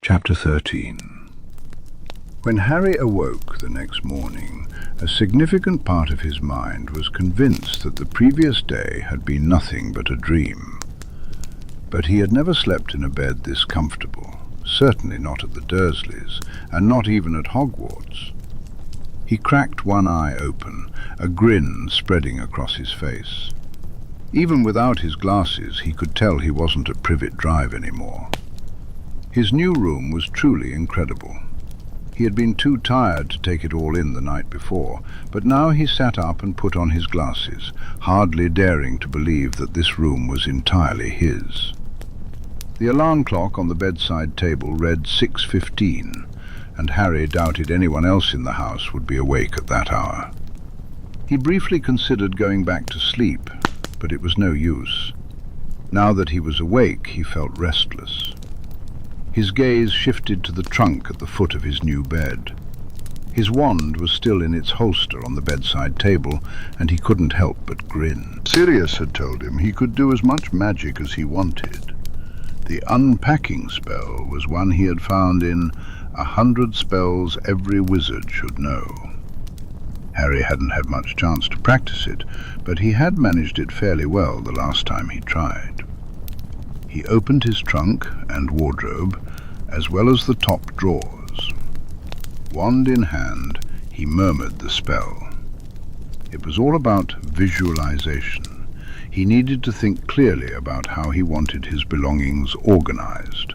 Chapter 13. When Harry awoke the next morning, a significant part of his mind was convinced that the previous day had been nothing but a dream. But he had never slept in a bed this comfortable, certainly not at the Dursleys, and not even at Hogwarts. He cracked one eye open, a grin spreading across his face. Even without his glasses, he could tell he wasn't at Privet Drive anymore. His new room was truly incredible. He had been too tired to take it all in the night before, but now he sat up and put on his glasses, hardly daring to believe that this room was entirely his. The alarm clock on the bedside table read 6:15, and Harry doubted anyone else in the house would be awake at that hour. He briefly considered going back to sleep, but it was no use. Now that he was awake, he felt restless. His gaze shifted to the trunk at the foot of his new bed. His wand was still in its holster on the bedside table, and he couldn't help but grin. Sirius had told him he could do as much magic as he wanted. The unpacking spell was one he had found in 100 Spells Every Wizard Should Know. Harry hadn't had much chance to practice it, but he had managed it fairly well the last time he tried. He opened his trunk and wardrobe, as well as the top drawers. Wand in hand, he murmured the spell. It was all about visualization. He needed to think clearly about how he wanted his belongings organized,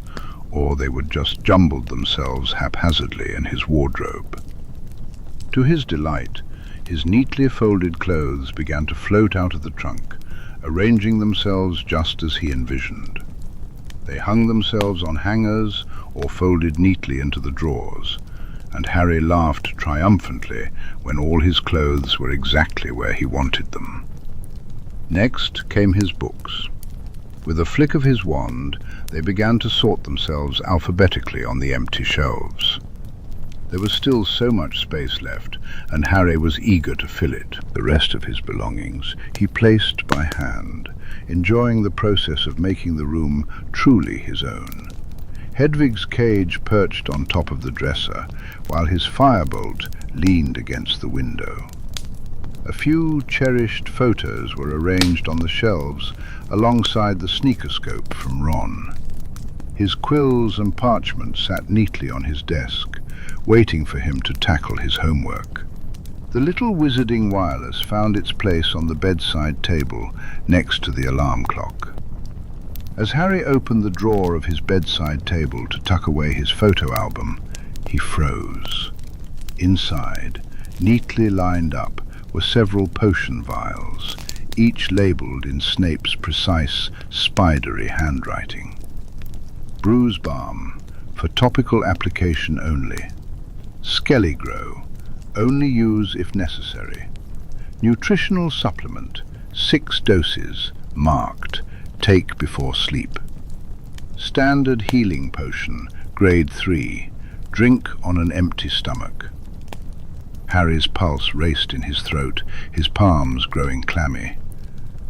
or they would just jumble themselves haphazardly in his wardrobe. To his delight, his neatly folded clothes began to float out of the trunk, arranging themselves just as he envisioned. They hung themselves on hangers or folded neatly into the drawers, and Harry laughed triumphantly when all his clothes were exactly where he wanted them. Next came his books. With a flick of his wand, they began to sort themselves alphabetically on the empty shelves. There was still so much space left, and Harry was eager to fill it. The rest of his belongings he placed by hand, enjoying the process of making the room truly his own. Hedwig's cage perched on top of the dresser, while his firebolt leaned against the window. A few cherished photos were arranged on the shelves alongside the sneakoscope from Ron. His quills and parchment sat neatly on his desk, waiting for him to tackle his homework. The little wizarding wireless found its place on the bedside table next to the alarm clock. As Harry opened the drawer of his bedside table to tuck away his photo album, he froze. Inside, neatly lined up, were several potion vials, each labeled in Snape's precise, spidery handwriting. Bruise balm, for topical application only. Skelliglow, only use if necessary. Nutritional supplement, 6 doses, marked, take before sleep. Standard healing potion, grade 3, drink on an empty stomach. Harry's pulse raced in his throat, his palms growing clammy.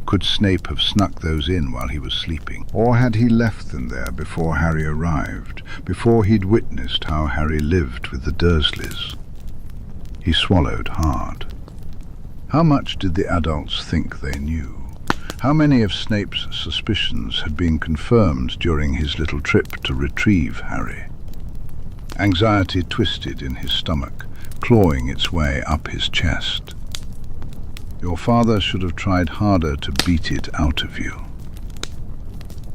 Could Snape have snuck those in while he was sleeping? Or had he left them there before Harry arrived, before he'd witnessed how Harry lived with the Dursleys? He swallowed hard. How much did the adults think they knew? How many of Snape's suspicions had been confirmed during his little trip to retrieve Harry? Anxiety twisted in his stomach, clawing its way up his chest. Your father should have tried harder to beat it out of you.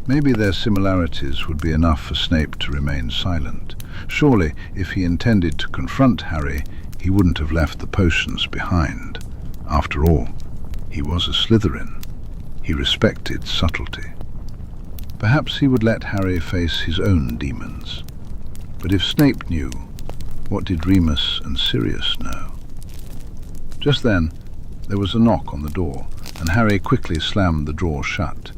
Maybe their similarities would be enough for Snape to remain silent. Surely, if he intended to confront Harry, he wouldn't have left the potions behind. After all, he was a Slytherin. He respected subtlety. Perhaps he would let Harry face his own demons. But if Snape knew, what did Remus and Sirius know? Just then, there was a knock on the door, and Harry quickly slammed the drawer shut.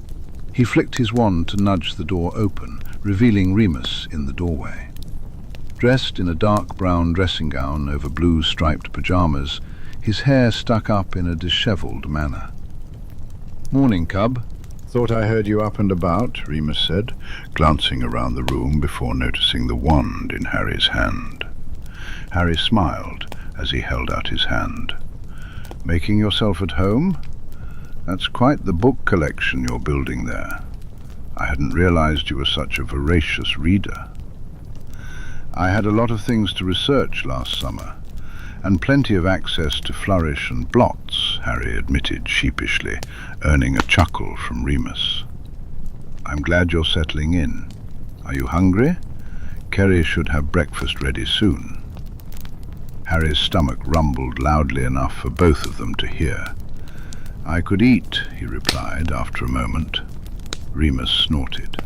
He flicked his wand to nudge the door open, revealing Remus in the doorway. Dressed in a dark brown dressing gown over blue striped pajamas, his hair stuck up in a dishevelled manner. "Morning, cub," "Thought I heard you up and about," Remus said, glancing around the room before noticing the wand in Harry's hand. Harry smiled as he held out his hand. "Making yourself at home? That's quite the book collection you're building there. I hadn't realized you were such a voracious reader." "I had a lot of things to research last summer, and plenty of access to flourish and blots," Harry admitted sheepishly, earning a chuckle from Remus. "I'm glad you're settling in. Are you hungry? Kerry should have breakfast ready soon." Harry's stomach rumbled loudly enough for both of them to hear. "I could eat," he replied after a moment. Remus snorted.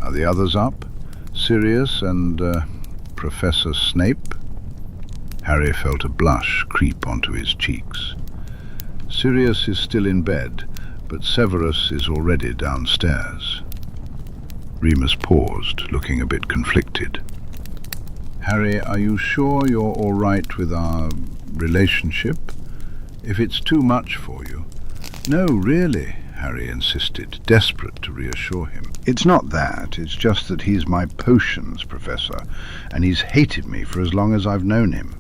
"Are the others up? Sirius and Professor Snape?" Harry felt a blush creep onto his cheeks. "Sirius is still in bed, but Severus is already downstairs." Remus paused, looking a bit conflicted. "Harry, are you sure you're all right with our relationship? If it's too much for you—" "No, really," Harry insisted, desperate to reassure him. "It's not that. It's just that he's my potions professor, and he's hated me for as long as I've known him.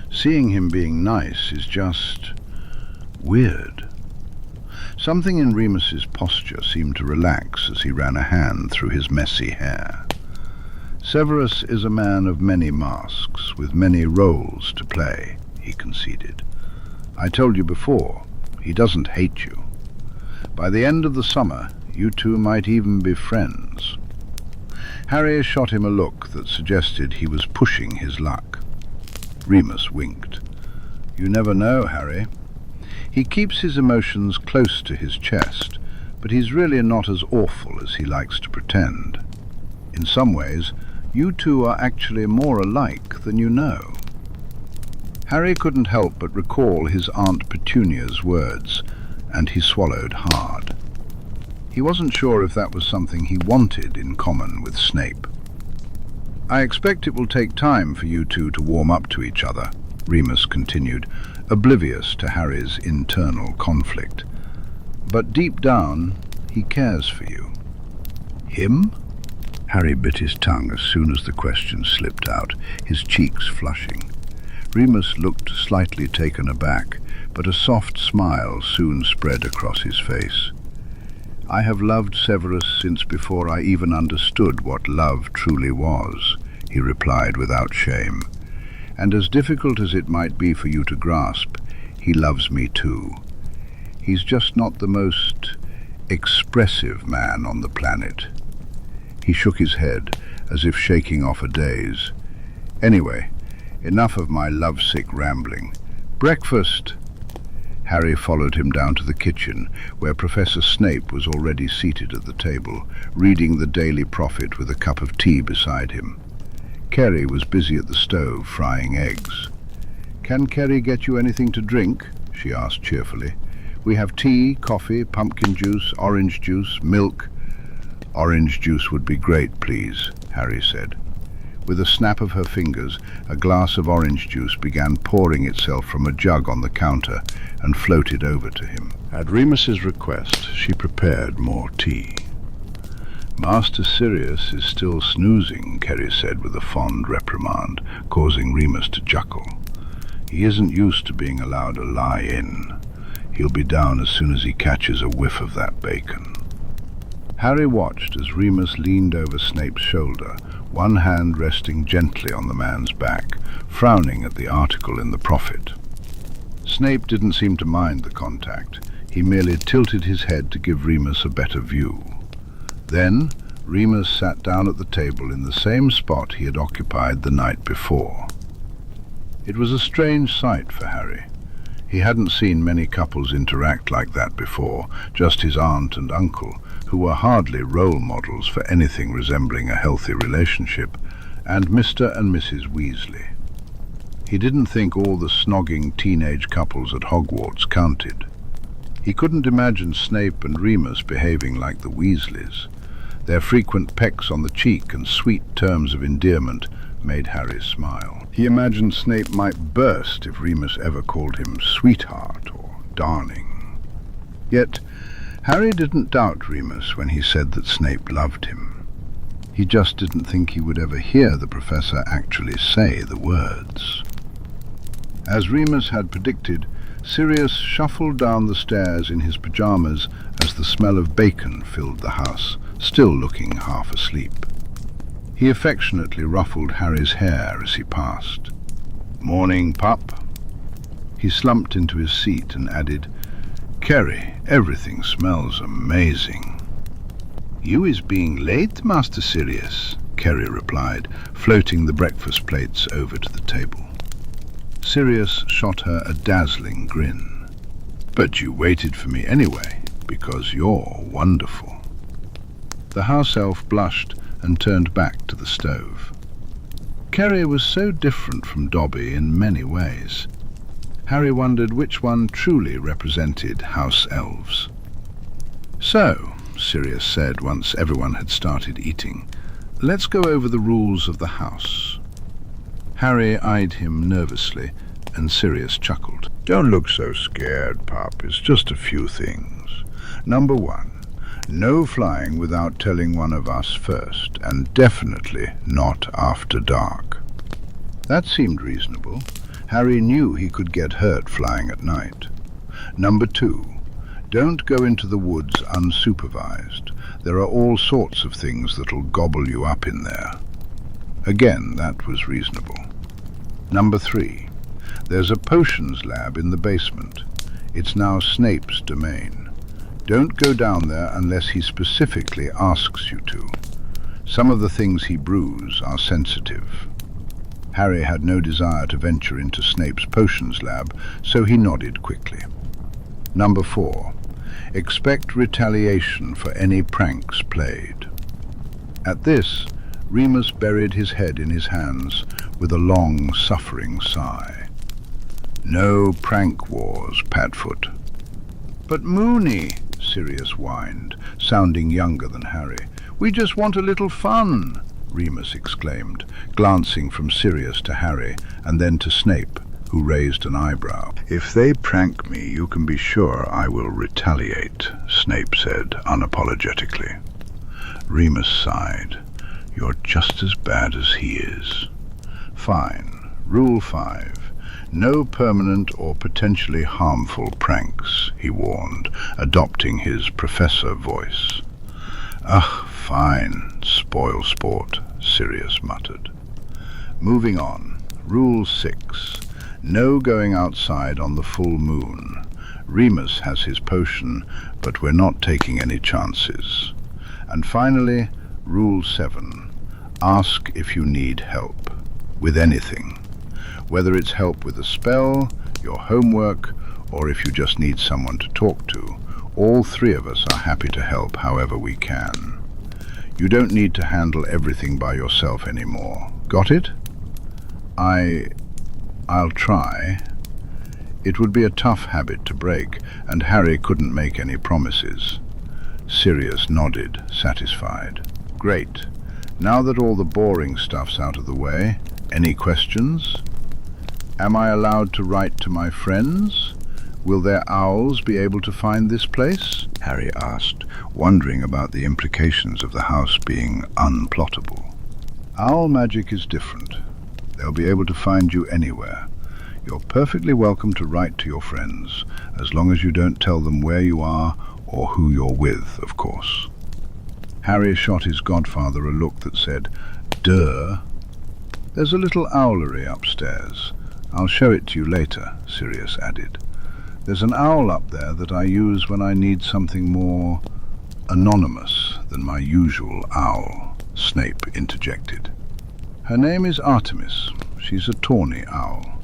Seeing him being nice is just weird." Something in Remus's posture seemed to relax as he ran a hand through his messy hair. "Severus is a man of many masks, with many roles to play," he conceded. "I told you before, he doesn't hate you. By the end of the summer, you two might even be friends." Harry shot him a look that suggested he was pushing his luck. Remus winked. "You never know, Harry. He keeps his emotions close to his chest, but he's really not as awful as he likes to pretend. In some ways, you two are actually more alike than you know." Harry couldn't help but recall his Aunt Petunia's words, and he swallowed hard. He wasn't sure if that was something he wanted in common with Snape. "I expect it will take time for you two to warm up to each other," Remus continued, oblivious to Harry's internal conflict. "But deep down, he cares for you." "Him?" Harry bit his tongue as soon as the question slipped out, his cheeks flushing. Remus looked slightly taken aback, but a soft smile soon spread across his face. "I have loved Severus since before I even understood what love truly was," he replied without shame. "And as difficult as it might be for you to grasp, he loves me too. He's just not the most expressive man on the planet." He shook his head, as if shaking off a daze. "Anyway, enough of my lovesick rambling. Breakfast!" Harry followed him down to the kitchen, where Professor Snape was already seated at the table, reading the Daily Prophet with a cup of tea beside him. Kerry was busy at the stove frying eggs. "Can Kerry get you anything to drink?" she asked cheerfully. "We have tea, coffee, pumpkin juice, orange juice, milk." "Orange juice would be great, please," Harry said. With a snap of her fingers, a glass of orange juice began pouring itself from a jug on the counter and floated over to him. At Remus's request, she prepared more tea. "Master Sirius is still snoozing," Kerry said with a fond reprimand, causing Remus to chuckle. "He isn't used to being allowed to lie in. He'll be down as soon as he catches a whiff of that bacon." Harry watched as Remus leaned over Snape's shoulder, one hand resting gently on the man's back, frowning at the article in the Prophet. Snape didn't seem to mind the contact. He merely tilted his head to give Remus a better view. Then Remus sat down at the table in the same spot he had occupied the night before. It was a strange sight for Harry. He hadn't seen many couples interact like that before, just his aunt and uncle, who were hardly role models for anything resembling a healthy relationship, and Mr. and Mrs. Weasley. He didn't think all the snogging teenage couples at Hogwarts counted. He couldn't imagine Snape and Remus behaving like the Weasleys. Their frequent pecks on the cheek and sweet terms of endearment made Harry smile. He imagined Snape might burst if Remus ever called him sweetheart or darling. Yet Harry didn't doubt Remus when he said that Snape loved him. He just didn't think he would ever hear the professor actually say the words. As Remus had predicted, Sirius shuffled down the stairs in his pyjamas as the smell of bacon filled the house, still looking half asleep. He affectionately ruffled Harry's hair as he passed. "Morning, pup." He slumped into his seat and added, "Kerry, everything smells amazing." "You is being late, Master Sirius," Kerry replied, floating the breakfast plates over to the table. Sirius shot her a dazzling grin. "But you waited for me anyway, because you're wonderful." The house elf blushed and turned back to the stove. Kerry was so different from Dobby in many ways. Harry wondered which one truly represented house elves. "So," Sirius said once everyone had started eating, "let's go over the rules of the house." Harry eyed him nervously, and Sirius chuckled. "Don't look so scared, pup. It's just a few things. Number 1, no flying without telling one of us first, and definitely not after dark." That seemed reasonable. Harry knew he could get hurt flying at night. Number 2, don't go into the woods unsupervised. There are all sorts of things that'll gobble you up in there. Again, that was reasonable. Number 3, there's a potions lab in the basement. It's now Snape's domain. Don't go down there unless he specifically asks you to. Some of the things he brews are sensitive. Harry had no desire to venture into Snape's potions lab, so he nodded quickly. Number 4, expect retaliation for any pranks played. At this, Remus buried his head in his hands with a long, suffering sigh. "No prank wars, Padfoot." "But Moony," Sirius whined, sounding younger than Harry. "We just want a little fun," Remus exclaimed, glancing from Sirius to Harry and then to Snape, who raised an eyebrow. "If they prank me, you can be sure I will retaliate," Snape said unapologetically. Remus sighed. "You're just as bad as he is." "Fine. Rule 5. No permanent or potentially harmful pranks," he warned, adopting his professor voice. "Ugh, fine, spoil sport," Sirius muttered. Moving on. Rule 6. No going outside on the full moon. Remus has his potion, but we're not taking any chances. And finally, Rule 7. Ask if you need help. With anything. Whether it's help with a spell, your homework, or if you just need someone to talk to, all 3 of us are happy to help however we can. You don't need to handle everything by yourself anymore. Got it? I'll try. It would be a tough habit to break, and Harry couldn't make any promises. Sirius nodded, satisfied. Great. Now that all the boring stuff's out of the way, any questions? Am I allowed to write to my friends? Will their owls be able to find this place? Harry asked, wondering about the implications of the house being unplottable. Owl magic is different. They'll be able to find you anywhere. You're perfectly welcome to write to your friends, as long as you don't tell them where you are or who you're with, of course. Harry shot his godfather a look that said, "Duh." "There's a little owlery upstairs. I'll show it to you later," Sirius added. "There's an owl up there that I use when I need something more anonymous than my usual owl," Snape interjected. "Her name is Artemis. She's a tawny owl.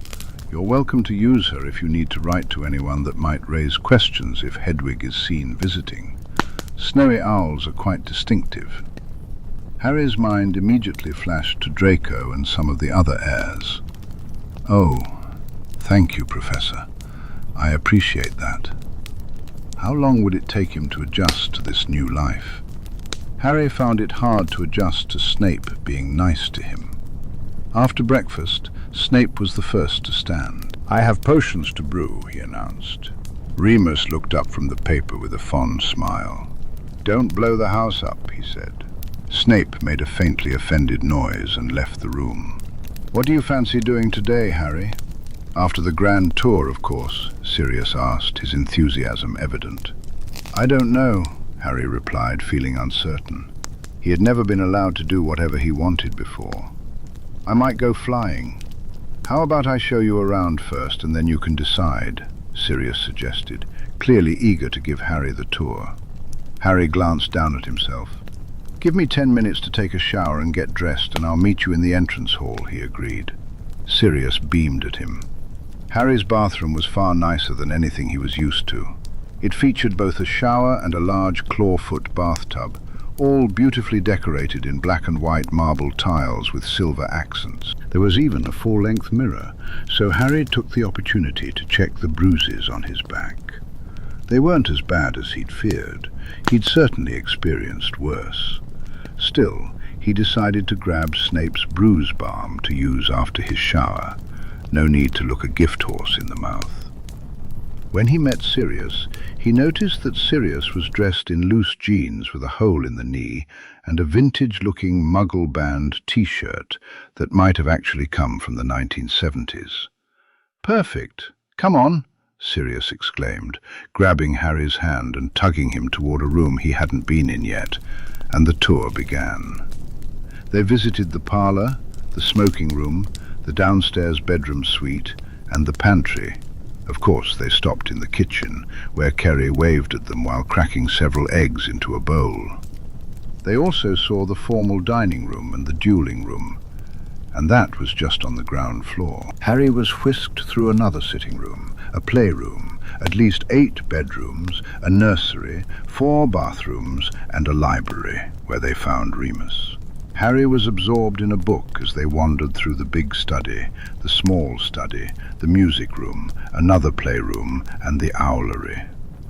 You're welcome to use her if you need to write to anyone that might raise questions if Hedwig is seen visiting. Snowy owls are quite distinctive." Harry's mind immediately flashed to Draco and some of the other heirs. "Oh, thank you, Professor. I appreciate that." How long would it take him to adjust to this new life? Harry found it hard to adjust to Snape being nice to him. After breakfast, Snape was the first to stand. "I have potions to brew," he announced. Remus looked up from the paper with a fond smile. "Don't blow the house up," he said. Snape made a faintly offended noise and left the room. "What do you fancy doing today, Harry?" "After the grand tour, of course," Sirius asked, his enthusiasm evident. "I don't know," Harry replied, feeling uncertain. He had never been allowed to do whatever he wanted before. "I might go flying." "How about I show you around first and then you can decide," Sirius suggested, clearly eager to give Harry the tour. Harry glanced down at himself. "Give me 10 minutes to take a shower and get dressed, and I'll meet you in the entrance hall," he agreed. Sirius beamed at him. Harry's bathroom was far nicer than anything he was used to. It featured both a shower and a large clawfoot bathtub, all beautifully decorated in black and white marble tiles with silver accents. There was even a full-length mirror, so Harry took the opportunity to check the bruises on his back. They weren't as bad as he'd feared. He'd certainly experienced worse. Still, he decided to grab Snape's bruise balm to use after his shower. No need to look a gift horse in the mouth. When he met Sirius, he noticed that Sirius was dressed in loose jeans with a hole in the knee and a vintage-looking muggle-band T-shirt that might have actually come from the 1970s. "Perfect! Come on!" Sirius exclaimed, grabbing Harry's hand and tugging him toward a room he hadn't been in yet, and the tour began. They visited the parlor, the smoking room, the downstairs bedroom suite, and the pantry. Of course, they stopped in the kitchen, where Kerry waved at them while cracking several eggs into a bowl. They also saw the formal dining room and the dueling room, and that was just on the ground floor. Harry was whisked through another sitting room, a playroom, at least 8 bedrooms, a nursery, 4 bathrooms, and a library, where they found Remus. Harry was absorbed in a book as they wandered through the big study, the small study, the music room, another playroom, and the owlery.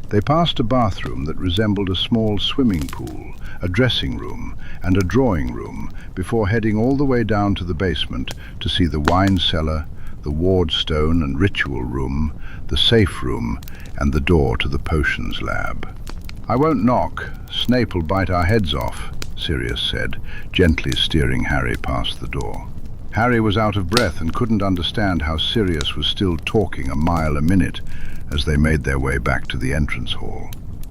They passed a bathroom that resembled a small swimming pool, a dressing room, and a drawing room, before heading all the way down to the basement to see the wine cellar, the wardstone and ritual room, the safe room, and the door to the potions lab. "I won't knock. Snape'll bite our heads off," Sirius said, gently steering Harry past the door. Harry was out of breath and couldn't understand how Sirius was still talking a mile a minute as they made their way back to the entrance hall.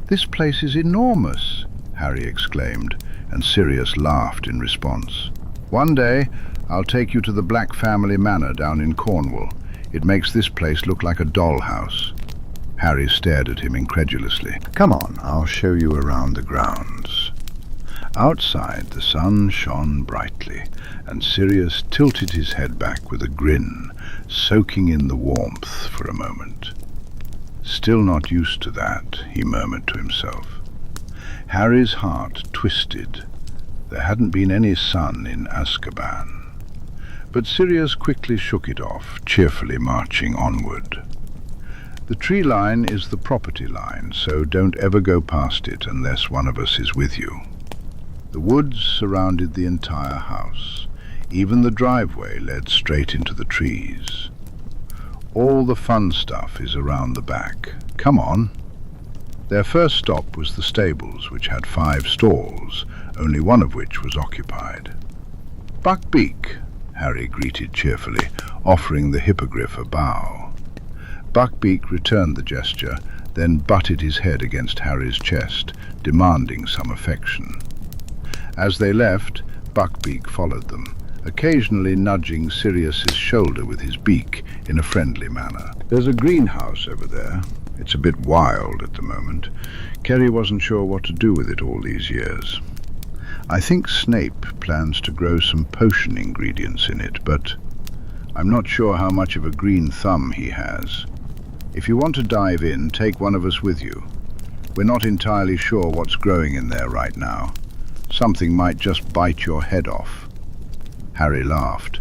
"This place is enormous," Harry exclaimed, and Sirius laughed in response. "One day, I'll take you to the Black family manor down in Cornwall. It makes this place look like a dollhouse." Harry stared at him incredulously. "Come on, I'll show you around the grounds." Outside, the sun shone brightly, and Sirius tilted his head back with a grin, soaking in the warmth for a moment. "Still not used to that," he murmured to himself. Harry's heart twisted. There hadn't been any sun in Azkaban. But Sirius quickly shook it off, cheerfully marching onward. "The tree line is the property line, so don't ever go past it unless one of us is with you." The woods surrounded the entire house. Even the driveway led straight into the trees. "All the fun stuff is around the back. Come on." Their first stop was the stables, which had 5 stalls, only one of which was occupied. "Buckbeak," Harry greeted cheerfully, offering the hippogriff a bow. Buckbeak returned the gesture, then butted his head against Harry's chest, demanding some affection. As they left, Buckbeak followed them, occasionally nudging Sirius's shoulder with his beak in a friendly manner. "There's a greenhouse over there. It's a bit wild at the moment. Kerry wasn't sure what to do with it all these years. I think Snape plans to grow some potion ingredients in it, but I'm not sure how much of a green thumb he has. If you want to dive in, take one of us with you. We're not entirely sure what's growing in there right now. Something might just bite your head off." Harry laughed,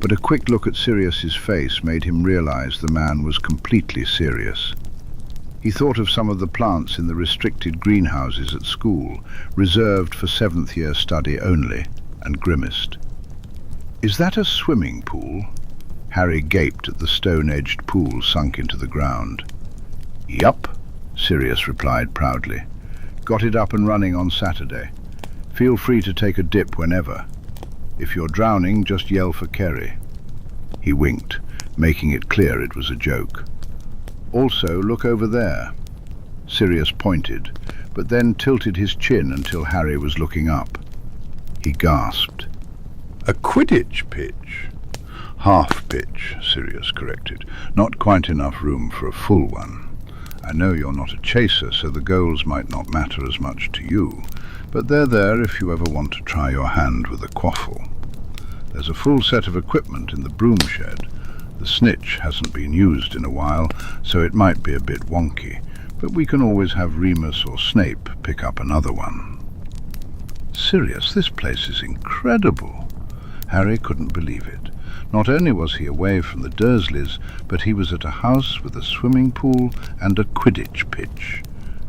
but a quick look at Sirius's face made him realize the man was completely serious. He thought of some of the plants in the restricted greenhouses at school, reserved for 7th-year study only, and grimaced. "Is that a swimming pool?" Harry gaped at the stone-edged pool sunk into the ground. Yup, Sirius replied proudly. Got it up and running on Saturday. Feel free to take a dip whenever. If you're drowning, just yell for Kerry. He winked, making it clear it was a joke. Also, look over there. Sirius pointed, but then tilted his chin until Harry was looking up. He gasped. A Quidditch pitch? Half pitch, Sirius corrected. Not quite enough room for a full one. I know you're not a chaser, so the goals might not matter as much to you, but they're there if you ever want to try your hand with a quaffle. There's a full set of equipment in the broom shed. The snitch hasn't been used in a while, so it might be a bit wonky, but we can always have Remus or Snape pick up another one. Sirius, this place is incredible. Harry couldn't believe it. Not only was he away from the Dursleys, but he was at a house with a swimming pool and a Quidditch pitch.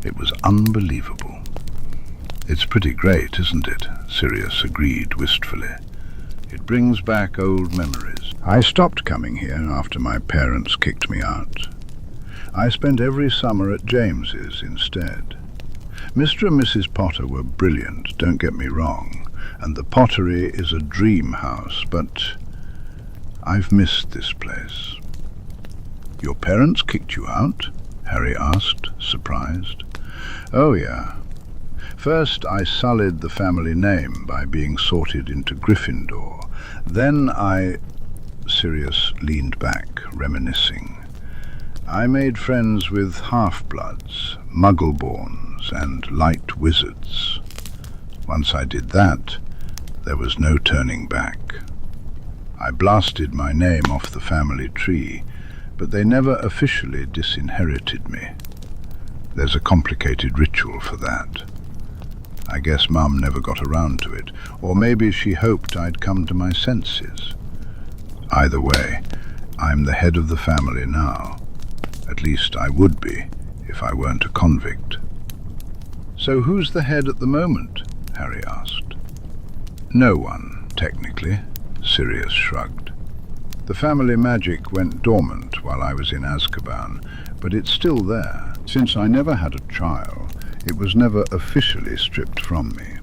It was unbelievable. It's pretty great, isn't it? Sirius agreed wistfully. It brings back old memories. I stopped coming here after my parents kicked me out. I spent every summer at James's instead. Mr. and Mrs. Potter were brilliant, don't get me wrong, and the Pottery is a dream house, but I've missed this place. Your parents kicked you out? Harry asked, surprised. Oh, yeah. First, I sullied the family name by being sorted into Gryffindor. Then Sirius leaned back, reminiscing. I made friends with half-bloods, muggle-borns, and light wizards. Once I did that, there was no turning back. I blasted my name off the family tree, but they never officially disinherited me. There's a complicated ritual for that. I guess Mum never got around to it, or maybe she hoped I'd come to my senses. Either way, I'm the head of the family now. At least I would be, if I weren't a convict. So who's the head at the moment? Harry asked. No one, technically, Sirius shrugged. The family magic went dormant while I was in Azkaban, but it's still there. Since I never had a trial, it was never officially stripped from me.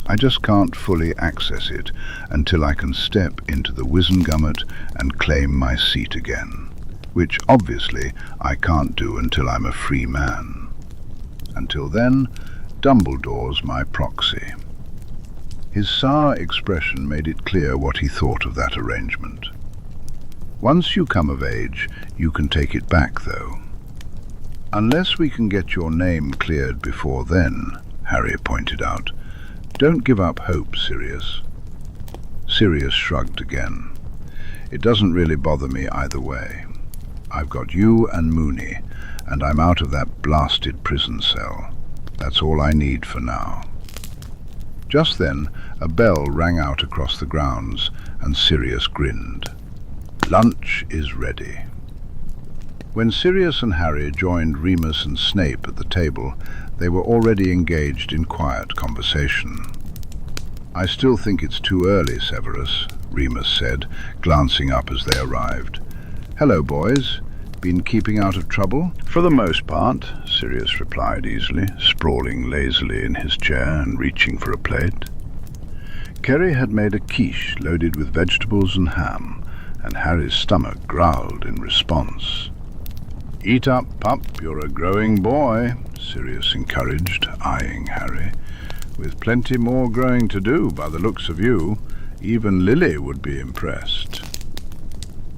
I just can't fully access it until I can step into the Wizengamot and claim my seat again, which obviously I can't do until I'm a free man. Until then, Dumbledore's my proxy. His sour expression made it clear what he thought of that arrangement. Once you come of age, you can take it back, though. Unless we can get your name cleared before then, Harry pointed out. Don't give up hope, Sirius. Sirius shrugged again. It doesn't really bother me either way. I've got you and Moony, and I'm out of that blasted prison cell. That's all I need for now. Just then, a bell rang out across the grounds, and Sirius grinned. Lunch is ready. When Sirius and Harry joined Remus and Snape at the table, they were already engaged in quiet conversation. I still think it's too early, Severus, Remus said, glancing up as they arrived. Hello, boys. Been keeping out of trouble? For the most part, Sirius replied easily, sprawling lazily in his chair and reaching for a plate. Kerry had made a quiche loaded with vegetables and ham, and Harry's stomach growled in response. Eat up, pup, you're a growing boy, Sirius encouraged, eyeing Harry. With plenty more growing to do, by the looks of you. Even Lily would be impressed.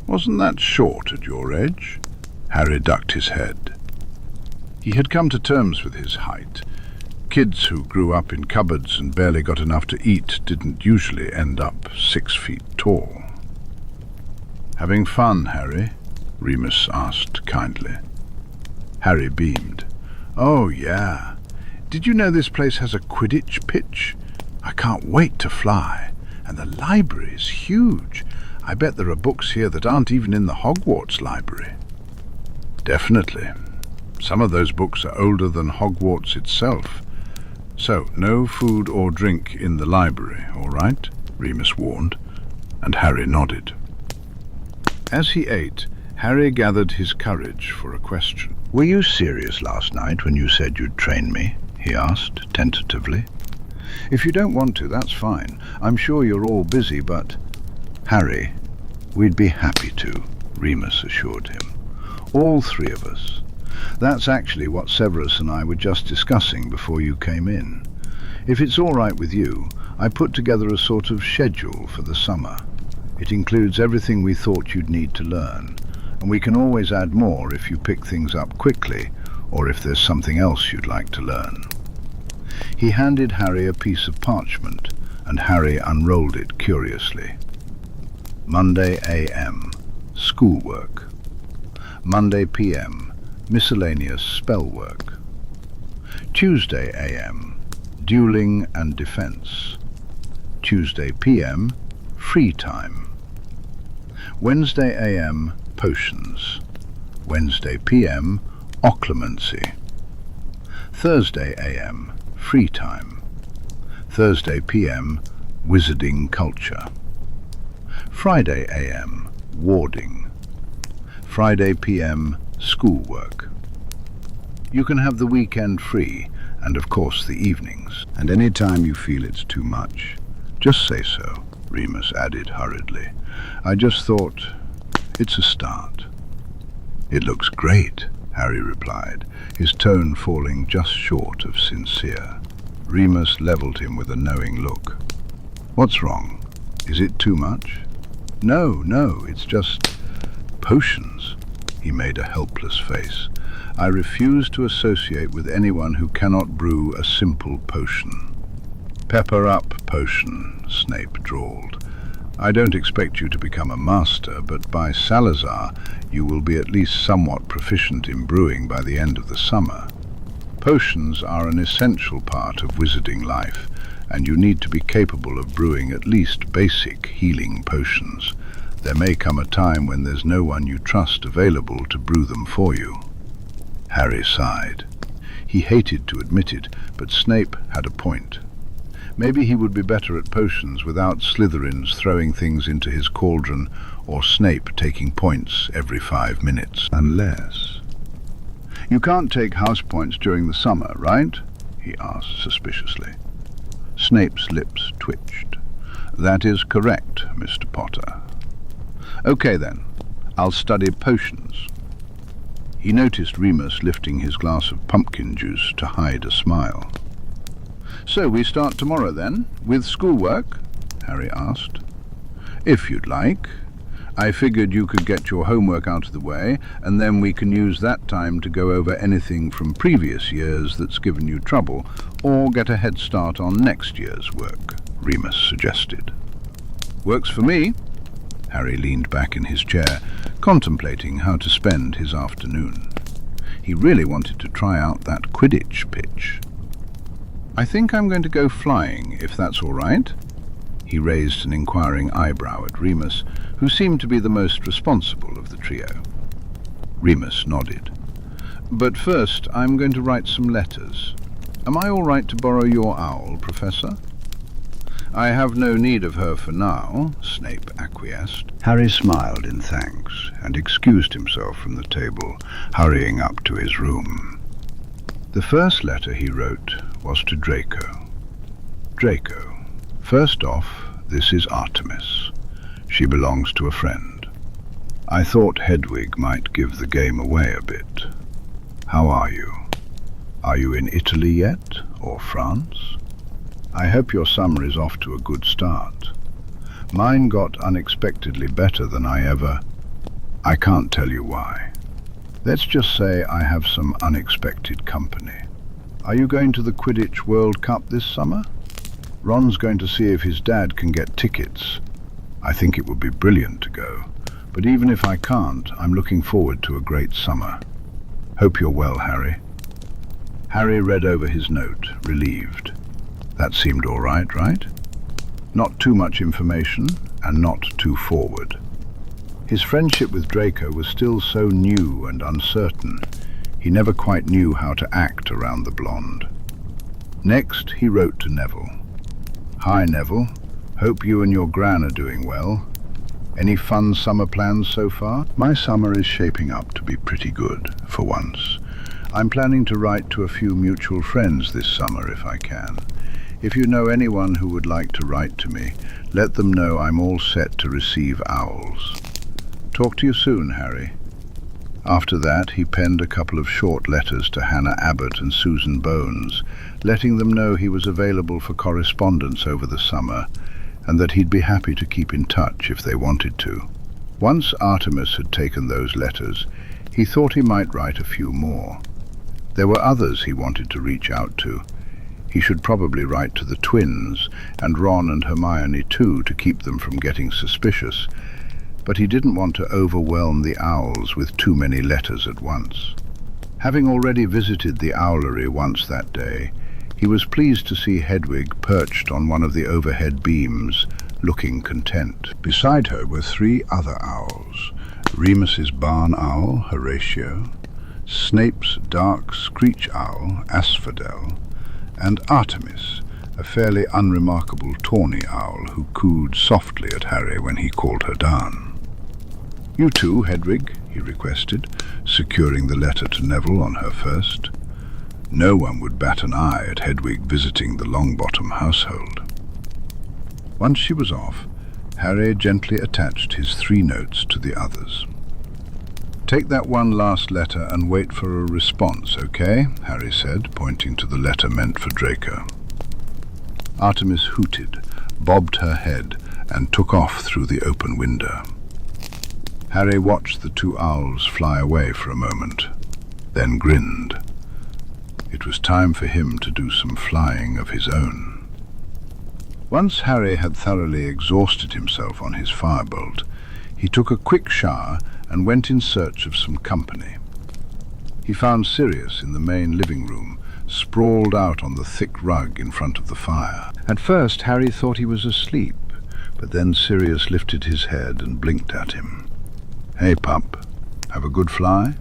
Wasn't that short at your age? Harry ducked his head. He had come to terms with his height. Kids who grew up in cupboards and barely got enough to eat didn't usually end up 6 feet tall. Having fun, Harry? Remus asked kindly. Harry beamed. Oh, yeah. Did you know this place has a Quidditch pitch? I can't wait to fly. And the library is huge. I bet there are books here that aren't even in the Hogwarts library. Definitely. Some of those books are older than Hogwarts itself. So, no food or drink in the library, all right? Remus warned, and Harry nodded. As he ate, Harry gathered his courage for a question. "Were you serious last night when you said you'd train me?" he asked, tentatively. "If you don't want to, that's fine. I'm sure you're all busy, but—" "Harry, we'd be happy to," Remus assured him. "All three of us. That's actually what Severus and I were just discussing before you came in. If it's all right with you, I put together a sort of schedule for the summer. It includes everything we thought you'd need to learn, and we can always add more if you pick things up quickly, or if there's something else you'd like to learn." He handed Harry a piece of parchment, and Harry unrolled it curiously. Monday a.m. Schoolwork. Monday p.m. Miscellaneous spell work. Tuesday a.m. Dueling and defense. Tuesday p.m. Free time. Wednesday a.m. Potions. Wednesday p.m. Occlumency. Thursday a.m. Free time. Thursday p.m. Wizarding culture. Friday a.m. Warding. Friday p.m. Schoolwork. You can have the weekend free, and of course the evenings, and any time you feel it's too much, just say so, Remus added hurriedly. I just thought, it's a start. It looks great, Harry replied, his tone falling just short of sincere. Remus levelled him with a knowing look. What's wrong? Is it too much? No, it's just potions. He made a helpless face. I refuse to associate with anyone who cannot brew a simple potion. Pepper up potion, Snape drawled. I don't expect you to become a master, but by Salazar, you will be at least somewhat proficient in brewing by the end of the summer. Potions are an essential part of wizarding life, and you need to be capable of brewing at least basic healing potions. There may come a time when there's no one you trust available to brew them for you. Harry sighed. He hated to admit it, but Snape had a point. Maybe he would be better at potions without Slytherins throwing things into his cauldron, or Snape taking points every 5 minutes. Unless... You can't take house points during the summer, right? He asked suspiciously. Snape's lips twitched. That is correct, Mr. Potter. Okay then, I'll study potions. He noticed Remus lifting his glass of pumpkin juice to hide a smile. So we start tomorrow then, with schoolwork? Harry asked. If you'd like. I figured you could get your homework out of the way, and then we can use that time to go over anything from previous years that's given you trouble, or get a head start on next year's work, Remus suggested. Works for me. Harry leaned back in his chair, contemplating how to spend his afternoon. He really wanted to try out that Quidditch pitch. I think I'm going to go flying, if that's all right. He raised an inquiring eyebrow at Remus, who seemed to be the most responsible of the trio. Remus nodded. But first, I'm going to write some letters. Am I all right to borrow your owl, Professor? I have no need of her for now, Snape acquiesced. Harry smiled in thanks and excused himself from the table, hurrying up to his room. The first letter he wrote was to Draco. Draco, first off, this is Artemis. She belongs to a friend. I thought Hedwig might give the game away a bit. How are you? Are you in Italy yet, or France? I hope your summer is off to a good start. Mine got unexpectedly better than I can't tell you why. Let's just say I have some unexpected company. Are you going to the Quidditch World Cup this summer? Ron's going to see if his dad can get tickets. I think it would be brilliant to go, but even if I can't, I'm looking forward to a great summer. Hope you're well, Harry. Harry read over his note, relieved. That seemed all right? Not too much information, and not too forward. His friendship with Draco was still so new and uncertain, he never quite knew how to act around the blonde. Next, he wrote to Neville. Hi, Neville. Hope you and your gran are doing well. Any fun summer plans so far? My summer is shaping up to be pretty good, for once. I'm planning to write to a few mutual friends this summer if I can. If you know anyone who would like to write to me, let them know I'm all set to receive owls. Talk to you soon, Harry. After that, he penned a couple of short letters to Hannah Abbott and Susan Bones, letting them know he was available for correspondence over the summer, and that he'd be happy to keep in touch if they wanted to. Once Artemis had taken those letters, he thought he might write a few more. There were others he wanted to reach out to. He should probably write to the twins, and Ron and Hermione too, to keep them from getting suspicious, but he didn't want to overwhelm the owls with too many letters at once. Having already visited the owlery once that day, he was pleased to see Hedwig perched on one of the overhead beams, looking content. Beside her were 3 other owls: Remus's barn owl, Horatio, Snape's dark screech owl, Asphodel, and Artemis, a fairly unremarkable tawny owl who cooed softly at Harry when he called her down. "You too, Hedwig," he requested, securing the letter to Neville on her first. No one would bat an eye at Hedwig visiting the Longbottom household. Once she was off, Harry gently attached his 3 notes to the others. "Take that one last letter and wait for a response, okay?" Harry said, pointing to the letter meant for Draco. Artemis hooted, bobbed her head, and took off through the open window. Harry watched the 2 owls fly away for a moment, then grinned. It was time for him to do some flying of his own. Once Harry had thoroughly exhausted himself on his firebolt, he took a quick shower and went in search of some company. He found Sirius in the main living room, sprawled out on the thick rug in front of the fire. At first Harry thought he was asleep, but then Sirius lifted his head and blinked at him. "Hey, pup, have a good fly?"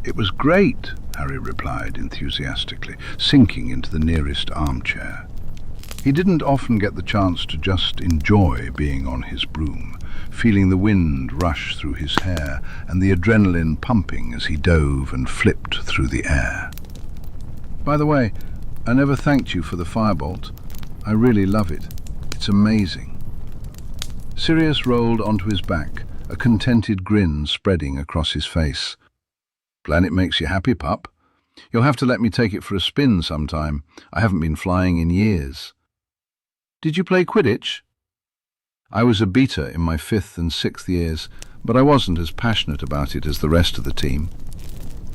"It was great," Harry replied enthusiastically, sinking into the nearest armchair. He didn't often get the chance to just enjoy being on his broom, feeling the wind rush through his hair and the adrenaline pumping as he dove and flipped through the air. "By the way, I never thanked you for the firebolt. I really love it. It's amazing." Sirius rolled onto his back, a contented grin spreading across his face. "Glad it makes you happy, pup. You'll have to let me take it for a spin sometime. I haven't been flying in years." "Did you play Quidditch?" "I was a beater in my 5th and 6th years, but I wasn't as passionate about it as the rest of the team.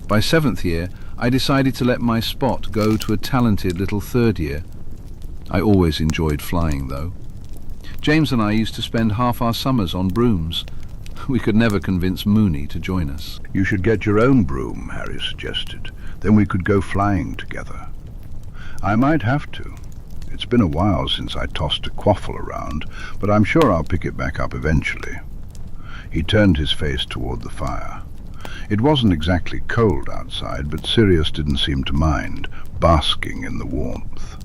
By 7th year, I decided to let my spot go to a talented little 3rd year. I always enjoyed flying, though. James and I used to spend half our summers on brooms. We could never convince Mooney to join us." "You should get your own broom," Harry suggested. "Then we could go flying together." "I might have to. It's been a while since I tossed a quaffle around, but I'm sure I'll pick it back up eventually." He turned his face toward the fire. It wasn't exactly cold outside, but Sirius didn't seem to mind, basking in the warmth.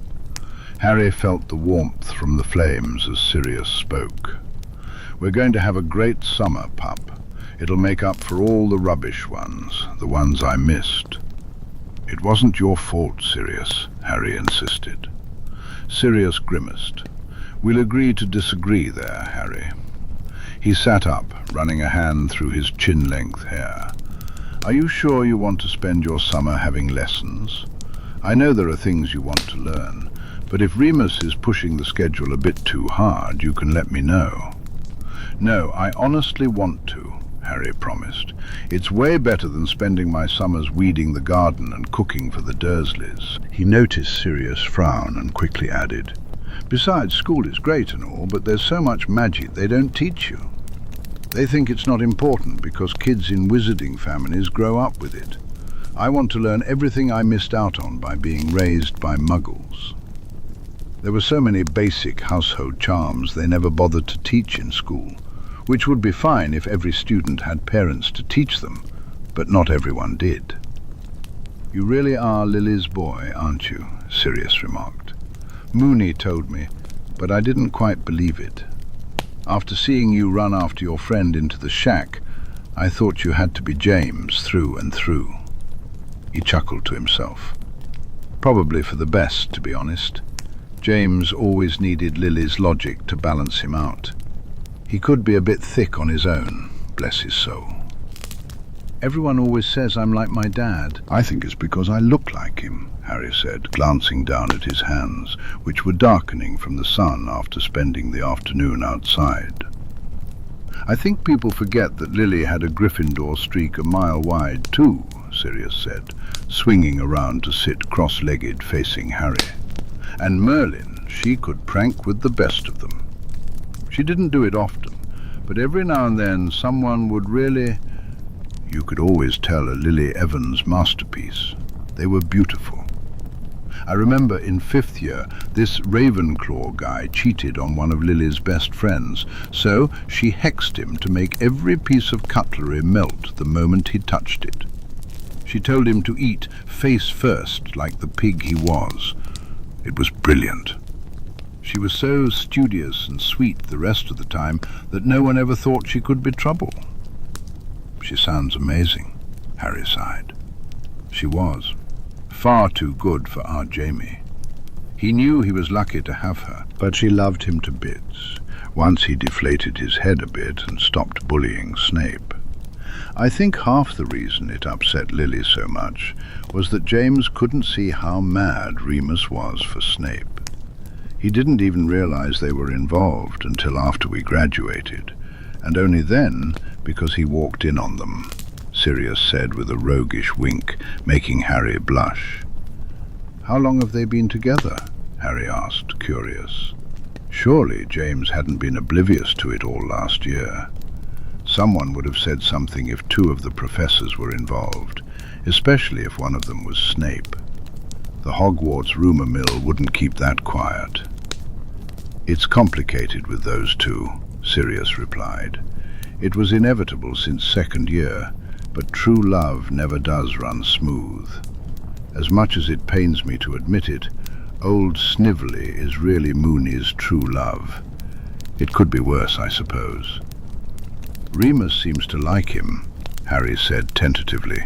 Harry felt the warmth from the flames as Sirius spoke. "We're going to have a great summer, pup. It'll make up for all the rubbish ones, the ones I missed." "It wasn't your fault, Sirius," Harry insisted. Sirius grimaced. "We'll agree to disagree there, Harry." He sat up, running a hand through his chin-length hair. "Are you sure you want to spend your summer having lessons? I know there are things you want to learn, but if Remus is pushing the schedule a bit too hard, you can let me know." "No, I honestly want to," Harry promised. "It's way better than spending my summers weeding the garden and cooking for the Dursleys." He noticed Sirius frown and quickly added, "Besides, school is great and all, but there's so much magic they don't teach you. They think it's not important because kids in wizarding families grow up with it. I want to learn everything I missed out on by being raised by muggles. There were so many basic household charms they never bothered to teach in school, which would be fine if every student had parents to teach them, but not everyone did." "You really are Lily's boy, aren't you?" Sirius remarked. "Mooney told me, but I didn't quite believe it." After seeing you run after your friend into the shack, I thought you had to be James through and through." He chuckled to himself. Probably for the best, to be honest. James always needed Lily's logic to balance him out. He could be a bit thick on his own, bless his soul. "Everyone always says I'm like my dad." "I think it's because I look like him," Harry said, glancing down at his hands, which were darkening from the sun after spending the afternoon outside. "I think people forget that Lily had a Gryffindor streak a mile wide too," Sirius said, swinging around to sit cross-legged facing Harry. "And Merlin, she could prank with the best of them. She didn't do it often, but every now and then someone would really... You could always tell a Lily Evans masterpiece. They were beautiful. I remember in 5th year, this Ravenclaw guy cheated on one of Lily's best friends, so she hexed him to make every piece of cutlery melt the moment he touched it. She told him to eat face first, like the pig he was. It was brilliant. She was so studious and sweet the rest of the time that no one ever thought she could be trouble." "She sounds amazing," Harry sighed. She was. Far too good for our Jamie. He knew he was lucky to have her, but she loved him to bits, once he deflated his head a bit and stopped bullying Snape. I think half the reason it upset Lily so much was that James couldn't see how mad Remus was for Snape. He didn't even realize they were involved until after we graduated, and only then because he walked in on them, Sirius said with a roguish wink, making Harry blush. "How long have they been together?" Harry asked, curious. Surely James hadn't been oblivious to it all last year. Someone would have said something if 2 of the professors were involved, especially if one of them was Snape. The Hogwarts rumour mill wouldn't keep that quiet. "It's complicated with those 2, Sirius replied. "It was inevitable since 2nd year, but true love never does run smooth. As much as it pains me to admit it, old Snively is really Mooney's true love. It could be worse, I suppose." "Remus seems to like him," Harry said tentatively.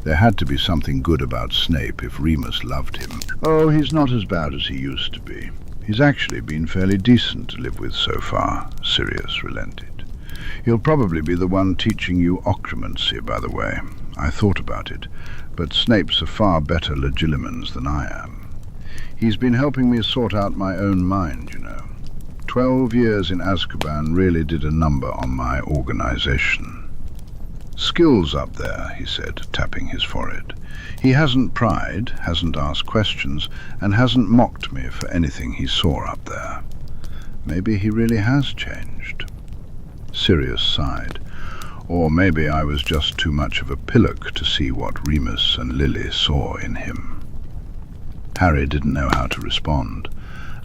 There had to be something good about Snape if Remus loved him. "Oh, he's not as bad as he used to be. He's actually been fairly decent to live with so far," Sirius relented. "He'll probably be the one teaching you Occlumency, by the way. I thought about it, but Snape's a far better legilimens than I am. He's been helping me sort out my own mind, you know. 12 years in Azkaban really did a number on my organization." "Skills up there," he said, tapping his forehead. "He hasn't pried, hasn't asked questions, and hasn't mocked me for anything he saw up there. Maybe he really has changed." Sirius sighed. "Or maybe I was just too much of a pillock to see what Remus and Lily saw in him." Harry didn't know how to respond.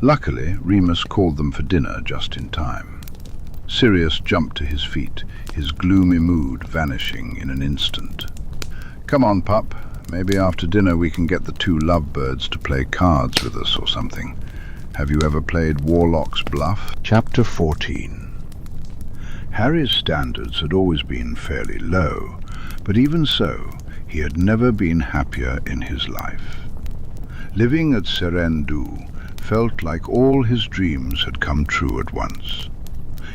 Luckily, Remus called them for dinner just in time. Sirius jumped to his feet, his gloomy mood vanishing in an instant. "Come on, pup. Maybe after dinner we can get the 2 lovebirds to play cards with us or something. Have you ever played Warlock's Bluff?" Chapter 14. Harry's standards had always been fairly low, but even so, he had never been happier in his life. Living at Seren Du felt like all his dreams had come true at once.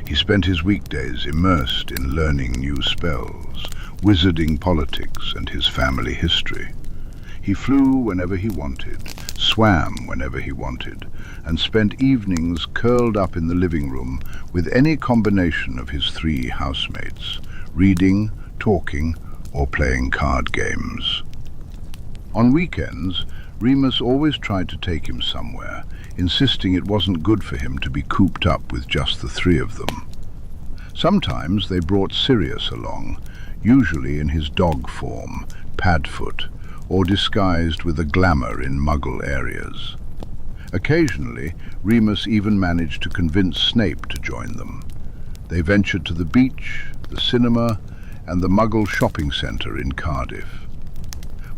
He spent his weekdays immersed in learning new spells, wizarding politics and his family history. He flew whenever he wanted, swam whenever he wanted, and spent evenings curled up in the living room with any combination of his 3 housemates, reading, talking, or playing card games. On weekends, Remus always tried to take him somewhere, insisting it wasn't good for him to be cooped up with just the 3 of them. Sometimes they brought Sirius along, usually in his dog form, Padfoot, or disguised with a glamour in Muggle areas. Occasionally, Remus even managed to convince Snape to join them. They ventured to the beach, the cinema, and the Muggle shopping centre in Cardiff.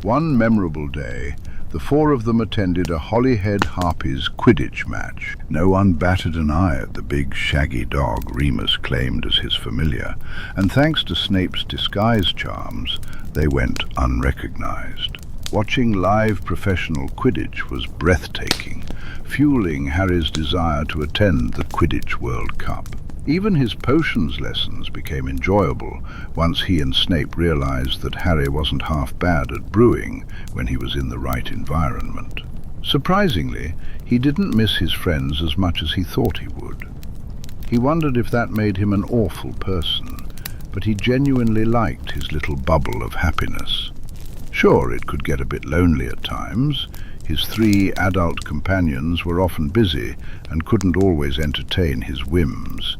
One memorable day, the four of them attended a Holyhead Harpies Quidditch match. No one batted an eye at the big shaggy dog Remus claimed as his familiar, and thanks to Snape's disguise charms, they went unrecognized. Watching live professional Quidditch was breathtaking, fueling Harry's desire to attend the Quidditch World Cup. Even his potions lessons became enjoyable once he and Snape realized that Harry wasn't half bad at brewing when he was in the right environment. Surprisingly, he didn't miss his friends as much as he thought he would. He wondered if that made him an awful person, but he genuinely liked his little bubble of happiness. Sure, it could get a bit lonely at times. His three adult companions were often busy and couldn't always entertain his whims,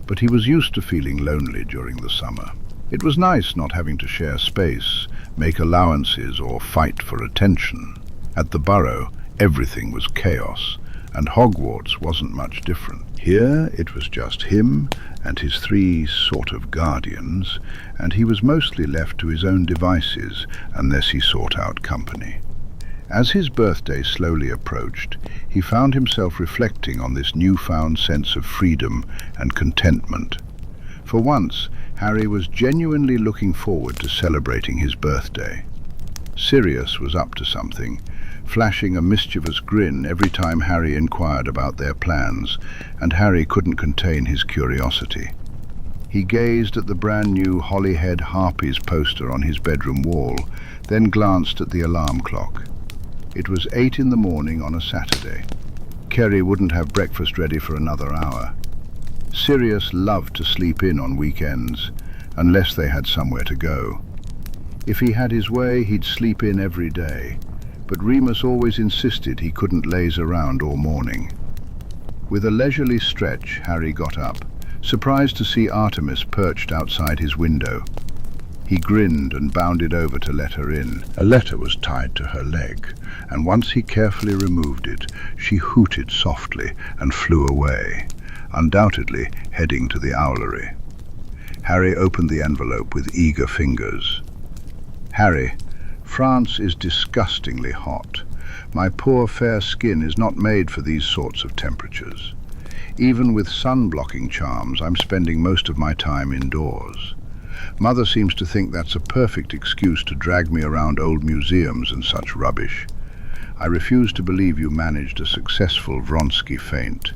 but he was used to feeling lonely during the summer. It was nice not having to share space, make allowances, or fight for attention. At the Burrow, everything was chaos, and Hogwarts wasn't much different. Here, it was just him and his three sort of guardians, and he was mostly left to his own devices unless he sought out company. As his birthday slowly approached, he found himself reflecting on this newfound sense of freedom and contentment. For once, Harry was genuinely looking forward to celebrating his birthday. Sirius was up to something, flashing a mischievous grin every time Harry inquired about their plans, and Harry couldn't contain his curiosity. He gazed at the brand new Holyhead Harpies poster on his bedroom wall, then glanced at the alarm clock. It was 8 in the morning on a Saturday. Kerry wouldn't have breakfast ready for another hour. Sirius loved to sleep in on weekends, unless they had somewhere to go. If he had his way, he'd sleep in every day, but Remus always insisted he couldn't laze around all morning. With a leisurely stretch, Harry got up, surprised to see Artemis perched outside his window. He grinned and bounded over to let her in. A letter was tied to her leg, and once he carefully removed it, she hooted softly and flew away, undoubtedly heading to the owlery. Harry opened the envelope with eager fingers. Harry, France is disgustingly hot. My poor fair skin is not made for these sorts of temperatures. Even with sun-blocking charms, I'm spending most of my time indoors. Mother seems to think that's a perfect excuse to drag me around old museums and such rubbish. I refuse to believe you managed a successful Vronsky feint.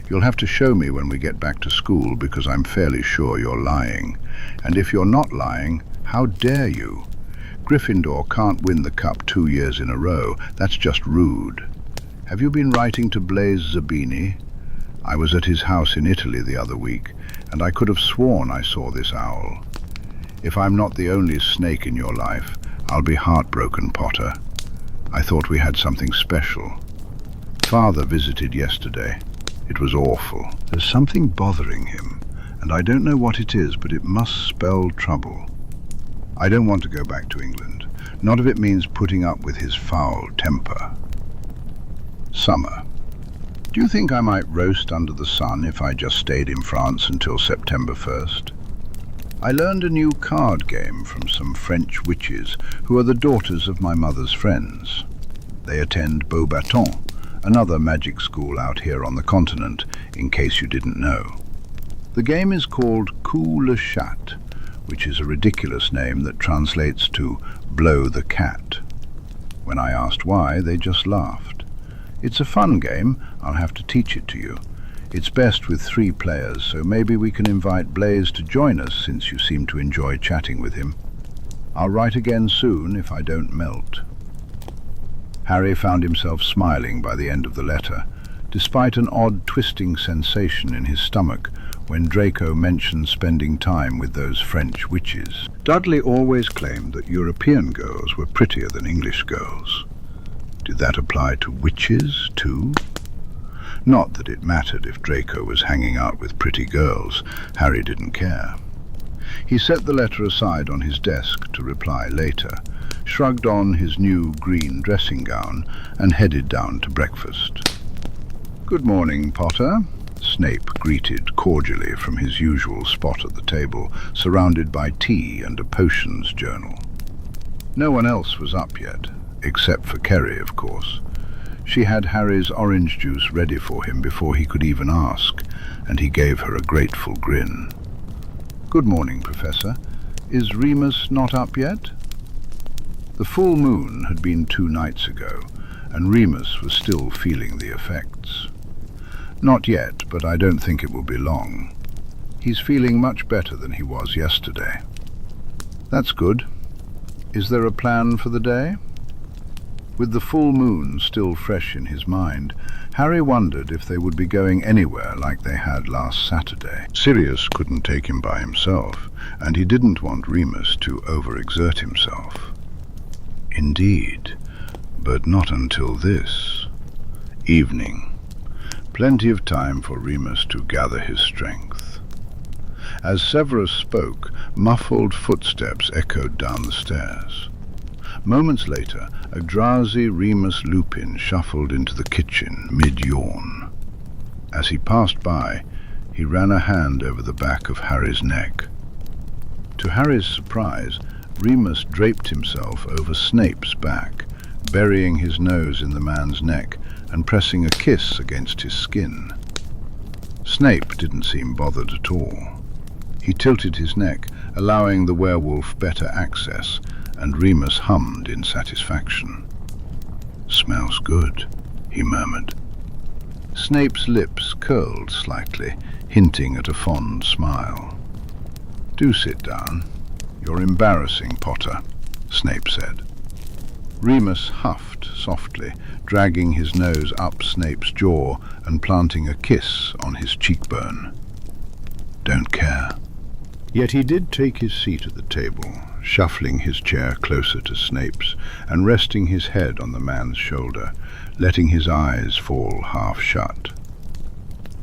You'll have to show me when we get back to school, because I'm fairly sure you're lying. And if you're not lying, how dare you? Gryffindor can't win the cup 2 years in a row. That's just rude. Have you been writing to Blaise Zabini? I was at his house in Italy the other week, and I could have sworn I saw this owl. If I'm not the only snake in your life, I'll be heartbroken, Potter. I thought we had something special. Father visited yesterday. It was awful. There's something bothering him, and I don't know what it is, but it must spell trouble. I don't want to go back to England, not if it means putting up with his foul temper. Summer. Do you think I might roast under the sun if I just stayed in France until September 1st? I learned a new card game from some French witches who are the daughters of my mother's friends. They attend Beaubaton, another magic school out here on the continent, in case you didn't know. The game is called Coup le Chat, which is a ridiculous name that translates to blow the cat. When I asked why, they just laughed. It's a fun game. I'll have to teach it to you. It's best with 3 players, so maybe we can invite Blaise to join us since you seem to enjoy chatting with him. I'll write again soon if I don't melt. Harry found himself smiling by the end of the letter, despite an odd twisting sensation in his stomach when Draco mentioned spending time with those French witches. Dudley always claimed that European girls were prettier than English girls. Did that apply to witches too? Not that it mattered if Draco was hanging out with pretty girls. Harry didn't care. He set the letter aside on his desk to reply later, shrugged on his new green dressing gown, and headed down to breakfast. "Good morning, Potter," Snape greeted cordially from his usual spot at the table, surrounded by tea and a potions journal. No one else was up yet, except for Kerry, of course. She had Harry's orange juice ready for him before he could even ask, and he gave her a grateful grin. "Good morning, Professor. Is Remus not up yet?" The full moon had been 2 nights ago, and Remus was still feeling the effects. "Not yet, but I don't think it will be long. He's feeling much better than he was yesterday." "That's good. Is there a plan for the day?" With the full moon still fresh in his mind, Harry wondered if they would be going anywhere like they had last Saturday. Sirius couldn't take him by himself, and he didn't want Remus to overexert himself. Indeed, but not until this evening. Plenty of time for Remus to gather his strength. As Severus spoke, muffled footsteps echoed down the stairs. Moments later, a drowsy Remus Lupin shuffled into the kitchen mid-yawn. As he passed by, he ran a hand over the back of Harry's neck. To Harry's surprise, Remus draped himself over Snape's back, burying his nose in the man's neck and pressing a kiss against his skin. Snape didn't seem bothered at all. He tilted his neck, allowing the werewolf better access, and Remus hummed in satisfaction. "Smells good," he murmured. Snape's lips curled slightly, hinting at a fond smile. "Do sit down. You're embarrassing, Potter," Snape said. Remus huffed softly, dragging his nose up Snape's jaw and planting a kiss on his cheekbone. "Don't care." Yet he did take his seat at the table, shuffling his chair closer to Snape's and resting his head on the man's shoulder, letting his eyes fall half shut.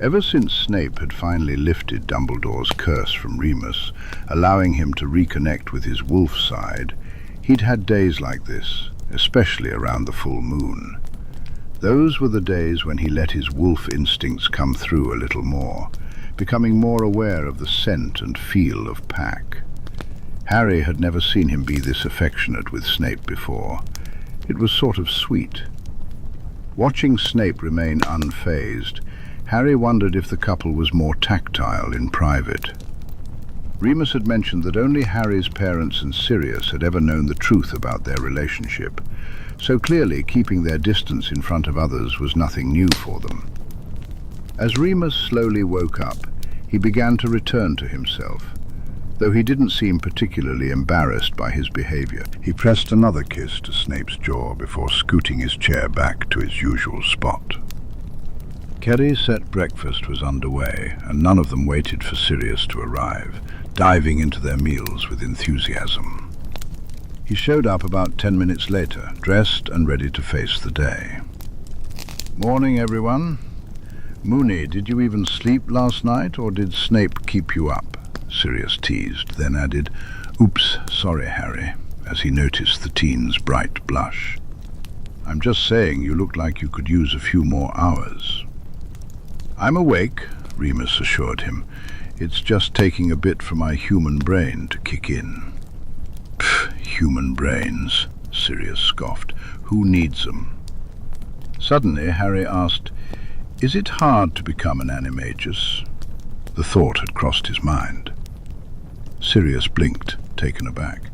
Ever since Snape had finally lifted Dumbledore's curse from Remus, allowing him to reconnect with his wolf side, he'd had days like this, especially around the full moon. Those were the days when he let his wolf instincts come through a little more, becoming more aware of the scent and feel of pack. Harry had never seen him be this affectionate with Snape before. It was sort of sweet. Watching Snape remain unfazed, Harry wondered if the couple was more tactile in private. Remus had mentioned that only Harry's parents and Sirius had ever known the truth about their relationship, so clearly keeping their distance in front of others was nothing new for them. As Remus slowly woke up, he began to return to himself. Though he didn't seem particularly embarrassed by his behavior, he pressed another kiss to Snape's jaw before scooting his chair back to its usual spot. Kerry's set breakfast was underway, and none of them waited for Sirius to arrive, diving into their meals with enthusiasm. He showed up about 10 minutes later, dressed and ready to face the day. "Morning, everyone. Moony, did you even sleep last night, or did Snape keep you up?" Sirius teased, then added, "Oops, sorry, Harry," as he noticed the teen's bright blush. "I'm just saying you look like you could use a few more hours." "I'm awake," Remus assured him. "It's just taking a bit for my human brain to kick in." "Pfft, human brains," Sirius scoffed. "Who needs them?" Suddenly, Harry asked, "Is it hard to become an animagus?" The thought had crossed his mind. Sirius blinked, taken aback.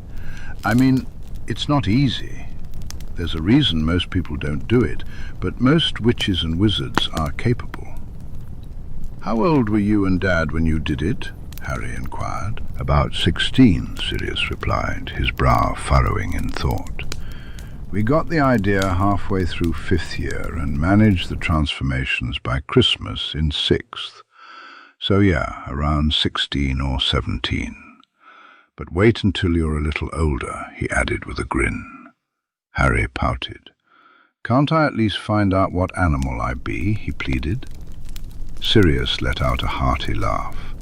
"I mean, it's not easy. There's a reason most people don't do it, but most witches and wizards are capable." "How old were you and Dad when you did it?" Harry inquired. "About 16, Sirius replied, his brow furrowing in thought. "We got the idea halfway through 5th year and managed the transformations by Christmas in 6th. So yeah, around 16 or 17. But wait until you're a little older," he added with a grin. Harry pouted. "Can't I at least find out what animal I be?" he pleaded. Sirius let out a hearty laugh.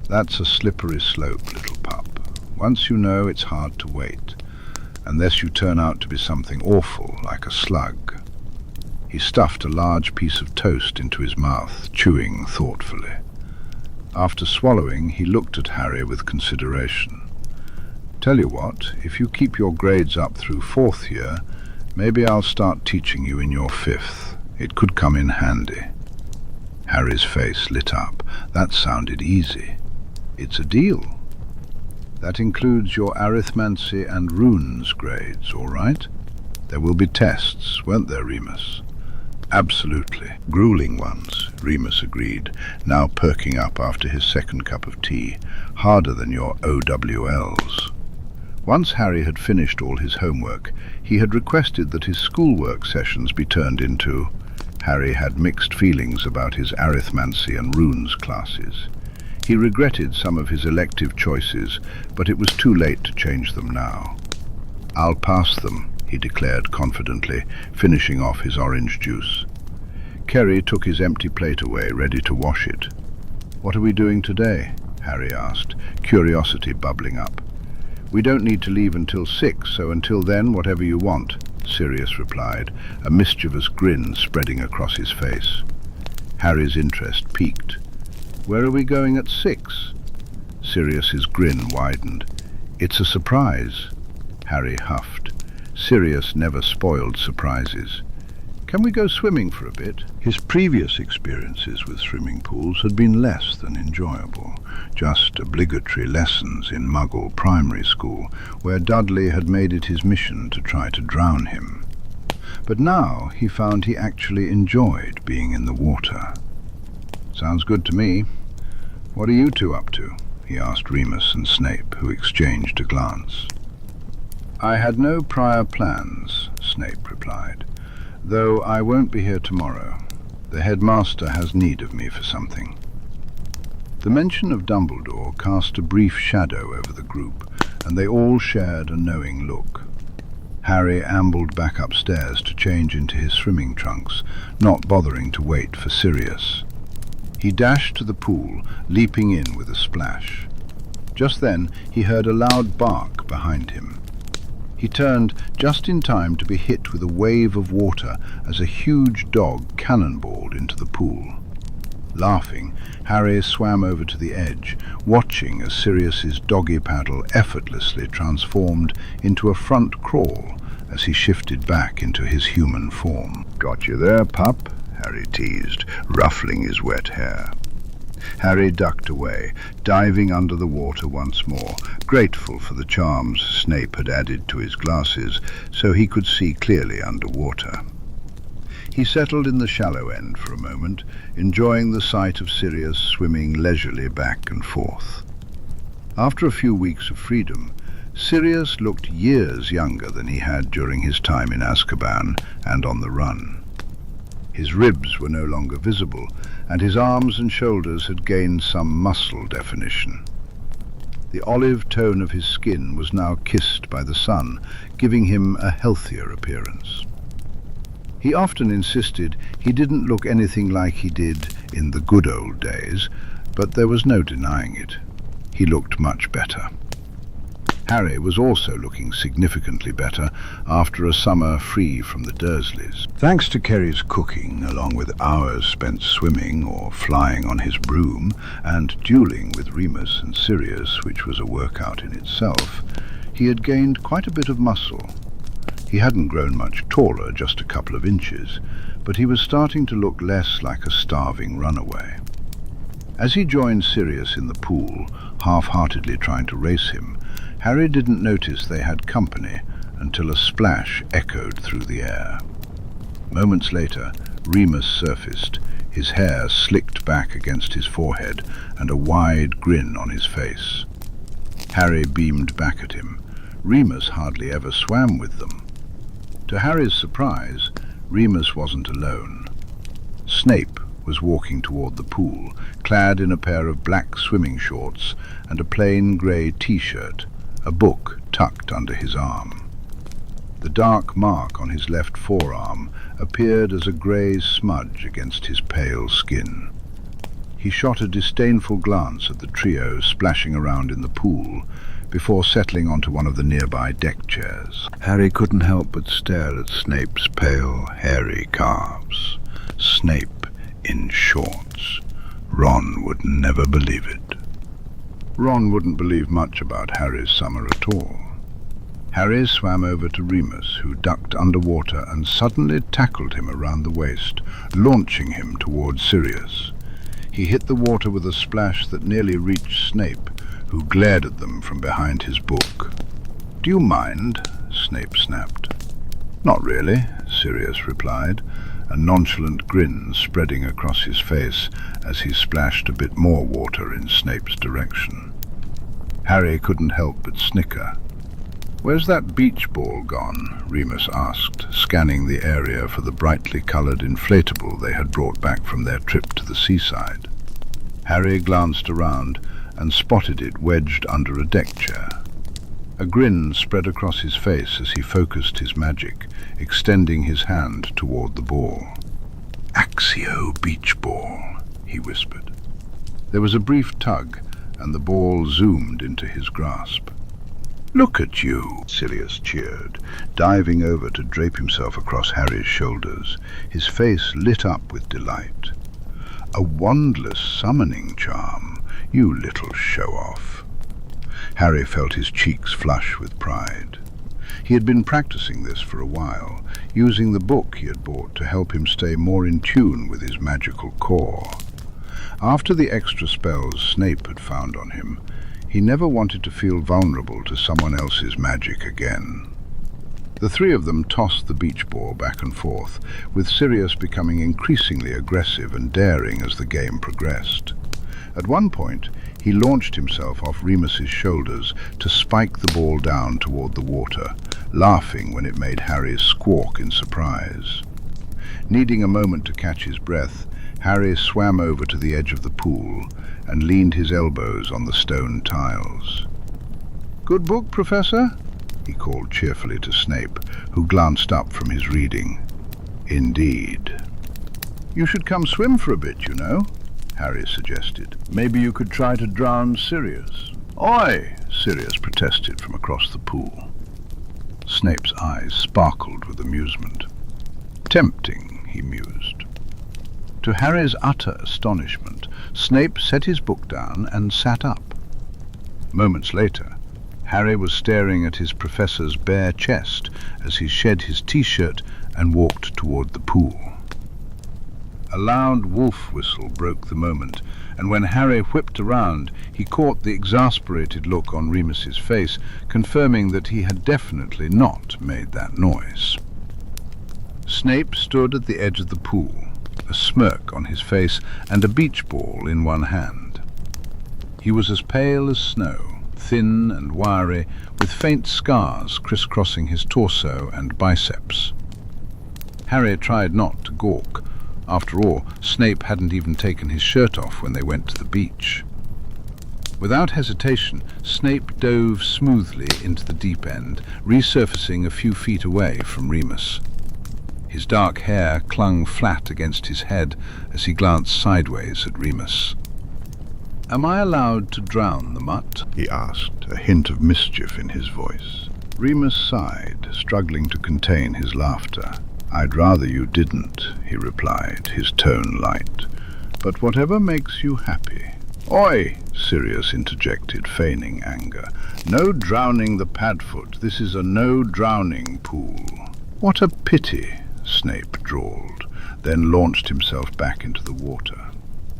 "That's a slippery slope, little pup. Once you know, it's hard to wait, unless you turn out to be something awful, like a slug." He stuffed a large piece of toast into his mouth, chewing thoughtfully. After swallowing, he looked at Harry with consideration. Tell you what, if you keep your grades up through 4th year, maybe I'll start teaching you in your 5th. It could come in handy. Harry's face lit up. That sounded easy. It's a deal. That includes your arithmancy and runes grades, all right? There will be tests, won't there, Remus? Absolutely. Grueling ones, Remus agreed, now perking up after his second cup of tea. Harder than your OWLs. Once Harry had finished all his homework, he had requested that his schoolwork sessions be turned into... Harry had mixed feelings about his arithmancy and runes classes. He regretted some of his elective choices, but it was too late to change them now. "I'll pass them," he declared confidently, finishing off his orange juice. Kerry took his empty plate away, ready to wash it. "What are we doing today?" Harry asked, curiosity bubbling up. "We don't need to leave until 6, so until then, whatever you want," Sirius replied, a mischievous grin spreading across his face. Harry's interest piqued. "Where are we going at 6? Sirius's grin widened. "It's a surprise." Harry huffed. Sirius never spoiled surprises. "Can we go swimming for a bit?" His previous experiences with swimming pools had been less than enjoyable, just obligatory lessons in Muggle primary school, where Dudley had made it his mission to try to drown him. But now he found he actually enjoyed being in the water. "Sounds good to me. What are you two up to?" he asked Remus and Snape, who exchanged a glance. "I had no prior plans," Snape replied, "though I won't be here tomorrow. The headmaster has need of me for something." The mention of Dumbledore cast a brief shadow over the group, and they all shared a knowing look. Harry ambled back upstairs to change into his swimming trunks, not bothering to wait for Sirius. He dashed to the pool, leaping in with a splash. Just then he heard a loud bark behind him. He turned just in time to be hit with a wave of water as a huge dog cannonballed into the pool. Laughing, Harry swam over to the edge, watching as Sirius's doggy paddle effortlessly transformed into a front crawl as he shifted back into his human form. "Got you there, pup," Harry teased, ruffling his wet hair. Harry ducked away, diving under the water once more, grateful for the charms Snape had added to his glasses so he could see clearly underwater. He settled in the shallow end for a moment, enjoying the sight of Sirius swimming leisurely back and forth. After a few weeks of freedom, Sirius looked years younger than he had during his time in Azkaban and on the run. His ribs were no longer visible, and his arms and shoulders had gained some muscle definition. The olive tone of his skin was now kissed by the sun, giving him a healthier appearance. He often insisted he didn't look anything like he did in the good old days, but there was no denying it. He looked much better. Harry was also looking significantly better after a summer free from the Dursleys. Thanks to Kerry's cooking, along with hours spent swimming or flying on his broom, and dueling with Remus and Sirius, which was a workout in itself, he had gained quite a bit of muscle. He hadn't grown much taller, just a couple of inches, but he was starting to look less like a starving runaway. As he joined Sirius in the pool, half-heartedly trying to race him, Harry didn't notice they had company until a splash echoed through the air. Moments later, Remus surfaced, his hair slicked back against his forehead and a wide grin on his face. Harry beamed back at him. Remus hardly ever swam with them. To Harry's surprise, Remus wasn't alone. Snape was walking toward the pool, clad in a pair of black swimming shorts and a plain grey t-shirt, a book tucked under his arm. The dark mark on his left forearm appeared as a grey smudge against his pale skin. He shot a disdainful glance at the trio splashing around in the pool before settling onto one of the nearby deck chairs. Harry couldn't help but stare at Snape's pale, hairy calves. Snape in shorts. Ron would never believe it. Ron wouldn't believe much about Harry's summer at all. Harry swam over to Remus, who ducked underwater and suddenly tackled him around the waist, launching him towards Sirius. He hit the water with a splash that nearly reached Snape, who glared at them from behind his book. "Do you mind?" Snape snapped. "Not really," Sirius replied, a nonchalant grin spreading across his face as he splashed a bit more water in Snape's direction. Harry couldn't help but snicker. "Where's that beach ball gone?" Remus asked, scanning the area for the brightly coloured inflatable they had brought back from their trip to the seaside. Harry glanced around and spotted it wedged under a deck chair. A grin spread across his face as he focused his magic, extending his hand toward the ball. "Accio beach ball," he whispered. There was a brief tug, and the ball zoomed into his grasp. "Look at you," Sirius cheered, diving over to drape himself across Harry's shoulders, his face lit up with delight. "A wandless summoning charm, you little show-off." Harry felt his cheeks flush with pride. He had been practicing this for a while, using the book he had bought to help him stay more in tune with his magical core. After the extra spells Snape had found on him, he never wanted to feel vulnerable to someone else's magic again. The three of them tossed the beach ball back and forth, with Sirius becoming increasingly aggressive and daring as the game progressed. At one point, he launched himself off Remus's shoulders to spike the ball down toward the water, laughing when it made Harry squawk in surprise. Needing a moment to catch his breath, Harry swam over to the edge of the pool and leaned his elbows on the stone tiles. "Good book, Professor?" he called cheerfully to Snape, who glanced up from his reading. "Indeed." "You should come swim for a bit, you know," Harry suggested. "Maybe you could try to drown Sirius." "Oi!" Sirius protested from across the pool. Snape's eyes sparkled with amusement. "Tempting," he mused. To Harry's utter astonishment, Snape set his book down and sat up. Moments later, Harry was staring at his professor's bare chest as he shed his t-shirt and walked toward the pool. A loud wolf whistle broke the moment, and when Harry whipped around, he caught the exasperated look on Remus's face, confirming that he had definitely not made that noise. Snape stood at the edge of the pool, a smirk on his face and a beach ball in one hand. He was as pale as snow, thin and wiry, with faint scars crisscrossing his torso and biceps. Harry tried not to gawk. After all, Snape hadn't even taken his shirt off when they went to the beach. Without hesitation, Snape dove smoothly into the deep end, resurfacing a few feet away from Remus. His dark hair clung flat against his head as he glanced sideways at Remus. "Am I allowed to drown the mutt?" he asked, a hint of mischief in his voice. Remus sighed, struggling to contain his laughter. "I'd rather you didn't," he replied, his tone light. "But whatever makes you happy." "Oi!" Sirius interjected, feigning anger. "No drowning the Padfoot. This is a no-drowning pool." "What a pity," Snape drawled, then launched himself back into the water.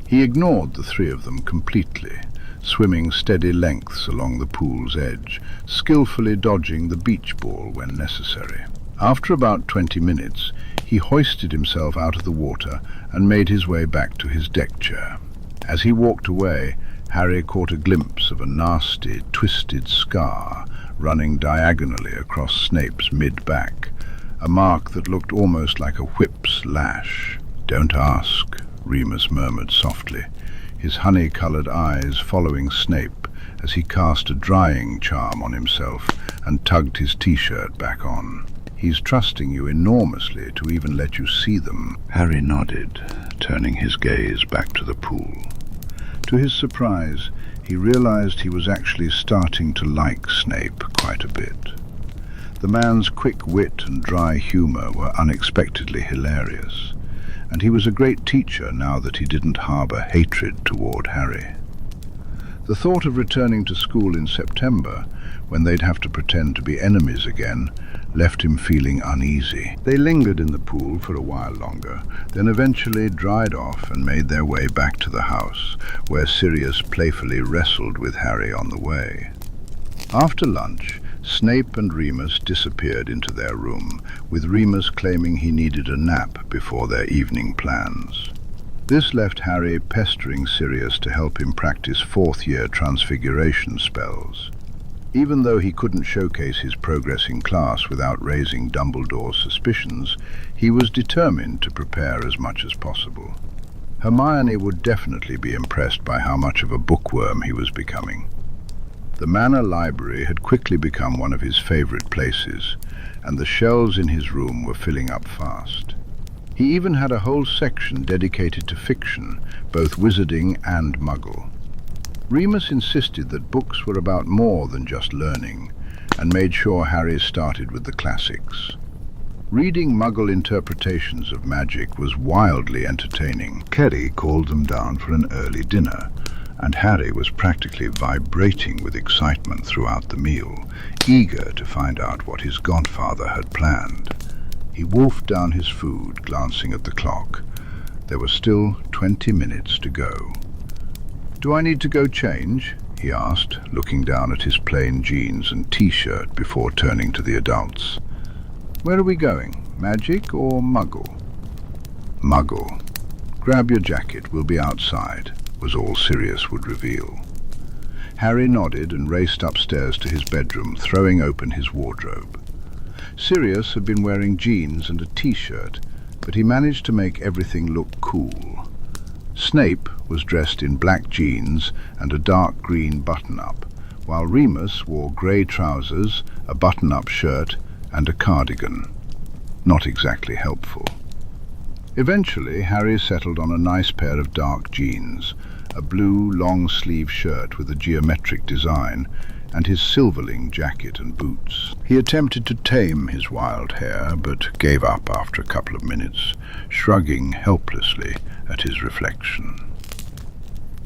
He ignored the three of them completely, swimming steady lengths along the pool's edge, skillfully dodging the beach ball when necessary. After about 20 minutes, he hoisted himself out of the water and made his way back to his deck chair. As he walked away, Harry caught a glimpse of a nasty, twisted scar running diagonally across Snape's mid-back, a mark that looked almost like a whip's lash. "Don't ask," Remus murmured softly, his honey-coloured eyes following Snape as he cast a drying charm on himself and tugged his t-shirt back on. "He's trusting you enormously to even let you see them." Harry nodded, turning his gaze back to the pool. To his surprise, he realized he was actually starting to like Snape quite a bit. The man's quick wit and dry humor were unexpectedly hilarious, and he was a great teacher now that he didn't harbor hatred toward Harry. The thought of returning to school in September, when they'd have to pretend to be enemies again, left him feeling uneasy. They lingered in the pool for a while longer, then eventually dried off and made their way back to the house, where Sirius playfully wrestled with Harry on the way. After lunch, Snape and Remus disappeared into their room, with Remus claiming he needed a nap before their evening plans. This left Harry pestering Sirius to help him practice fourth-year transfiguration spells. Even though he couldn't showcase his progress in class without raising Dumbledore's suspicions, he was determined to prepare as much as possible. Hermione would definitely be impressed by how much of a bookworm he was becoming. The Manor Library had quickly become one of his favorite places, and the shelves in his room were filling up fast. He even had a whole section dedicated to fiction, both wizarding and Muggle. Remus insisted that books were about more than just learning, and made sure Harry started with the classics. Reading Muggle interpretations of magic was wildly entertaining. Kerry called them down for an early dinner, and Harry was practically vibrating with excitement throughout the meal, eager to find out what his godfather had planned. He wolfed down his food, glancing at the clock. There were still 20 minutes to go. "Do I need to go change?" he asked, looking down at his plain jeans and t-shirt before turning to the adults. "Where are we going? Magic or Muggle?" "Muggle. Grab your jacket, we'll be outside," was all Sirius would reveal. Harry nodded and raced upstairs to his bedroom, throwing open his wardrobe. Sirius had been wearing jeans and a t-shirt, but he managed to make everything look cool. Snape was dressed in black jeans and a dark green button-up, while Remus wore grey trousers, a button-up shirt, and a cardigan. Not exactly helpful. Eventually, Harry settled on a nice pair of dark jeans, a blue long-sleeve shirt with a geometric design, and his silverling jacket and boots. He attempted to tame his wild hair, but gave up after a couple of minutes, shrugging helplessly at his reflection.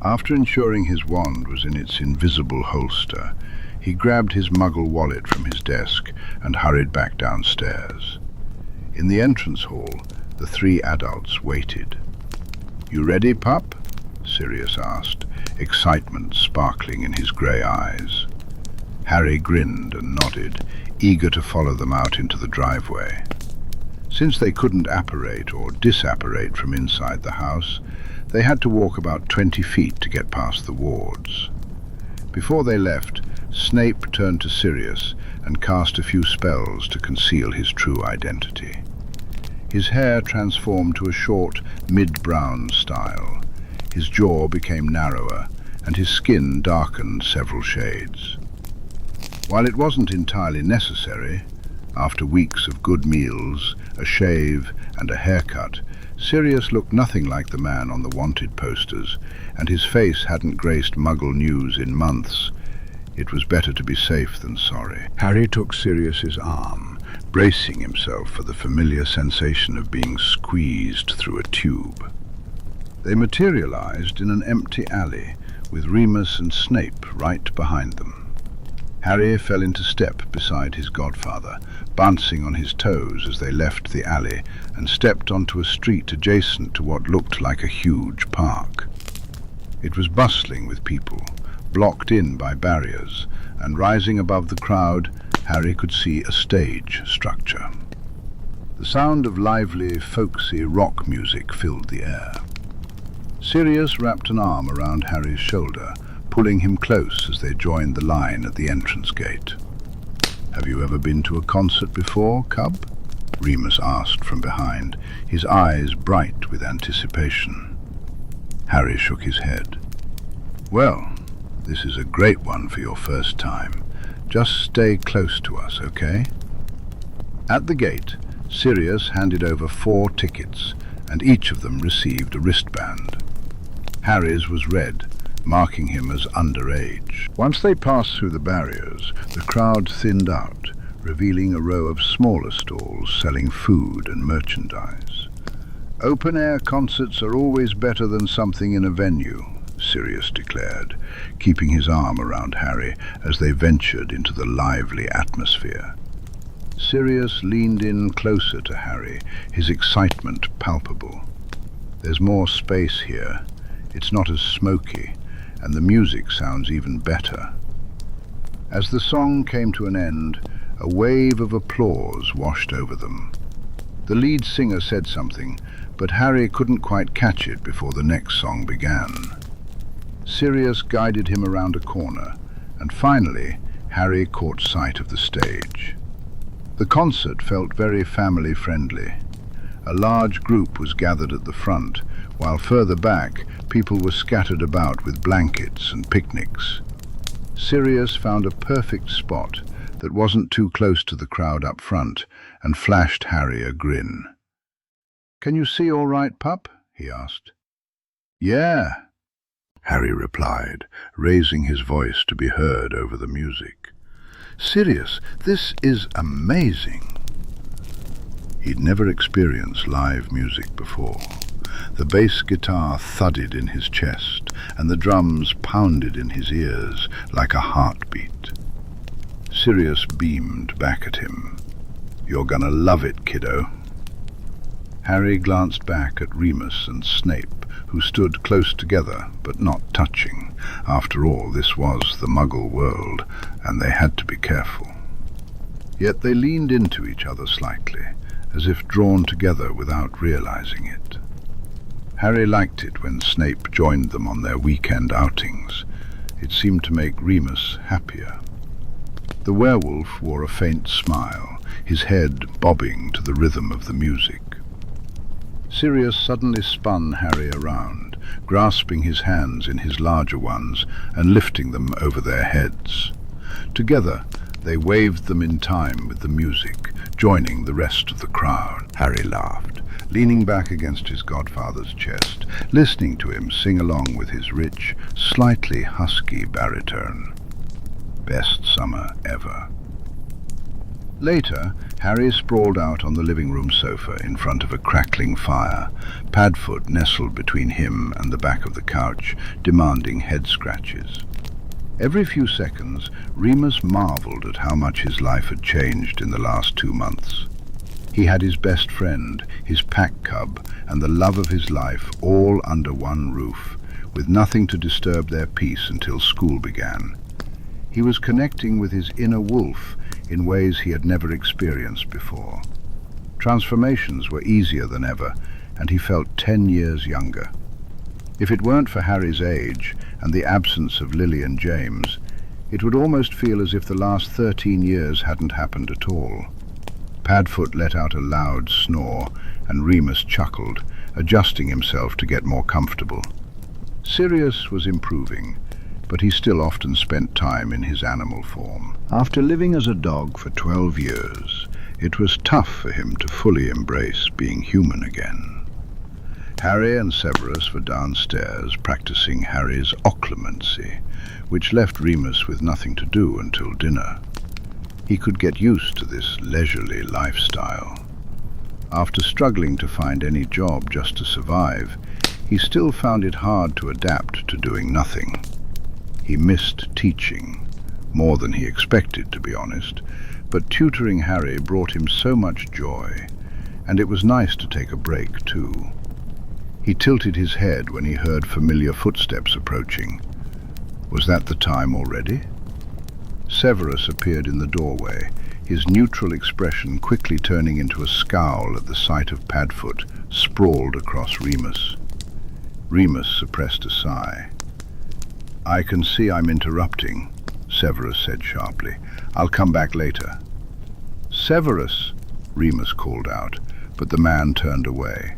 After ensuring his wand was in its invisible holster, he grabbed his Muggle wallet from his desk and hurried back downstairs. In the entrance hall, the three adults waited. "You ready, pup?" Sirius asked, excitement sparkling in his grey eyes. Harry grinned and nodded, eager to follow them out into the driveway. Since they couldn't apparate or disapparate from inside the house, they had to walk about 20 feet to get past the wards. Before they left, Snape turned to Sirius and cast a few spells to conceal his true identity. His hair transformed to a short, mid-brown style. His jaw became narrower, and his skin darkened several shades. While it wasn't entirely necessary, after weeks of good meals, a shave, and a haircut, Sirius looked nothing like the man on the wanted posters, and his face hadn't graced Muggle news in months. It was better to be safe than sorry. Harry took Sirius's arm, bracing himself for the familiar sensation of being squeezed through a tube. They materialized in an empty alley, with Remus and Snape right behind them. Harry fell into step beside his godfather, bouncing on his toes as they left the alley and stepped onto a street adjacent to what looked like a huge park. It was bustling with people, blocked in by barriers, and rising above the crowd, Harry could see a stage structure. The sound of lively, folksy rock music filled the air. Sirius wrapped an arm around Harry's shoulder, pulling him close as they joined the line at the entrance gate. "Have you ever been to a concert before, cub?" Remus asked from behind, his eyes bright with anticipation. Harry shook his head. "Well, this is a great one for your first time. Just stay close to us, okay?" At the gate, Sirius handed over 4 tickets, and each of them received a wristband. Harry's was red, marking him as underage. Once they passed through the barriers, the crowd thinned out, revealing a row of smaller stalls selling food and merchandise. "Open-air concerts are always better than something in a venue," Sirius declared, keeping his arm around Harry as they ventured into the lively atmosphere. Sirius leaned in closer to Harry, his excitement palpable. "There's more space here. It's not as smoky, and the music sounds even better." As the song came to an end, a wave of applause washed over them. The lead singer said something, but Harry couldn't quite catch it before the next song began. Sirius guided him around a corner, and finally Harry caught sight of the stage. The concert felt very family-friendly. A large group was gathered at the front, while further back people were scattered about with blankets and picnics. Sirius found a perfect spot that wasn't too close to the crowd up front and flashed Harry a grin. "Can you see all right, pup?" he asked. "Yeah," Harry replied, raising his voice to be heard over the music. "Sirius, this is amazing." He'd never experienced live music before. The bass guitar thudded in his chest, and the drums pounded in his ears like a heartbeat. Sirius beamed back at him. "You're gonna love it, kiddo." Harry glanced back at Remus and Snape, who stood close together, but not touching. After all, this was the Muggle world, and they had to be careful. Yet they leaned into each other slightly, as if drawn together without realizing it. Harry liked it when Snape joined them on their weekend outings. It seemed to make Remus happier. The werewolf wore a faint smile, his head bobbing to the rhythm of the music. Sirius suddenly spun Harry around, grasping his hands in his larger ones and lifting them over their heads. Together, they waved them in time with the music, joining the rest of the crowd. Harry laughed, leaning back against his godfather's chest, listening to him sing along with his rich, slightly husky baritone. Best summer ever. Later, Harry sprawled out on the living room sofa in front of a crackling fire, Padfoot nestled between him and the back of the couch, demanding head scratches. Every few seconds, Remus marveled at how much his life had changed in the last 2 months. He had his best friend, his pack cub, and the love of his life all under one roof, with nothing to disturb their peace until school began. He was connecting with his inner wolf in ways he had never experienced before. Transformations were easier than ever, and he felt 10 years younger. If it weren't for Harry's age and the absence of Lily and James, it would almost feel as if the last 13 years hadn't happened at all. Padfoot let out a loud snore, and Remus chuckled, adjusting himself to get more comfortable. Sirius was improving, but he still often spent time in his animal form. After living as a dog for 12 years, it was tough for him to fully embrace being human again. Harry and Severus were downstairs practicing Harry's Occlumency, which left Remus with nothing to do until dinner. He could get used to this leisurely lifestyle. After struggling to find any job just to survive, he still found it hard to adapt to doing nothing. He missed teaching, more than he expected, to be honest, but tutoring Harry brought him so much joy, and it was nice to take a break too. He tilted his head when he heard familiar footsteps approaching. Was that the time already? Severus appeared in the doorway, his neutral expression quickly turning into a scowl at the sight of Padfoot sprawled across Remus. Remus suppressed a sigh. "I can see I'm interrupting," Severus said sharply. "I'll come back later." "Severus," Remus called out, but the man turned away.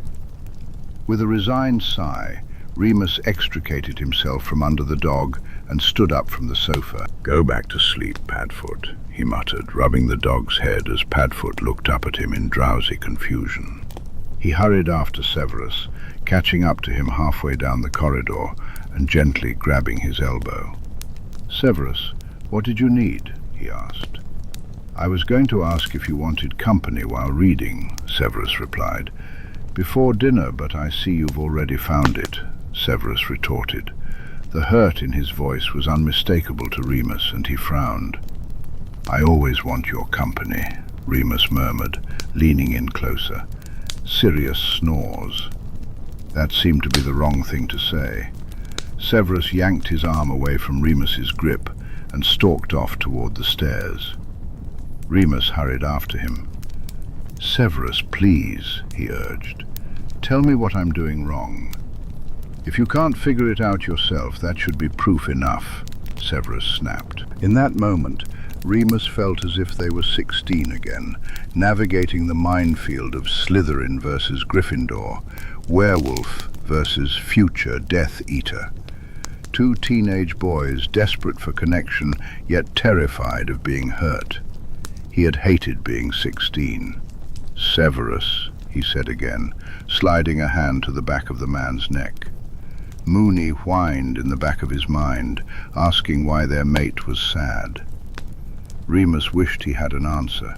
With a resigned sigh, Remus extricated himself from under the dog and stood up from the sofa. "Go back to sleep, Padfoot," he muttered, rubbing the dog's head as Padfoot looked up at him in drowsy confusion. He hurried after Severus, catching up to him halfway down the corridor and gently grabbing his elbow. "Severus, what did you need?" he asked. "I was going to ask if you wanted company while reading," Severus replied. "Before dinner, but I see you've already found it," Severus retorted. The hurt in his voice was unmistakable to Remus, and he frowned. "I always want your company," Remus murmured, leaning in closer. "Sirius snores." That seemed to be the wrong thing to say. Severus yanked his arm away from Remus's grip and stalked off toward the stairs. Remus hurried after him. "Severus, please," he urged. "Tell me what I'm doing wrong." "If you can't figure it out yourself, that should be proof enough," Severus snapped. In that moment, Remus felt as if they were 16 again, navigating the minefield of Slytherin versus Gryffindor, werewolf versus future Death Eater. Two teenage boys desperate for connection, yet terrified of being hurt. He had hated being 16. "Severus," he said again, sliding a hand to the back of the man's neck. Moony whined in the back of his mind, asking why their mate was sad. Remus wished he had an answer.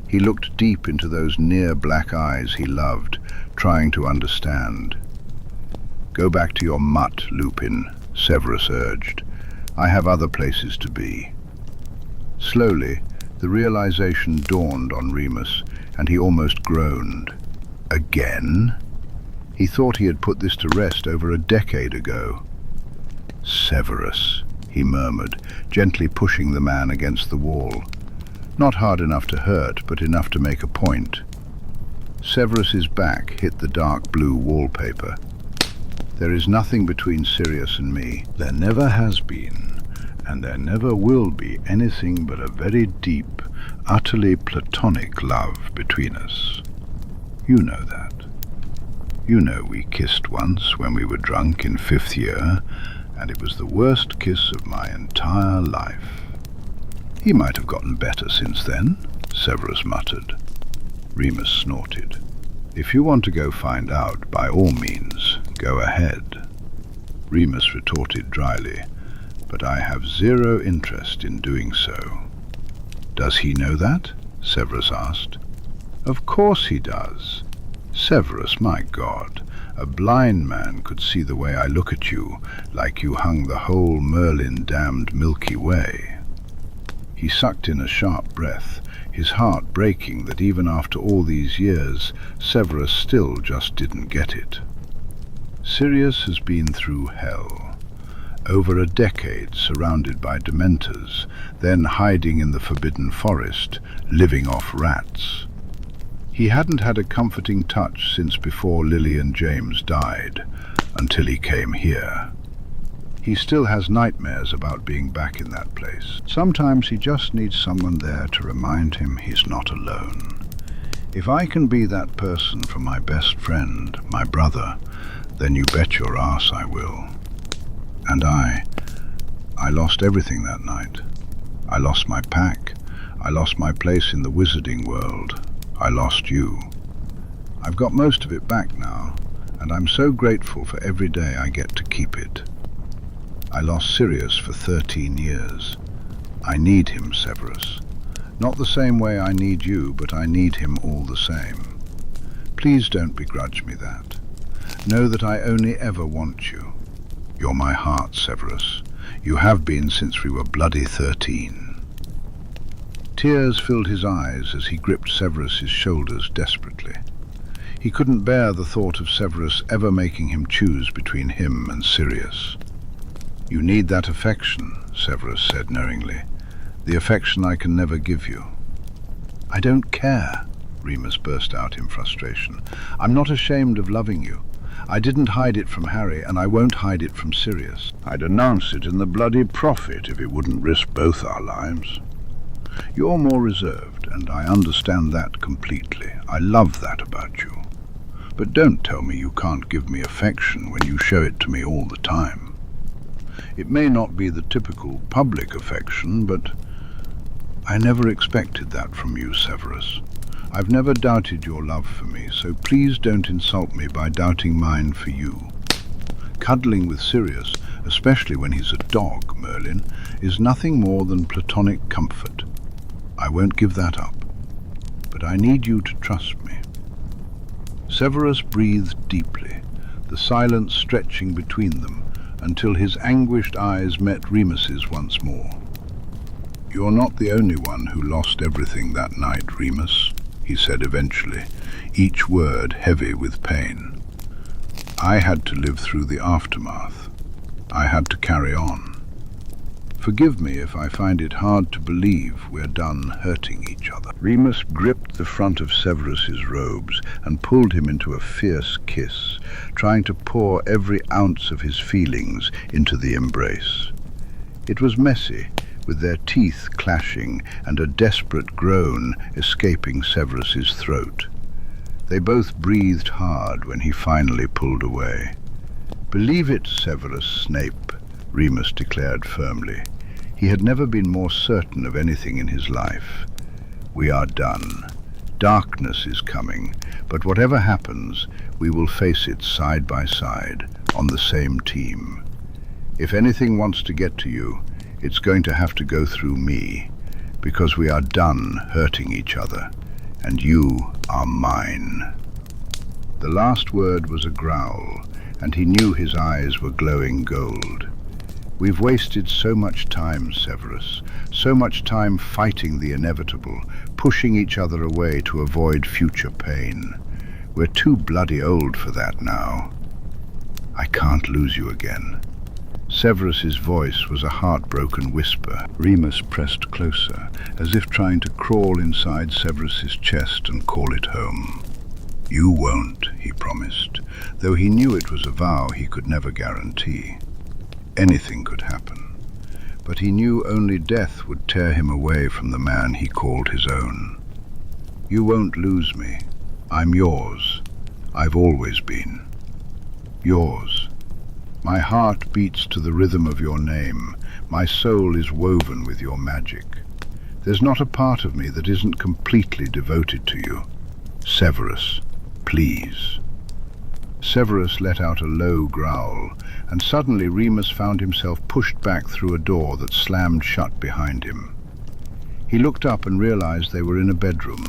He looked deep into those near black eyes he loved, trying to understand. "Go back to your mutt, Lupin," Severus urged. "I have other places to be." Slowly, the realization dawned on Remus, and he almost groaned. Again? He thought he had put this to rest over a decade ago. "Severus," he murmured, gently pushing the man against the wall. Not hard enough to hurt, but enough to make a point. Severus's back hit the dark blue wallpaper. "There is nothing between Sirius and me. There never has been, and there never will be anything but a very deep, utterly platonic love between us. You know that. You know we kissed once when we were drunk in 5th year, and it was the worst kiss of my entire life." "He might have gotten better since then," Severus muttered. Remus snorted. "If you want to go find out, by all means, go ahead," Remus retorted dryly, "but I have zero interest in doing so." "Does he know that?" Severus asked. "Of course he does. Severus, my God, a blind man could see the way I look at you, like you hung the whole Merlin-damned Milky Way." He sucked in a sharp breath, his heart breaking that even after all these years, Severus still just didn't get it. Sirius has been through hell. Over a decade surrounded by Dementors, then hiding in the Forbidden Forest, living off rats. He hadn't had a comforting touch since before Lily and James died, until he came here. He still has nightmares about being back in that place. Sometimes he just needs someone there to remind him he's not alone. If I can be that person for my best friend, my brother, then you bet your ass I will. And I lost everything that night. I lost my pack. I lost my place in the wizarding world. I lost you. I've got most of it back now, and I'm so grateful for every day I get to keep it. I lost Sirius for 13 years. I need him, Severus. Not the same way I need you, but I need him all the same. Please don't begrudge me that. Know that I only ever want you. You're my heart, Severus. You have been since we were bloody 13. Tears filled his eyes as he gripped Severus's shoulders desperately. He couldn't bear the thought of Severus ever making him choose between him and Sirius. "You need that affection," Severus said knowingly. "The affection I can never give you." "I don't care," Remus burst out in frustration. "I'm not ashamed of loving you. I didn't hide it from Harry, and I won't hide it from Sirius. I'd announce it in the bloody Prophet if it wouldn't risk both our lives. You're more reserved, and I understand that completely. I love that about you. But don't tell me you can't give me affection when you show it to me all the time. It may not be the typical public affection, but I never expected that from you, Severus. I've never doubted your love for me, so please don't insult me by doubting mine for you. Cuddling with Sirius, especially when he's a dog, Merlin, is nothing more than platonic comfort. I won't give that up, but I need you to trust me." Severus breathed deeply, the silence stretching between them until his anguished eyes met Remus's once more. "You're not the only one who lost everything that night, Remus," he said eventually, each word heavy with pain. "I had to live through the aftermath. I had to carry on. Forgive me if I find it hard to believe we're done hurting each other." Remus gripped the front of Severus's robes and pulled him into a fierce kiss, trying to pour every ounce of his feelings into the embrace. It was messy, with their teeth clashing and a desperate groan escaping Severus's throat. They both breathed hard when he finally pulled away. "Believe it, Severus Snape," Remus declared firmly. He had never been more certain of anything in his life. "We are done. Darkness is coming, but whatever happens, we will face it side by side, on the same team. If anything wants to get to you, it's going to have to go through me, because we are done hurting each other, and you are mine." The last word was a growl, and he knew his eyes were glowing gold. "We've wasted so much time, Severus, so much time fighting the inevitable, pushing each other away to avoid future pain. We're too bloody old for that now. I can't lose you again." Severus's voice was a heartbroken whisper. Remus pressed closer, as if trying to crawl inside Severus's chest and call it home. "You won't," he promised, though he knew it was a vow he could never guarantee. Anything could happen, but he knew only death would tear him away from the man he called his own. "You won't lose me. I'm yours. I've always been. Yours. My heart beats to the rhythm of your name. My soul is woven with your magic. There's not a part of me that isn't completely devoted to you. Severus, please." Severus let out a low growl, and suddenly Remus found himself pushed back through a door that slammed shut behind him. He looked up and realized they were in a bedroom.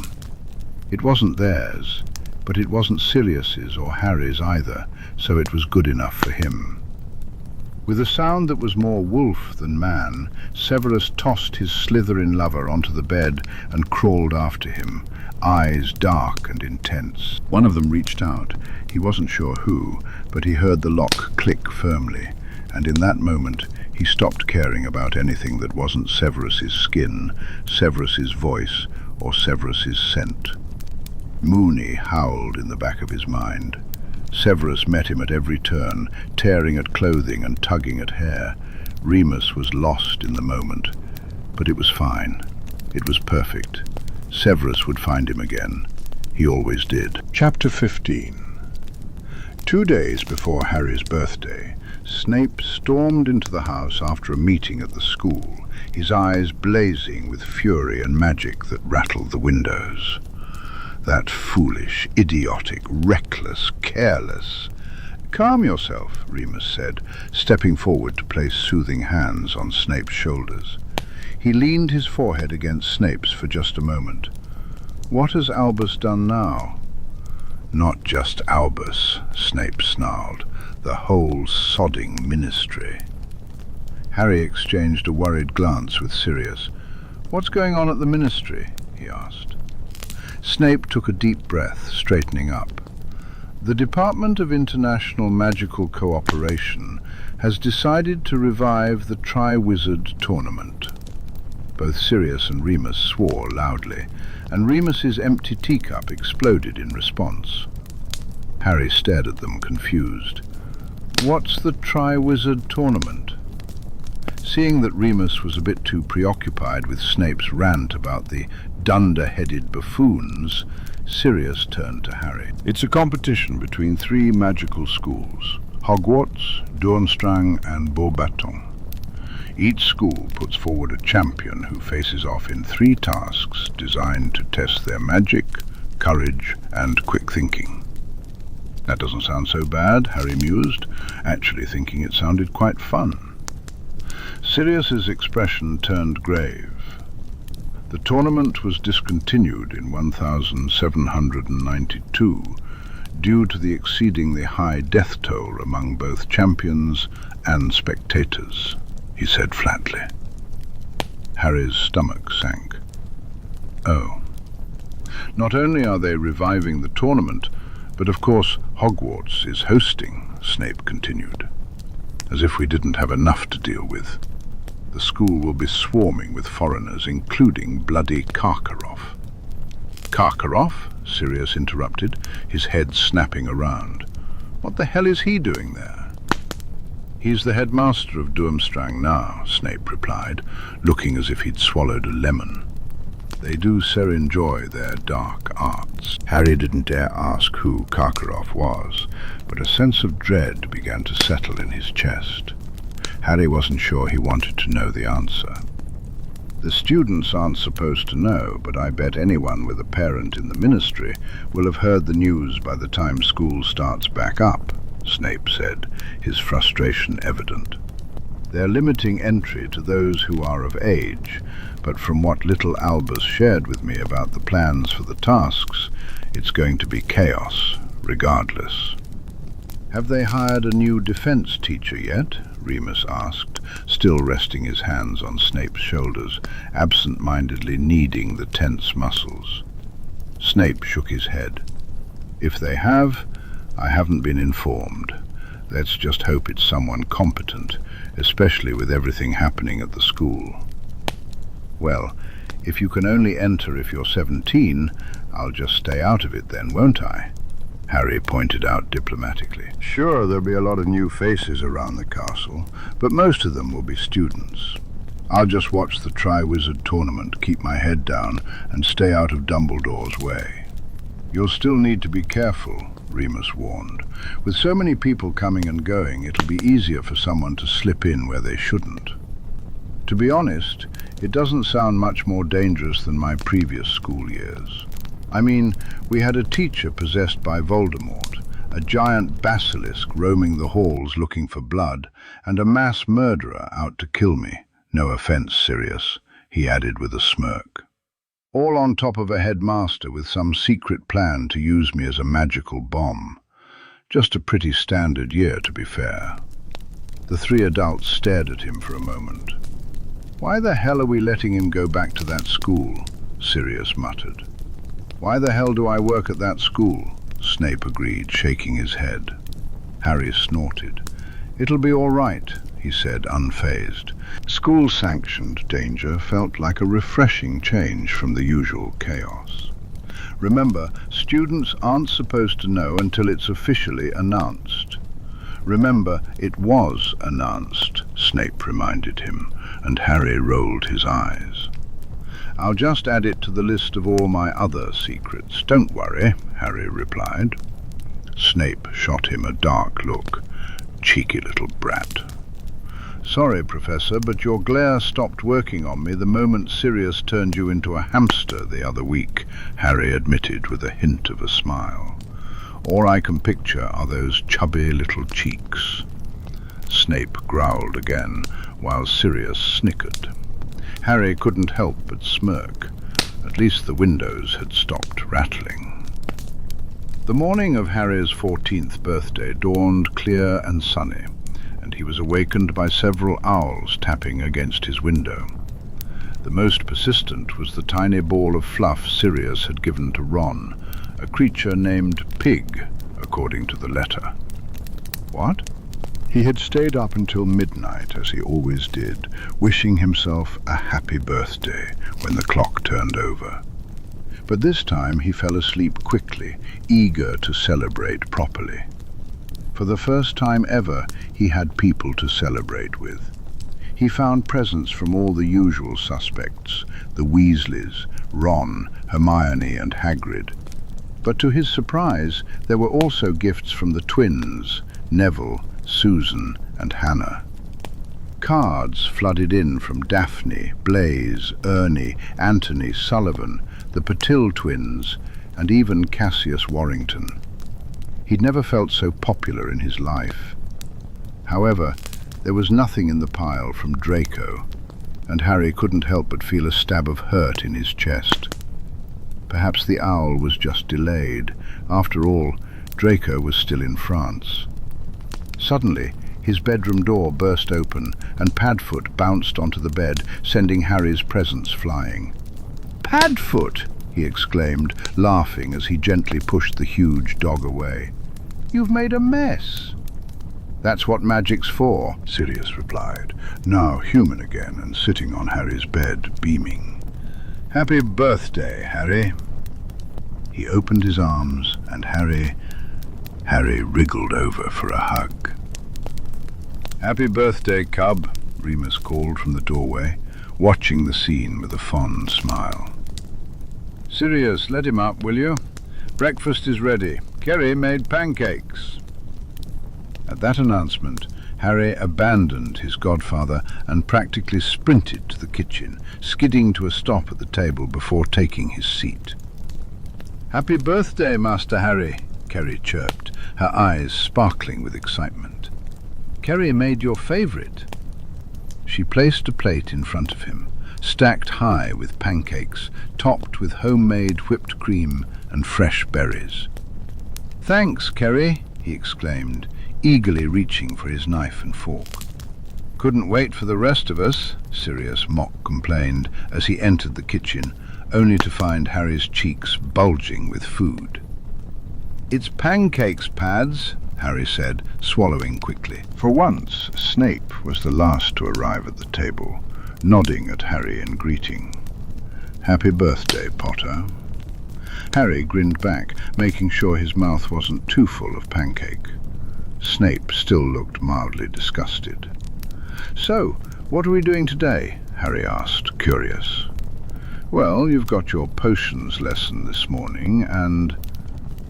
It wasn't theirs, but it wasn't Sirius's or Harry's either, so it was good enough for him. With a sound that was more wolf than man, Severus tossed his Slytherin lover onto the bed and crawled after him, eyes dark and intense. One of them reached out. He wasn't sure who, but he heard the lock click firmly, and in that moment he stopped caring about anything that wasn't Severus's skin, Severus's voice, or Severus's scent. Mooney howled in the back of his mind. Severus met him at every turn, tearing at clothing and tugging at hair. Remus was lost in the moment, but it was fine. It was perfect. Severus would find him again. He always did. Chapter 15. 2 days before Harry's birthday, Snape stormed into the house after a meeting at the school, his eyes blazing with fury and magic that rattled the windows. "That foolish, idiotic, reckless, careless—" "Calm yourself," Remus said, stepping forward to place soothing hands on Snape's shoulders. He leaned his forehead against Snape's for just a moment. "What has Albus done now?" "Not just Albus," Snape snarled. "The whole sodding ministry." Harry exchanged a worried glance with Sirius. "What's going on at the ministry?" he asked. Snape took a deep breath, straightening up. "The Department of International Magical Cooperation has decided to revive the Triwizard Tournament." Both Sirius and Remus swore loudly, and Remus's empty teacup exploded in response. Harry stared at them, confused. "What's the Triwizard Tournament?" Seeing that Remus was a bit too preoccupied with Snape's rant about the dunder-headed buffoons, Sirius turned to Harry. "It's a competition between 3 magical schools, Hogwarts, Durmstrang and Beauxbaton. Each school puts forward a champion who faces off in 3 tasks designed to test their magic, courage and quick thinking." "That doesn't sound so bad," Harry mused, actually thinking it sounded quite fun. Sirius's expression turned grave. "The tournament was discontinued in 1792 due to the exceedingly high death toll among both champions and spectators, he said flatly. Harry's stomach sank. Oh. Not only are they reviving the tournament, but of course Hogwarts is hosting, Snape continued. As if we didn't have enough to deal with. The school will be swarming with foreigners, including bloody Karkaroff. Karkaroff? Sirius interrupted, his head snapping around. What the hell is he doing there? He's the headmaster of Durmstrang now, Snape replied, looking as if he'd swallowed a lemon. They do so enjoy their dark arts. Harry didn't dare ask who Karkaroff was, but a sense of dread began to settle in his chest. Harry wasn't sure he wanted to know the answer. The students aren't supposed to know, but I bet anyone with a parent in the ministry will have heard the news by the time school starts back up, Snape said, his frustration evident. They're limiting entry to those who are of age, but from what little Albus shared with me about the plans for the tasks, it's going to be chaos, regardless. Have they hired a new defense teacher yet? Remus asked, still resting his hands on Snape's shoulders, absent-mindedly kneading the tense muscles. Snape shook his head. If they have, I haven't been informed. Let's just hope it's someone competent, especially with everything happening at the school. Well, if you can only enter if you're 17, I'll just stay out of it then, won't I? Harry pointed out diplomatically. Sure, there'll be a lot of new faces around the castle, but most of them will be students. I'll just watch the Triwizard Tournament, keep my head down, and stay out of Dumbledore's way. You'll still need to be careful, Remus warned. With so many people coming and going, it'll be easier for someone to slip in where they shouldn't. To be honest, it doesn't sound much more dangerous than my previous school years. I mean, we had a teacher possessed by Voldemort, a giant basilisk roaming the halls looking for blood, and a mass murderer out to kill me. No offense, Sirius, he added with a smirk. All on top of a headmaster with some secret plan to use me as a magical bomb. Just a pretty standard year, to be fair. The three adults stared at him for a moment. Why the hell are we letting him go back to that school? Sirius muttered. Why the hell do I work at that school? Snape agreed, shaking his head. Harry snorted. It'll be all right, he said, unfazed. School-sanctioned danger felt like a refreshing change from the usual chaos. Remember, students aren't supposed to know until it's officially announced. Remember, it was announced, Snape reminded him, and Harry rolled his eyes. I'll just add it to the list of all my other secrets. Don't worry, Harry replied. Snape shot him a dark look. Cheeky little brat. Sorry, Professor, but your glare stopped working on me the moment Sirius turned you into a hamster the other week, Harry admitted with a hint of a smile. All I can picture are those chubby little cheeks. Snape growled again, while Sirius snickered. Harry couldn't help but smirk. At least the windows had stopped rattling. The morning of Harry's 14th birthday dawned clear and sunny, and he was awakened by several owls tapping against his window. The most persistent was the tiny ball of fluff Sirius had given to Ron, a creature named Pig, according to the letter. What? He had stayed up until midnight, as he always did, wishing himself a happy birthday when the clock turned over. But this time he fell asleep quickly, eager to celebrate properly. For the first time ever, he had people to celebrate with. He found presents from all the usual suspects, the Weasleys, Ron, Hermione and Hagrid. But to his surprise, there were also gifts from the twins, Neville, Susan and Hannah. Cards flooded in from Daphne, Blaise, Ernie, Anthony, Sullivan, the Patil twins, and even Cassius Warrington. He'd never felt so popular in his life. However, there was nothing in the pile from Draco, and Harry couldn't help but feel a stab of hurt in his chest. Perhaps the owl was just delayed. After all, Draco was still in France. Suddenly, his bedroom door burst open and Padfoot bounced onto the bed, sending Harry's presents flying. "Padfoot!" he exclaimed, laughing as he gently pushed the huge dog away. "You've made a mess." "That's what magic's for," Sirius replied, now human again and sitting on Harry's bed, beaming. "Happy birthday, Harry." He opened his arms and Harry wriggled over for a hug. "Happy birthday, cub," Remus called from the doorway, watching the scene with a fond smile. "Sirius, let him up, will you? Breakfast is ready. Kerry made pancakes." At that announcement, Harry abandoned his godfather and practically sprinted to the kitchen, skidding to a stop at the table before taking his seat. "Happy birthday, Master Harry," Kerry chirped, her eyes sparkling with excitement. "Kerry made your favourite." She placed a plate in front of him, stacked high with pancakes, topped with homemade whipped cream and fresh berries. "Thanks, Kerry," he exclaimed, eagerly reaching for his knife and fork. "Couldn't wait for the rest of us," Sirius complained as he entered the kitchen, only to find Harry's cheeks bulging with food. "It's pancakes, Pads," Harry said, swallowing quickly. For once, Snape was the last to arrive at the table, nodding at Harry in greeting. "Happy birthday, Potter." Harry grinned back, making sure his mouth wasn't too full of pancake. Snape still looked mildly disgusted. "So, what are we doing today?" Harry asked, curious. "Well, you've got your potions lesson this morning, and—"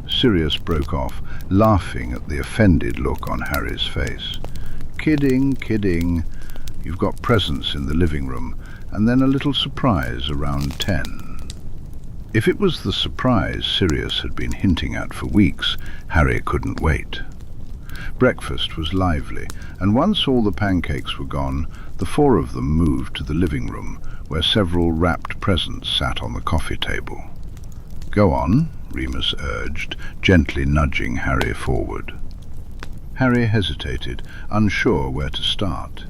Sirius broke off, laughing at the offended look on Harry's face. "Kidding, kidding. You've got presents in the living room, and then a little surprise around 10. If it was the surprise Sirius had been hinting at for weeks, Harry couldn't wait. Breakfast was lively, and once all the pancakes were gone, the four of them moved to the living room, where several wrapped presents sat on the coffee table. "Go on," Remus urged, gently nudging Harry forward. Harry hesitated, unsure where to start.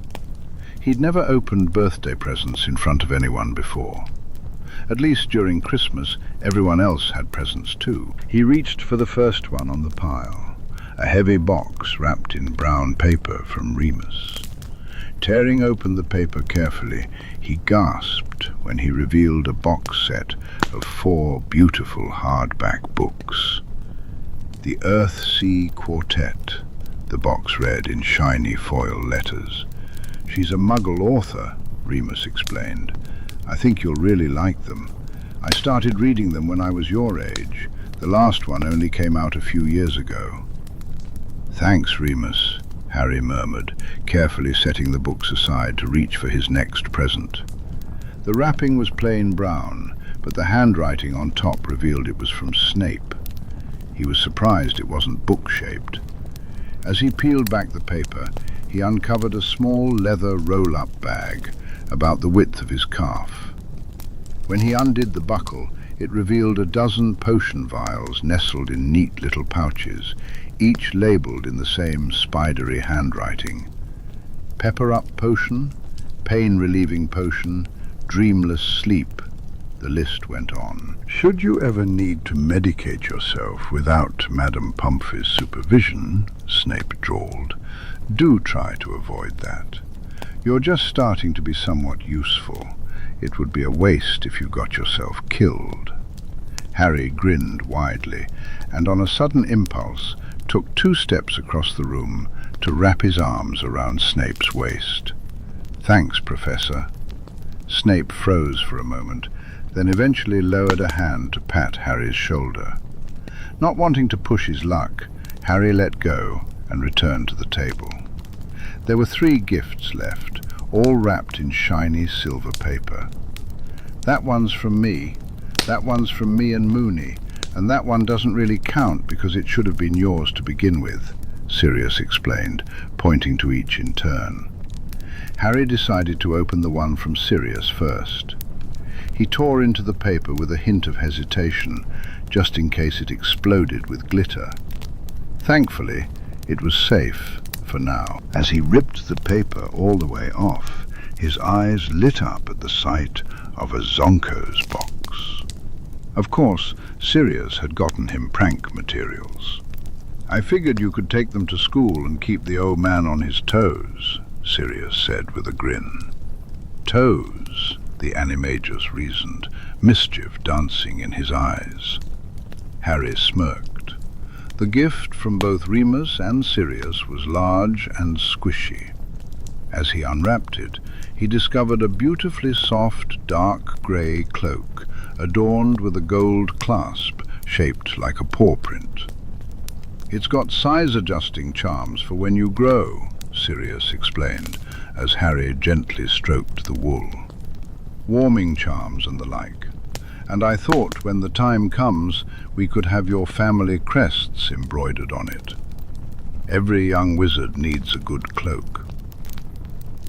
He'd never opened birthday presents in front of anyone before. At least during Christmas, everyone else had presents too. He reached for the first one on the pile, a heavy box wrapped in brown paper from Remus. Tearing open the paper carefully, he gasped when he revealed a box set of 4 beautiful hardback books. "The Earth-Sea Quartet," the box read in shiny foil letters. "She's a Muggle author," Remus explained. "I think you'll really like them. I started reading them when I was your age. The last one only came out a few years ago." "Thanks, Remus," Harry murmured, carefully setting the books aside to reach for his next present. The wrapping was plain brown, but the handwriting on top revealed it was from Snape. He was surprised it wasn't book-shaped. As he peeled back the paper, he uncovered a small leather roll-up bag, about the width of his calf. When he undid the buckle, it revealed a dozen potion vials nestled in neat little pouches, each labelled in the same spidery handwriting. Pepper-up potion, pain-relieving potion, dreamless sleep, the list went on. "Should you ever need to medicate yourself without Madame Pomfrey's supervision," Snape drawled, "do try to avoid that. You're just starting to be somewhat useful. It would be a waste if you got yourself killed." Harry grinned widely, and on a sudden impulse took 2 steps across the room to wrap his arms around Snape's waist. "Thanks, Professor." Snape froze for a moment, then eventually lowered a hand to pat Harry's shoulder. Not wanting to push his luck, Harry let go and returned to the table. There were 3 gifts left, all wrapped in shiny silver paper. "That one's from me, that one's from me and Moony, and that one doesn't really count because it should have been yours to begin with," Sirius explained, pointing to each in turn. Harry decided to open the one from Sirius first. He tore into the paper with a hint of hesitation, just in case it exploded with glitter. Thankfully, it was safe for now. As he ripped the paper all the way off, his eyes lit up at the sight of a Zonko's box. Of course, Sirius had gotten him prank materials. "I figured you could take them to school and keep the old man on his toes," Sirius said with a grin. Toes, the Animagus reasoned, mischief dancing in his eyes. Harry smirked. The gift from both Remus and Sirius was large and squishy. As he unwrapped it, he discovered a beautifully soft, dark grey cloak, adorned with a gold clasp shaped like a paw print. "It's got size-adjusting charms for when you grow," Sirius explained, as Harry gently stroked the wool. "Warming charms and the like. And I thought when the time comes we could have your family crests embroidered on it. Every young wizard needs a good cloak."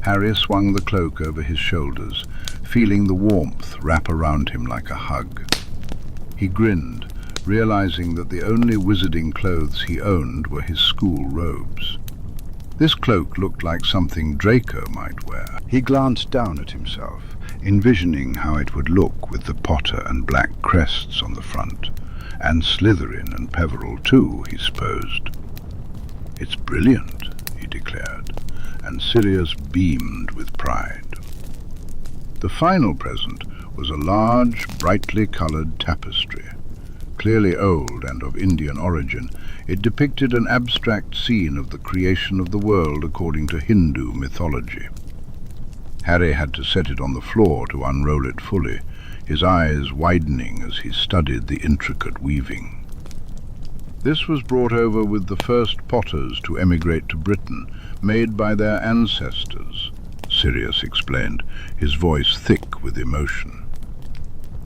Harry swung the cloak over his shoulders, feeling the warmth wrap around him like a hug. He grinned, realizing that the only wizarding clothes he owned were his school robes. This cloak looked like something Draco might wear. He glanced down at himself, envisioning how it would look with the Potter and Black crests on the front, and Slytherin and Peverell too, he supposed. "It's brilliant," he declared, and Sirius beamed with pride. The final present was a large, brightly coloured tapestry. Clearly old and of Indian origin, it depicted an abstract scene of the creation of the world according to Hindu mythology. Harry had to set it on the floor to unroll it fully, his eyes widening as he studied the intricate weaving. "This was brought over with the first Potters to emigrate to Britain, made by their ancestors," Sirius explained, his voice thick with emotion.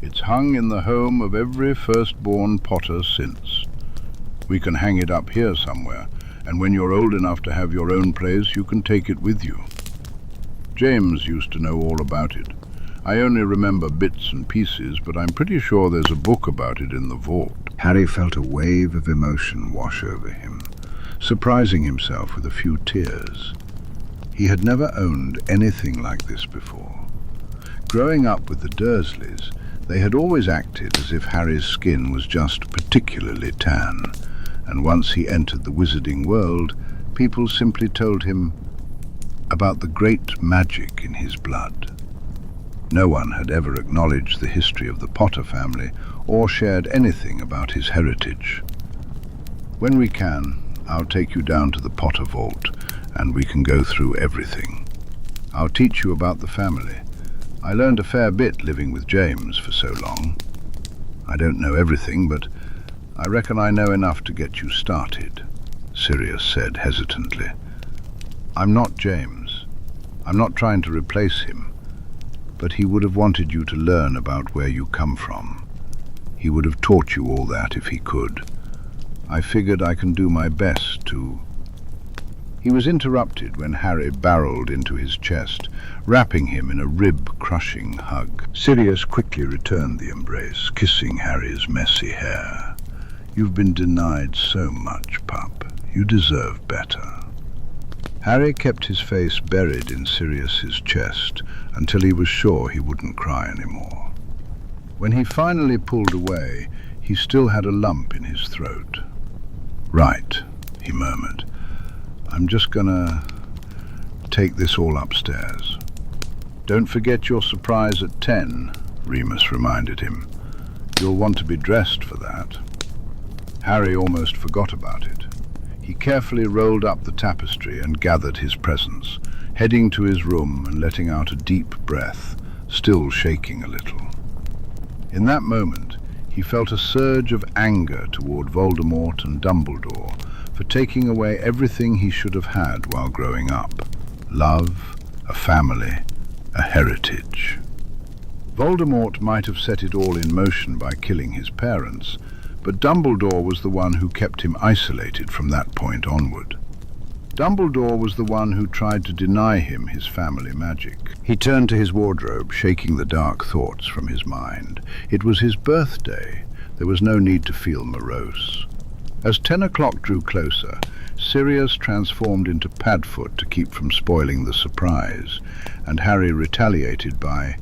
"It's hung in the home of every firstborn Potter since. We can hang it up here somewhere, and when you're old enough to have your own place, you can take it with you. James used to know all about it. I only remember bits and pieces, but I'm pretty sure there's a book about it in the vault." Harry felt a wave of emotion wash over him, surprising himself with a few tears. He had never owned anything like this before. Growing up with the Dursleys, they had always acted as if Harry's skin was just particularly tan, and once he entered the wizarding world, people simply told him about the great magic in his blood. No one had ever acknowledged the history of the Potter family or shared anything about his heritage. "When we can, I'll take you down to the Potter vault, and we can go through everything. I'll teach you about the family. I learned a fair bit living with James for so long. I don't know everything, but I reckon I know enough to get you started," Sirius said hesitantly. "I'm not James. I'm not trying to replace him, but he would have wanted you to learn about where you come from. He would have taught you all that if he could. I figured I can do my best to—" He was interrupted when Harry barreled into his chest, wrapping him in a rib-crushing hug. Sirius quickly returned the embrace, kissing Harry's messy hair. "You've been denied so much, pup. You deserve better." Harry kept his face buried in Sirius's chest until he was sure he wouldn't cry anymore. When he finally pulled away, he still had a lump in his throat. "Right," he murmured. "I'm just gonna take this all upstairs." "Don't forget your surprise at 10, Remus reminded him. "You'll want to be dressed for that." Harry almost forgot about it. He carefully rolled up the tapestry and gathered his presents, heading to his room and letting out a deep breath, still shaking a little. In that moment, he felt a surge of anger toward Voldemort and Dumbledore for taking away everything he should have had while growing up: love, a family, a heritage. Voldemort might have set it all in motion by killing his parents, but Dumbledore was the one who kept him isolated from that point onward. Dumbledore was the one who tried to deny him his family magic. He turned to his wardrobe, shaking the dark thoughts from his mind. It was his birthday. There was no need to feel morose. As 10 o'clock drew closer, Sirius transformed into Padfoot to keep from spoiling the surprise, and Harry retaliated by...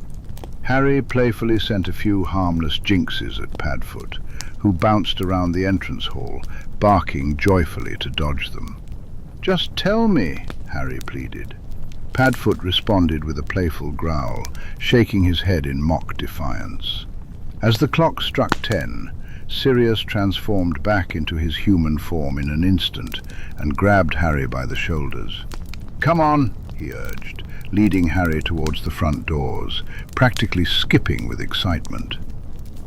Harry playfully sent a few harmless jinxes at Padfoot, who bounced around the entrance hall, barking joyfully to dodge them. "Just tell me," Harry pleaded. Padfoot responded with a playful growl, shaking his head in mock defiance. As the clock struck 10, Sirius transformed back into his human form in an instant and grabbed Harry by the shoulders. "Come on," he urged, leading Harry towards the front doors, practically skipping with excitement.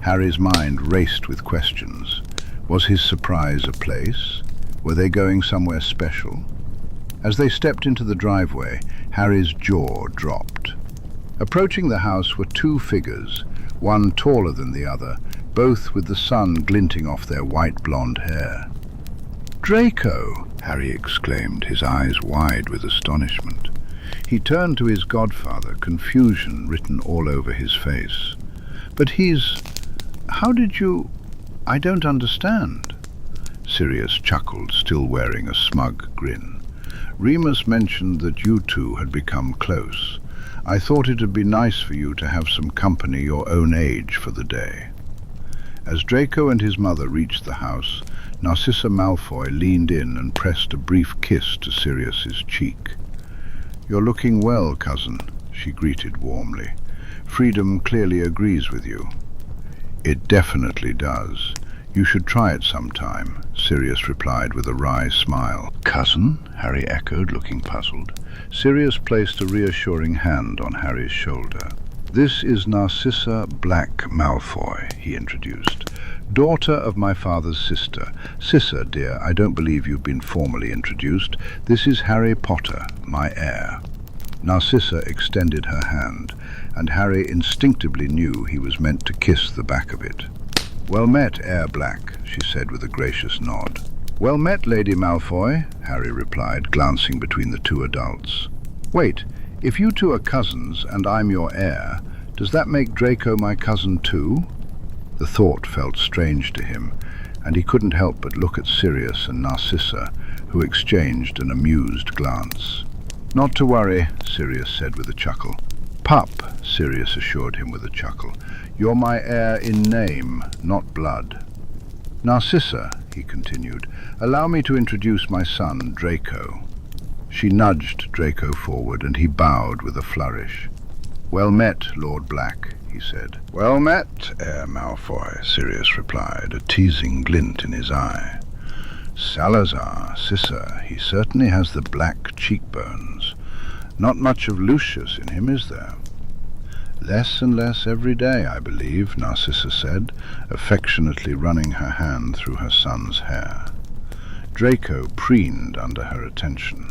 Harry's mind raced with questions. Was his surprise a place? Were they going somewhere special? As they stepped into the driveway, Harry's jaw dropped. Approaching the house were two figures, one taller than the other, both with the sun glinting off their white blonde hair. "Draco!" Harry exclaimed, his eyes wide with astonishment. He turned to his godfather, confusion written all over his face. "But he's... How did you... I don't understand." Sirius chuckled, still wearing a smug grin. "Remus mentioned that you two had become close. I thought it'd be nice for you to have some company your own age for the day." As Draco and his mother reached the house, Narcissa Malfoy leaned in and pressed a brief kiss to Sirius's cheek. "You're looking well, cousin," she greeted warmly. "Freedom clearly agrees with you." "It definitely does. You should try it sometime," Sirius replied with a wry smile. "Cousin?" Harry echoed, looking puzzled. Sirius placed a reassuring hand on Harry's shoulder. "This is Narcissa Black Malfoy," he introduced. "Daughter of my father's sister. Sissa, dear, I don't believe you've been formally introduced. This is Harry Potter, my heir." Narcissa extended her hand, and Harry instinctively knew he was meant to kiss the back of it. "Well met, Heir Black," she said with a gracious nod. "Well met, Lady Malfoy," Harry replied, glancing between the two adults. "Wait, if you two are cousins and I'm your heir, does that make Draco my cousin too?" The thought felt strange to him, and he couldn't help but look at Sirius and Narcissa, who exchanged an amused glance. "Not to worry," Sirius said with a chuckle. "Pup," Sirius assured him with a chuckle. "You're my heir in name, not blood." "Narcissa," he continued, "allow me to introduce my son, Draco." She nudged Draco forward, and he bowed with a flourish. "Well met, Lord Black," he said. "Well met, Heir Malfoy," Sirius replied, a teasing glint in his eye. "Salazar, Sissa, he certainly has the black cheekbones. Not much of Lucius in him, is there?" "Less and less every day, I believe," Narcissa said, affectionately running her hand through her son's hair. Draco preened under her attention.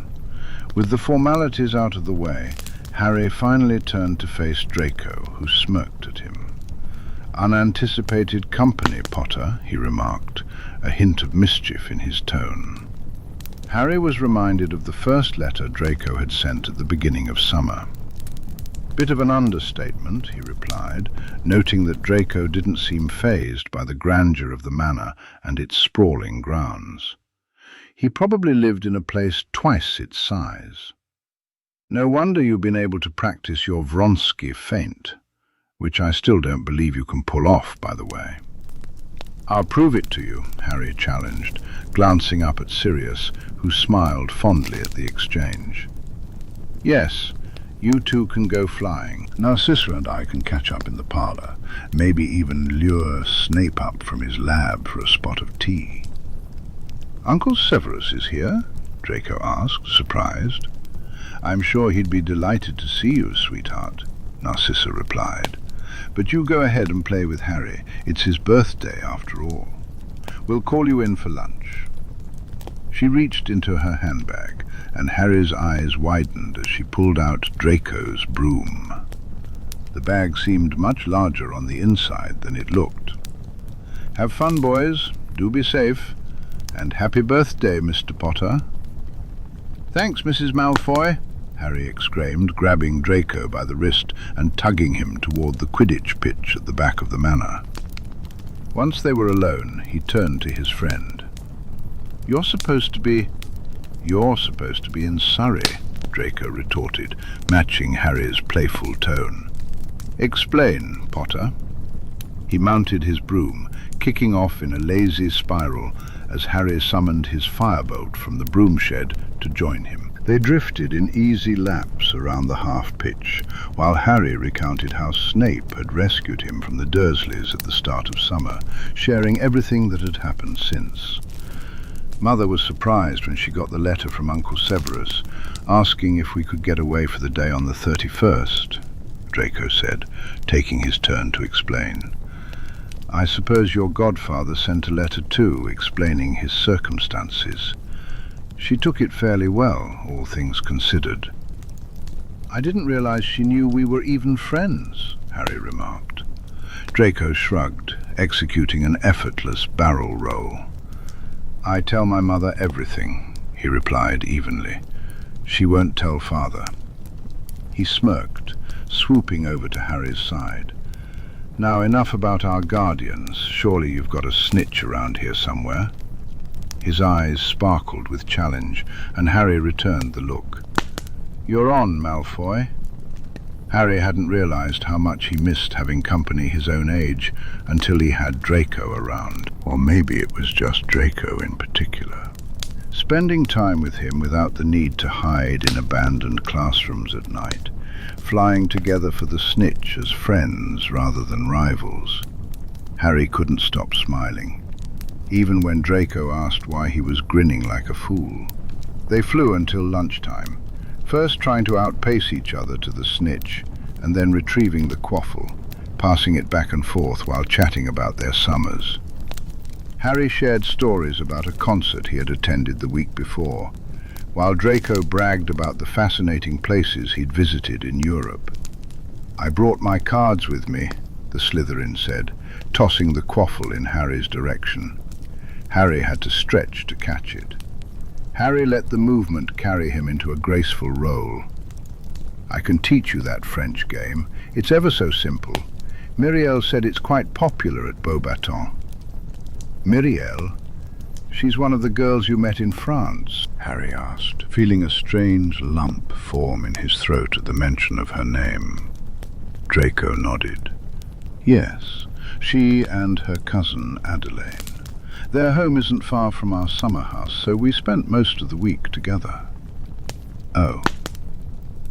With the formalities out of the way, Harry finally turned to face Draco, who smirked at him. "Unanticipated company, Potter," he remarked, a hint of mischief in his tone. Harry was reminded of the first letter Draco had sent at the beginning of summer. "Bit of an understatement," he replied, noting that Draco didn't seem fazed by the grandeur of the manor and its sprawling grounds. He probably lived in a place twice its size. "No wonder you've been able to practice your Vronsky feint, which I still don't believe you can pull off, by the way." "I'll prove it to you," Harry challenged, glancing up at Sirius, who smiled fondly at the exchange. "Yes, you two can go flying. Narcissa and I can catch up in the parlour, maybe even lure Snape up from his lab for a spot of tea." "Uncle Severus is here?" Draco asked, surprised. "I'm sure he'd be delighted to see you, sweetheart," Narcissa replied. "But you go ahead and play with Harry. It's his birthday, after all. We'll call you in for lunch." She reached into her handbag, and Harry's eyes widened as she pulled out Draco's broom. The bag seemed much larger on the inside than it looked. "Have fun, boys. Do be safe. And happy birthday, Mr. Potter." "Thanks, Mrs. Malfoy," Harry exclaimed, grabbing Draco by the wrist and tugging him toward the Quidditch pitch at the back of the manor. Once they were alone, he turned to his friend. You're supposed to be in Surrey, Draco retorted, matching Harry's playful tone. Explain, Potter. He mounted his broom, kicking off in a lazy spiral as Harry summoned his firebolt from the broom shed to join him. They drifted in easy laps around the half-pitch, while Harry recounted how Snape had rescued him from the Dursleys at the start of summer, sharing everything that had happened since. Mother was surprised when she got the letter from Uncle Severus, asking if we could get away for the day on the 31st, Draco said, taking his turn to explain. I suppose your godfather sent a letter too, explaining his circumstances. She took it fairly well, all things considered. I didn't realize she knew we were even friends, Harry remarked. Draco shrugged, executing an effortless barrel roll. I tell my mother everything, he replied evenly. She won't tell father. He smirked, swooping over to Harry's side. Now enough about our guardians. Surely you've got a snitch around here somewhere. His eyes sparkled with challenge, and Harry returned the look. You're on, Malfoy. Harry hadn't realized how much he missed having company his own age until he had Draco around, or maybe it was just Draco in particular. Spending time with him without the need to hide in abandoned classrooms at night, flying together for the snitch as friends rather than rivals. Harry couldn't stop smiling, even when Draco asked why he was grinning like a fool. They flew until lunchtime, first trying to outpace each other to the snitch, and then retrieving the quaffle, passing it back and forth while chatting about their summers. Harry shared stories about a concert he had attended the week before, while Draco bragged about the fascinating places he'd visited in Europe. I brought my cards with me, the Slytherin said, tossing the quaffle in Harry's direction. Harry had to stretch to catch it. Harry let the movement carry him into a graceful roll. I can teach you that French game. It's ever so simple. Myriel said it's quite popular at Beauxbatons. Myriel? She's one of the girls you met in France, Harry asked, feeling a strange lump form in his throat at the mention of her name. Draco nodded. Yes, she and her cousin Adelaine. Their home isn't far from our summer house, so we spent most of the week together. Oh.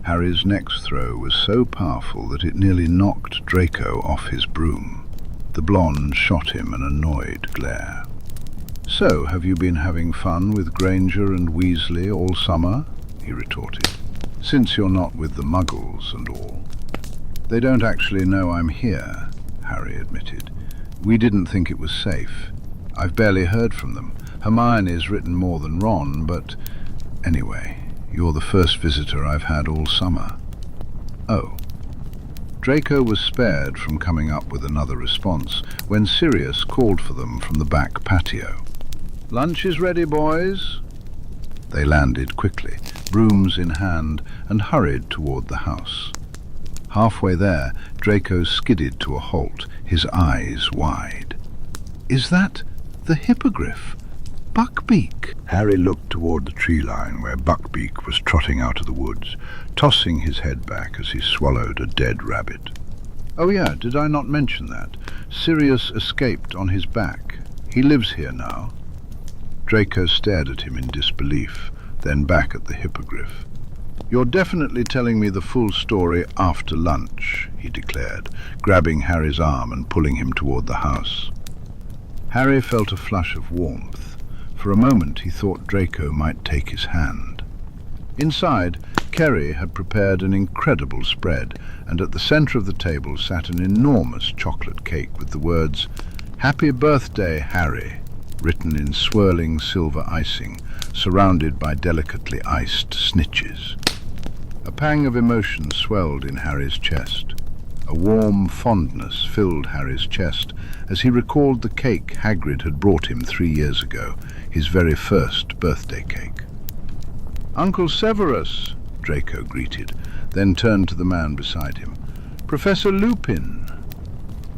Harry's next throw was so powerful that it nearly knocked Draco off his broom. The blonde shot him an annoyed glare. So, have you been having fun with Granger and Weasley all summer? He retorted. Since you're not with the Muggles and all. They don't actually know I'm here, Harry admitted. We didn't think it was safe. I've barely heard from them. Hermione's written more than Ron, but anyway, you're the first visitor I've had all summer. Oh. Draco was spared from coming up with another response when Sirius called for them from the back patio. Lunch is ready, boys. They landed quickly, brooms in hand, and hurried toward the house. Halfway there, Draco skidded to a halt, his eyes wide. Is that the hippogriff? Buckbeak? Harry looked toward the tree line where Buckbeak was trotting out of the woods, tossing his head back as he swallowed a dead rabbit. Oh yeah, did I not mention that? Sirius escaped on his back. He lives here now. Draco stared at him in disbelief, then back at the hippogriff. You're definitely telling me the full story after lunch, he declared, grabbing Harry's arm and pulling him toward the house. Harry felt a flush of warmth. For a moment he thought Draco might take his hand. Inside, Kerry had prepared an incredible spread, and at the center of the table sat an enormous chocolate cake with the words, "Happy Birthday, Harry," written in swirling silver icing, surrounded by delicately iced snitches. A pang of emotion swelled in Harry's chest. A warm fondness filled Harry's chest as he recalled the cake Hagrid had brought him 3 years ago, his very first birthday cake. "Uncle Severus," Draco greeted, then turned to the man beside him. "Professor Lupin."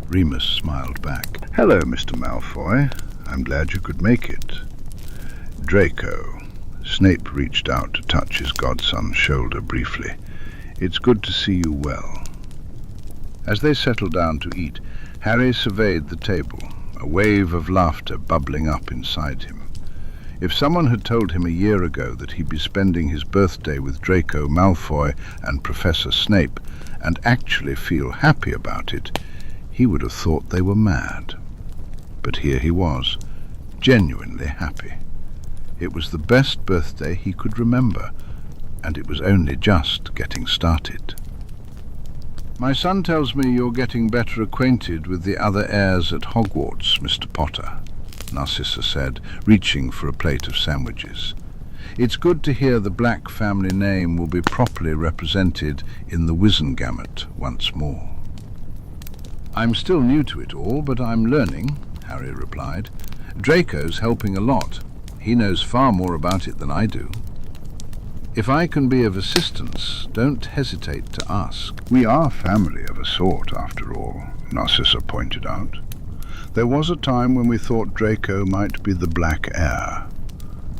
Remus smiled back. "Hello, Mr. Malfoy. I'm glad you could make it. Draco. Snape reached out to touch his godson's shoulder briefly. It's good to see you well. As they settled down to eat, Harry surveyed the table, a wave of laughter bubbling up inside him. If someone had told him a year ago that he'd be spending his birthday with Draco Malfoy and Professor Snape, and actually feel happy about it, he would have thought they were mad. But here he was, genuinely happy. It was the best birthday he could remember, and it was only just getting started. My son tells me you're getting better acquainted with the other heirs at Hogwarts, Mr. Potter, Narcissa said, reaching for a plate of sandwiches. It's good to hear the Black family name will be properly represented in the Wizengamot once more. I'm still new to it all, but I'm learning, Harry replied. Draco's helping a lot. He knows far more about it than I do. If I can be of assistance, don't hesitate to ask. We are family of a sort, after all, Narcissa pointed out. There was a time when we thought Draco might be the Black heir.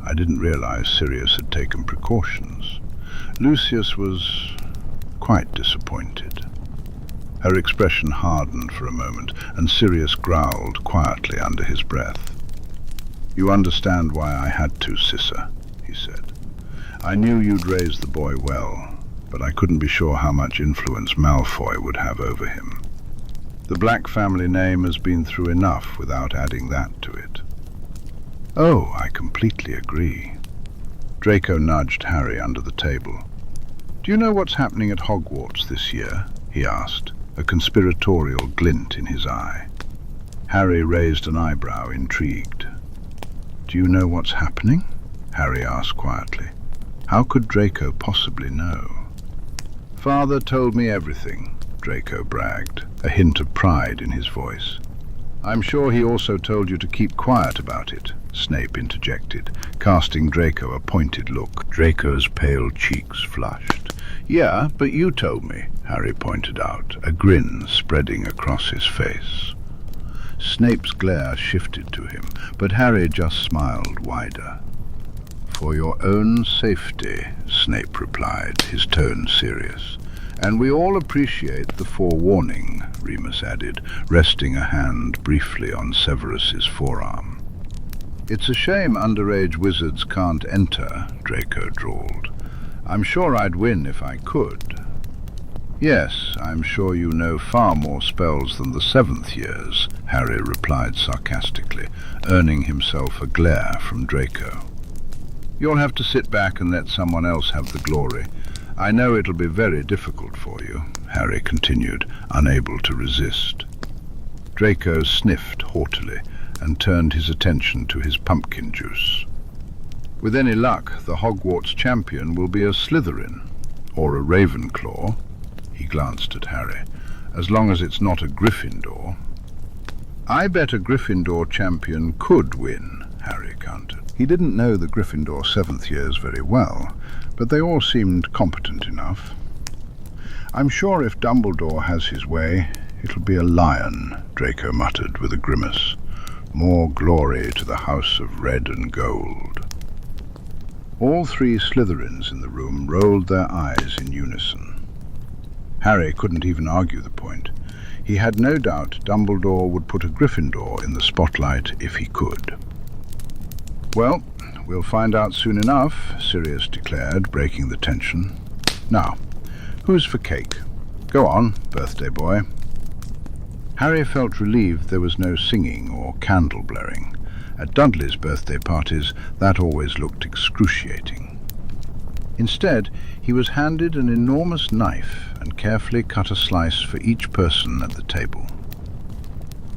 I didn't realize Sirius had taken precautions. Lucius was quite disappointed. Her expression hardened for a moment, and Sirius growled quietly under his breath. You understand why I had to, Sissa, he said. I knew you'd raise the boy well, but I couldn't be sure how much influence Malfoy would have over him. The Black family name has been through enough without adding that to it. Oh, I completely agree. Draco nudged Harry under the table. Do you know what's happening at Hogwarts this year? He asked, a conspiratorial glint in his eye. Harry raised an eyebrow, intrigued. Do you know what's happening? Harry asked quietly. How could Draco possibly know? Father told me everything, Draco bragged, a hint of pride in his voice. I'm sure he also told you to keep quiet about it, Snape interjected, casting Draco a pointed look. Draco's pale cheeks flushed. Yeah, but you told me, Harry pointed out, a grin spreading across his face. Snape's glare shifted to him, but Harry just smiled wider. For your own safety, Snape replied, his tone serious. And we all appreciate the forewarning, Remus added, resting a hand briefly on Severus's forearm. It's a shame underage wizards can't enter, Draco drawled. I'm sure I'd win if I could. Yes, I'm sure you know far more spells than the 7th years, Harry replied sarcastically, earning himself a glare from Draco. You'll have to sit back and let someone else have the glory. I know it'll be very difficult for you, Harry continued, unable to resist. Draco sniffed haughtily and turned his attention to his pumpkin juice. With any luck, the Hogwarts champion will be a Slytherin, or a Ravenclaw, he glanced at Harry, as long as it's not a Gryffindor. I bet a Gryffindor champion could win, Harry countered. He didn't know the Gryffindor 7th years very well, but they all seemed competent enough. I'm sure if Dumbledore has his way, it'll be a lion, Draco muttered with a grimace. More glory to the House of Red and Gold. All 3 Slytherins in the room rolled their eyes in unison. Harry couldn't even argue the point. He had no doubt Dumbledore would put a Gryffindor in the spotlight if he could. Well, we'll find out soon enough, Sirius declared, breaking the tension. Now, who's for cake? Go on, birthday boy. Harry felt relieved there was no singing or candle blaring. At Dudley's birthday parties, that always looked excruciating. Instead, he was handed an enormous knife and carefully cut a slice for each person at the table.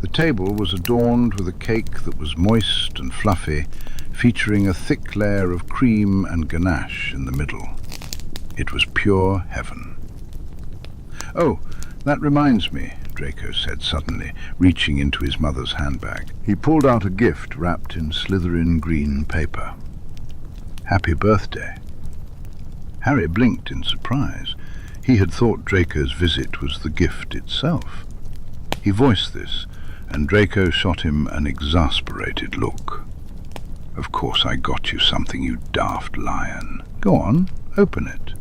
The table was adorned with a cake that was moist and fluffy, featuring a thick layer of cream and ganache in the middle. It was pure heaven. Oh, that reminds me, Draco said suddenly, reaching into his mother's handbag. He pulled out a gift wrapped in Slytherin green paper. Happy birthday. Harry blinked in surprise. He had thought Draco's visit was the gift itself. He voiced this, and Draco shot him an exasperated look. Of course I got you something, you daft lion. Go on, open it.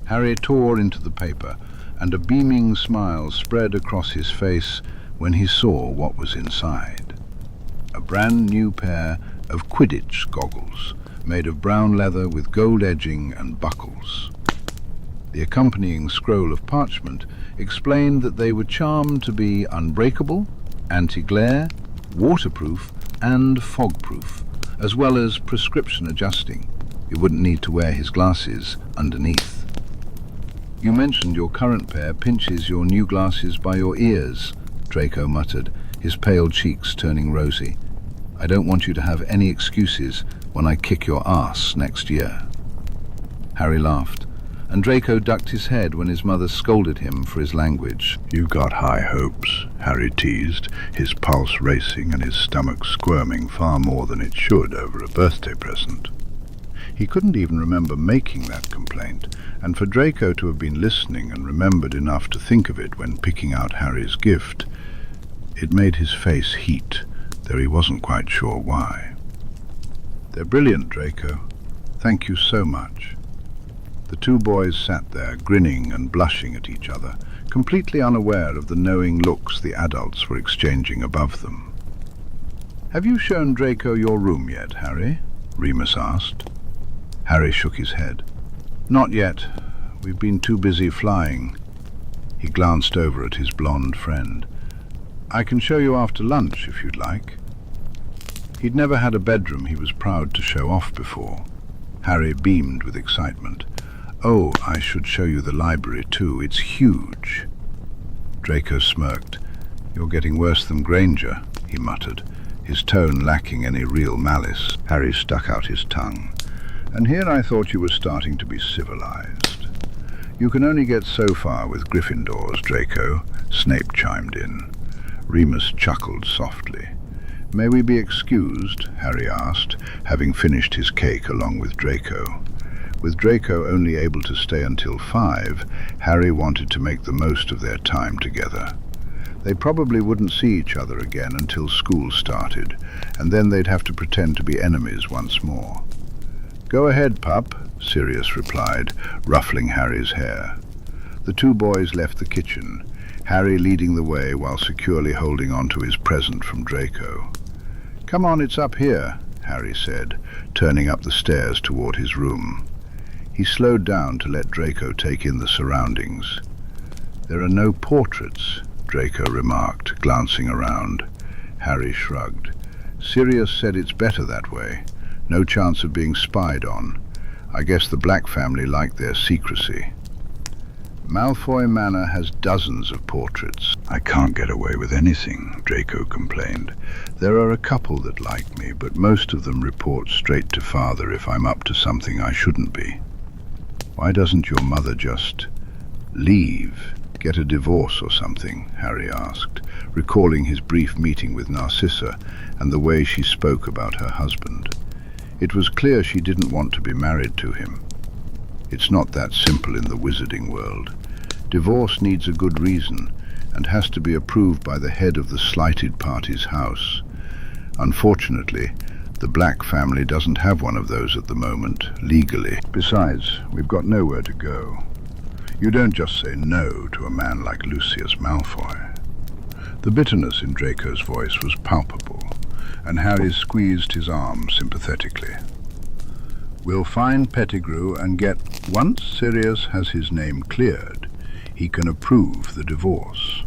Harry tore into the paper, and a beaming smile spread across his face when he saw what was inside. A brand new pair of Quidditch goggles, made of brown leather with gold edging and buckles. The accompanying scroll of parchment explained that they were charmed to be unbreakable, anti-glare, waterproof and fog-proof, as well as prescription adjusting. You wouldn't need to wear his glasses underneath. You mentioned your current pair pinches your new glasses by your ears, Draco muttered, his pale cheeks turning rosy. I don't want you to have any excuses when I kick your ass next year. Harry laughed, and Draco ducked his head when his mother scolded him for his language. You got high hopes, Harry teased, his pulse racing and his stomach squirming far more than it should over a birthday present. He couldn't even remember making that complaint, and for Draco to have been listening and remembered enough to think of it when picking out Harry's gift, it made his face heat, though he wasn't quite sure why. They're brilliant, Draco. Thank you so much. The two boys sat there, grinning and blushing at each other, completely unaware of the knowing looks the adults were exchanging above them. Have you shown Draco your room yet, Harry? Remus asked. Harry shook his head. Not yet. We've been too busy flying. He glanced over at his blonde friend. I can show you after lunch, if you'd like. He'd never had a bedroom he was proud to show off before. Harry beamed with excitement. Oh, I should show you the library too. It's huge. Draco smirked. You're getting worse than Granger, he muttered, his tone lacking any real malice. Harry stuck out his tongue. And here I thought you were starting to be civilized. You can only get so far with Gryffindors, Draco, Snape chimed in. Remus chuckled softly. May we be excused? Harry asked, having finished his cake along with Draco. With Draco only able to stay until 5, Harry wanted to make the most of their time together. They probably wouldn't see each other again until school started, and then they'd have to pretend to be enemies once more. Go ahead, pup, Sirius replied, ruffling Harry's hair. The two boys left the kitchen, Harry leading the way while securely holding on to his present from Draco. Come on, it's up here, Harry said, turning up the stairs toward his room. He slowed down to let Draco take in the surroundings. There are no portraits, Draco remarked, glancing around. Harry shrugged. Sirius said it's better that way. No chance of being spied on. I guess the Black family like their secrecy. Malfoy Manor has dozens of portraits. I can't get away with anything, Draco complained. There are a couple that like me, but most of them report straight to Father if I'm up to something I shouldn't be. Why doesn't your mother just leave, get a divorce or something? Harry asked, recalling his brief meeting with Narcissa and the way she spoke about her husband. It was clear she didn't want to be married to him. It's not that simple in the wizarding world. Divorce needs a good reason and has to be approved by the head of the slighted party's house. Unfortunately, the Black family doesn't have one of those at the moment, legally. Besides, we've got nowhere to go. You don't just say no to a man like Lucius Malfoy. The bitterness in Draco's voice was palpable, and Harry squeezed his arm sympathetically. We'll find Pettigrew and once Sirius has his name cleared, he can approve the divorce.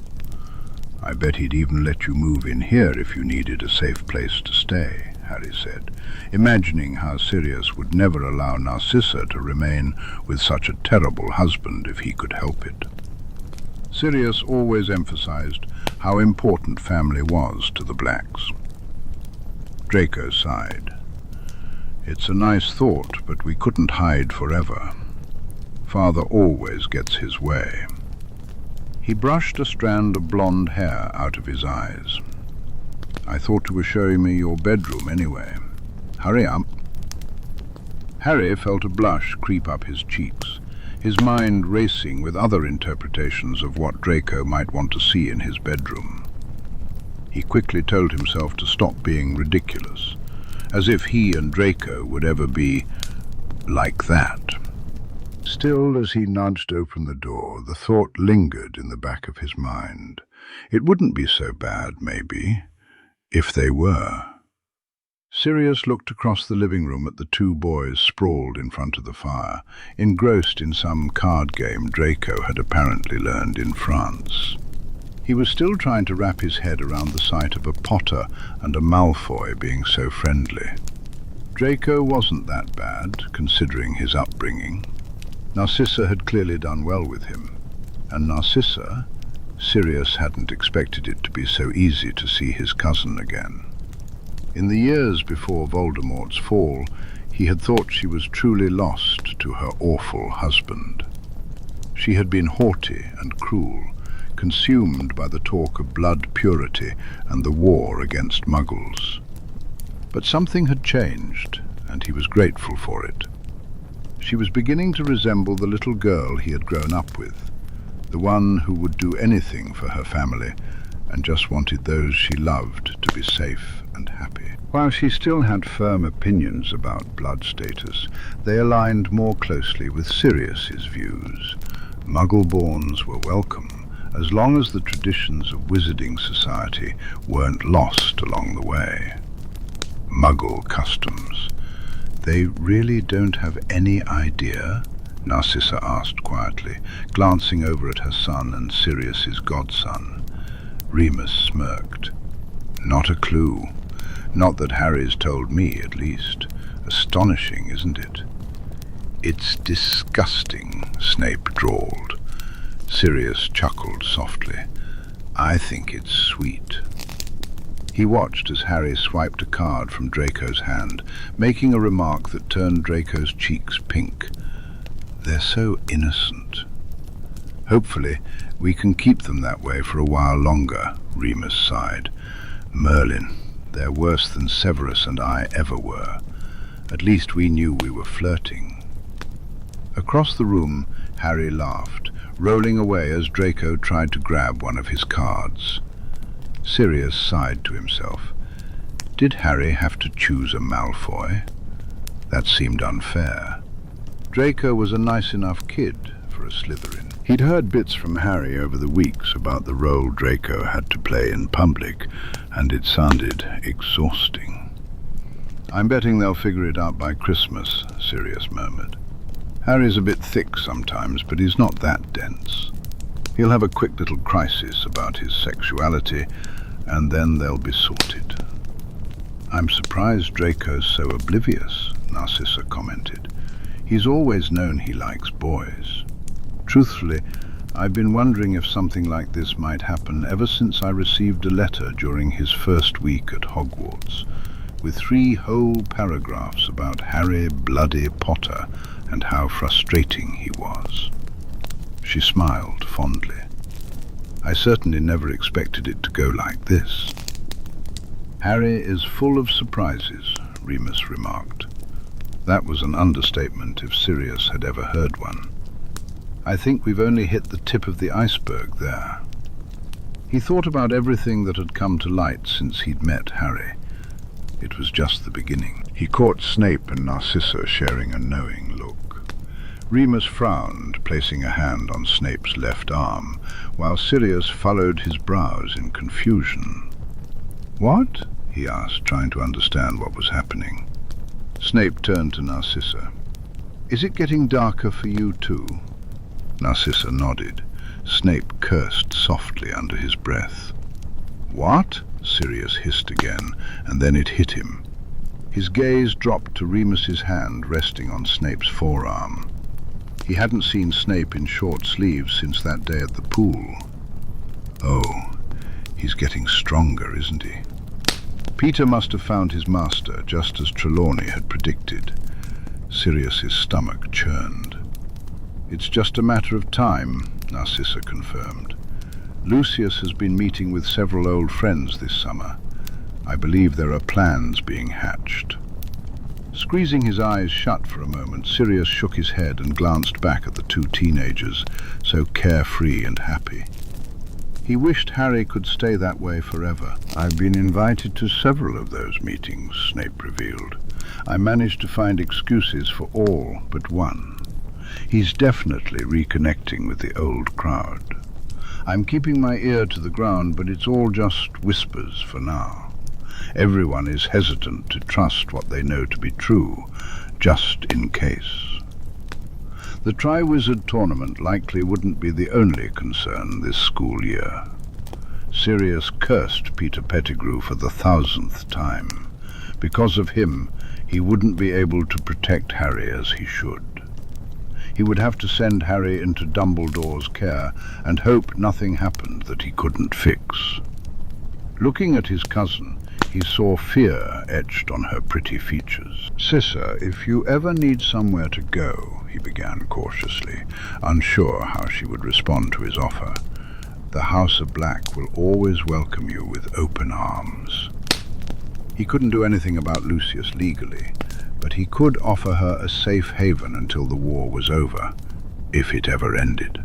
I bet he'd even let you move in here if you needed a safe place to stay, Harry said, imagining how Sirius would never allow Narcissa to remain with such a terrible husband if he could help it. Sirius always emphasized how important family was to the Blacks. Draco sighed. It's a nice thought, but we couldn't hide forever. Father always gets his way. He brushed a strand of blonde hair out of his eyes. I thought you were showing me your bedroom anyway. Hurry up. Harry felt a blush creep up his cheeks, his mind racing with other interpretations of what Draco might want to see in his bedroom. He quickly told himself to stop being ridiculous, as if he and Draco would ever be like that. Still, as he nudged open the door, the thought lingered in the back of his mind. It wouldn't be so bad, maybe, if they were. Sirius looked across the living room at the two boys sprawled in front of the fire, engrossed in some card game Draco had apparently learned in France. He was still trying to wrap his head around the sight of a Potter and a Malfoy being so friendly. Draco wasn't that bad, considering his upbringing. Narcissa had clearly done well with him, and Narcissa, Sirius hadn't expected it to be so easy to see his cousin again. In the years before Voldemort's fall, he had thought she was truly lost to her awful husband. She had been haughty and cruel, consumed by the talk of blood purity and the war against Muggles. But something had changed, and he was grateful for it. She was beginning to resemble the little girl he had grown up with, the one who would do anything for her family and just wanted those she loved to be safe and happy. While she still had firm opinions about blood status, they aligned more closely with Sirius's views. Muggle-borns were welcome, as long as the traditions of wizarding society weren't lost along the way. Muggle customs. They really don't have any idea? Narcissa asked quietly, glancing over at her son and Sirius's godson. Remus smirked. Not a clue. Not that Harry's told me, at least. Astonishing, isn't it? It's disgusting, Snape drawled. Sirius chuckled softly. I think it's sweet. He watched as Harry swiped a card from Draco's hand, making a remark that turned Draco's cheeks pink. They're so innocent. Hopefully, we can keep them that way for a while longer, Remus sighed. Merlin, they're worse than Severus and I ever were. At least we knew we were flirting. Across the room, Harry laughed, rolling away as Draco tried to grab one of his cards. Sirius sighed to himself. Did Harry have to choose a Malfoy? That seemed unfair. Draco was a nice enough kid for a Slytherin. He'd heard bits from Harry over the weeks about the role Draco had to play in public, and it sounded exhausting. I'm betting they'll figure it out by Christmas, Sirius murmured. Harry's a bit thick sometimes, but he's not that dense. He'll have a quick little crisis about his sexuality, and then they'll be sorted. I'm surprised Draco's so oblivious, Narcissa commented. He's always known he likes boys. Truthfully, I've been wondering if something like this might happen ever since I received a letter during his first week at Hogwarts, with 3 whole paragraphs about Harry Bloody Potter and how frustrating he was. She smiled fondly. I certainly never expected it to go like this. Harry is full of surprises, Remus remarked. That was an understatement if Sirius had ever heard one. I think we've only hit the tip of the iceberg there. He thought about everything that had come to light since he'd met Harry. It was just the beginning. He caught Snape and Narcissa sharing a knowing look. Remus frowned, placing a hand on Snape's left arm, while Sirius furrowed his brows in confusion. What? He asked, trying to understand what was happening. Snape turned to Narcissa. Is it getting darker for you too? Narcissa nodded. Snape cursed softly under his breath. What? Sirius hissed again, and then it hit him. His gaze dropped to Remus's hand resting on Snape's forearm. He hadn't seen Snape in short sleeves since that day at the pool. Oh, he's getting stronger, isn't he? Peter must have found his master, just as Trelawney had predicted. Sirius's stomach churned. It's just a matter of time, Narcissa confirmed. Lucius has been meeting with several old friends this summer. I believe there are plans being hatched. Squeezing his eyes shut for a moment, Sirius shook his head and glanced back at the 2 teenagers, so carefree and happy. He wished Harry could stay that way forever. "I've been invited to several of those meetings," Snape revealed. "I managed to find excuses for all but one. He's definitely reconnecting with the old crowd. I'm keeping my ear to the ground, but it's all just whispers for now. Everyone is hesitant to trust what they know to be true, just in case." The Triwizard Tournament likely wouldn't be the only concern this school year. Sirius cursed Peter Pettigrew for the 1,000th time. Because of him, he wouldn't be able to protect Harry as he should. He would have to send Harry into Dumbledore's care and hope nothing happened that he couldn't fix. Looking at his cousin, he saw fear etched on her pretty features. "Sissa, if you ever need somewhere to go," he began cautiously, unsure how she would respond to his offer, "the House of Black will always welcome you with open arms." He couldn't do anything about Lucius legally, but he could offer her a safe haven until the war was over, if it ever ended.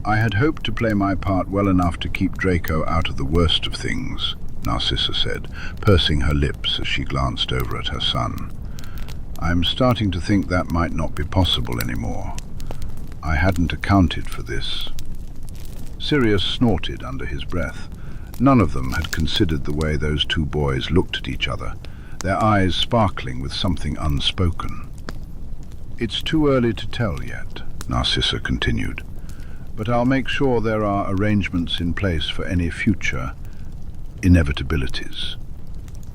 "I had hoped to play my part well enough to keep Draco out of the worst of things," Narcissa said, pursing her lips as she glanced over at her son. "I'm starting to think that might not be possible anymore. I hadn't accounted for this." Sirius snorted under his breath. None of them had considered the way those two boys looked at each other, their eyes sparkling with something unspoken. "It's too early to tell yet," Narcissa continued, "but I'll make sure there are arrangements in place for any future inevitabilities,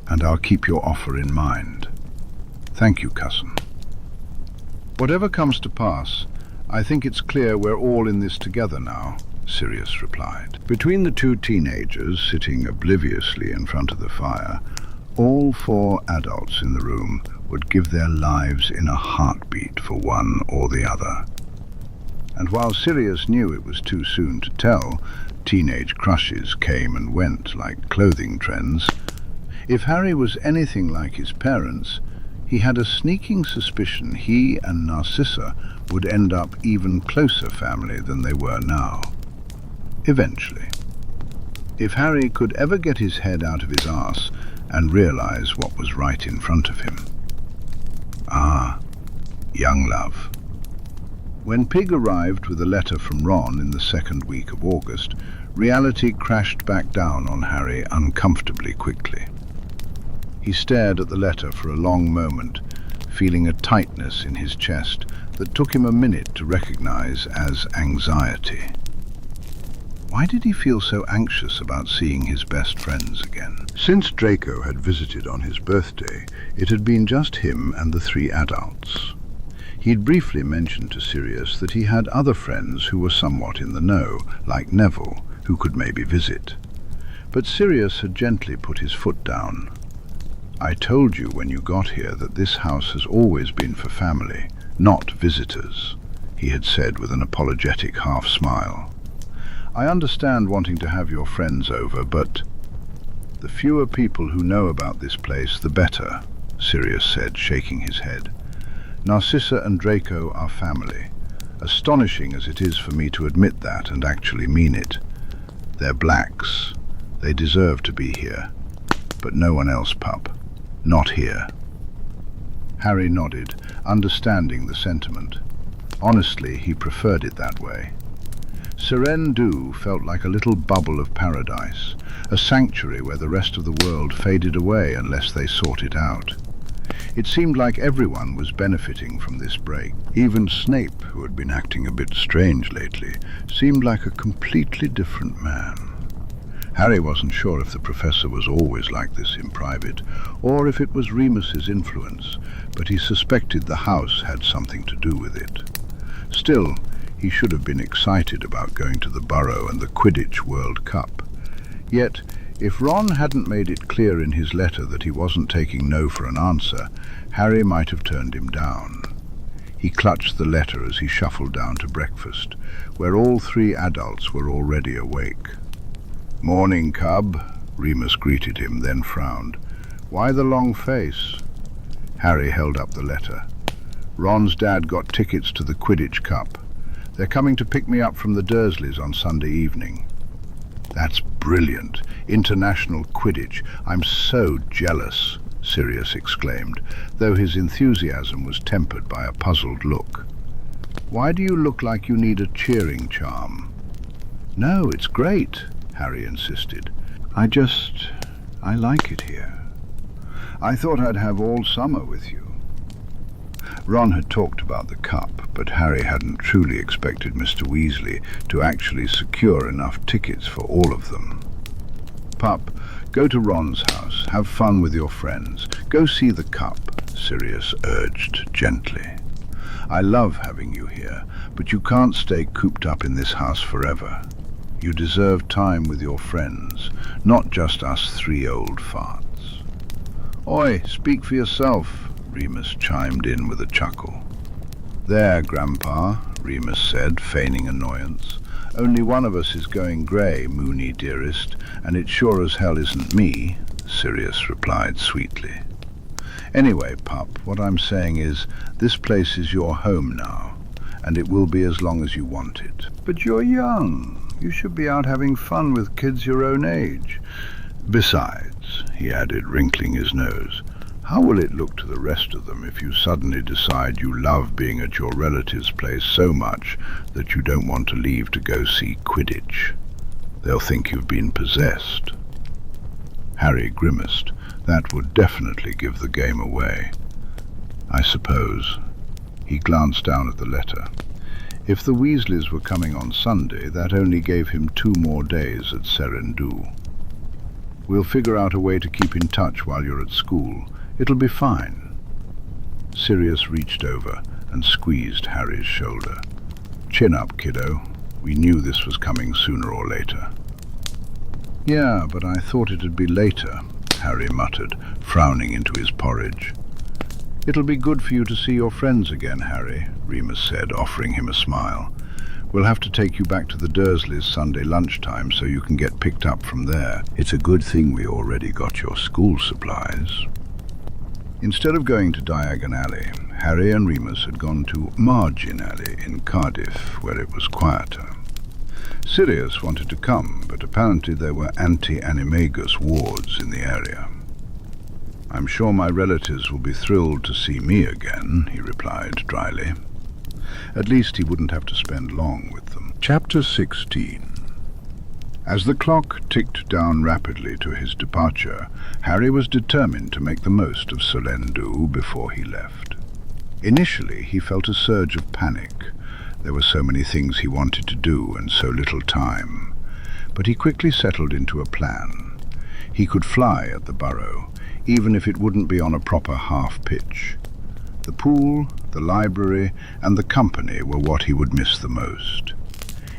and I'll keep your offer in mind. Thank you, cousin." "Whatever comes to pass, I think it's clear we're all in this together now," Sirius replied. Between the two teenagers sitting obliviously in front of the fire, all four adults in the room would give their lives in a heartbeat for one or the other. And while Sirius knew it was too soon to tell, teenage crushes came and went like clothing trends. If Harry was anything like his parents, he had a sneaking suspicion he and Narcissa would end up even closer family than they were now. Eventually. If Harry could ever get his head out of his arse and realize what was right in front of him. Ah, young love. When Pig arrived with a letter from Ron in the second week of August, reality crashed back down on Harry uncomfortably quickly. He stared at the letter for a long moment, feeling a tightness in his chest that took him a minute to recognize as anxiety. Why did he feel so anxious about seeing his best friends again? Since Draco had visited on his birthday, it had been just him and the three adults. He'd briefly mentioned to Sirius that he had other friends who were somewhat in the know, like Neville, who could maybe visit. But Sirius had gently put his foot down. "I told you when you got here that this house has always been for family, not visitors," he had said with an apologetic half-smile. "I understand wanting to have your friends over, but the fewer people who know about this place, the better," Sirius said, shaking his head. "Narcissa and Draco are family, astonishing as it is for me to admit that and actually mean it. They're Blacks. They deserve to be here. But no one else, pup. Not here." Harry nodded, understanding the sentiment. Honestly, he preferred it that way. Seren Du felt like a little bubble of paradise, a sanctuary where the rest of the world faded away unless they sought it out. It seemed like everyone was benefiting from this break. Even Snape, who had been acting a bit strange lately, seemed like a completely different man. Harry wasn't sure if the professor was always like this in private, or if it was Remus's influence, but he suspected the house had something to do with it. Still, he should have been excited about going to the Burrow and the Quidditch World Cup. Yet, if Ron hadn't made it clear in his letter that he wasn't taking no for an answer, Harry might have turned him down. He clutched the letter as he shuffled down to breakfast, where all three adults were already awake. "Morning, cub," Remus greeted him, then frowned. "Why the long face?" Harry held up the letter. "Ron's dad got tickets to the Quidditch Cup. They're coming to pick me up from the Dursleys on Sunday evening. That's brilliant. International Quidditch. I'm so jealous, Sirius exclaimed, though his enthusiasm was tempered by a puzzled look. Why do you look like you need a cheering charm? No, it's great, Harry insisted. I like it here. I thought I'd have all summer with you. Ron had talked about the cup, but Harry hadn't truly expected Mr. Weasley to actually secure enough tickets for all of them. Pup, go to Ron's house, have fun with your friends. Go see the cup, Sirius urged gently. I love having you here, but you can't stay cooped up in this house forever. You deserve time with your friends, not just us three old farts. Oi, speak for yourself, Remus chimed in with a chuckle. There, Grandpa, Remus said, feigning annoyance. Only one of us is going grey, Moony dearest, and it sure as hell isn't me, Sirius replied sweetly. Anyway, pup, what I'm saying is, this place is your home now, and it will be as long as you want it. But you're young. You should be out having fun with kids your own age. Besides, he added, wrinkling his nose, how will it look to the rest of them if you suddenly decide you love being at your relative's place so much that you don't want to leave to go see Quidditch? They'll think you've been possessed. Harry grimaced. That would definitely give the game away. I suppose. He glanced down at the letter. If the Weasleys were coming on Sunday, that only gave him 2 more days at Seren Du. We'll figure out a way to keep in touch while you're at school. It'll be fine. Sirius reached over and squeezed Harry's shoulder. Chin up, kiddo. We knew this was coming sooner or later. Yeah, but I thought it'd be later, Harry muttered, frowning into his porridge. It'll be good for you to see your friends again, Harry, Remus said, offering him a smile. We'll have to take you back to the Dursleys Sunday lunchtime so you can get picked up from there. It's a good thing we already got your school supplies. Instead of going to Diagon Alley, Harry and Remus had gone to Margin Alley in Cardiff, where it was quieter. Sirius wanted to come, but apparently there were anti-animagus wards in the area. I'm sure my relatives will be thrilled to see me again, he replied dryly. At least he wouldn't have to spend long with them. Chapter 16. As the clock ticked down rapidly to his departure, Harry was determined to make the most of Seren Du before he left. Initially, he felt a surge of panic. There were so many things he wanted to do and so little time. But he quickly settled into a plan. He could fly at the burrow, even if it wouldn't be on a proper half-pitch. The pool, the library, and the company were what he would miss the most.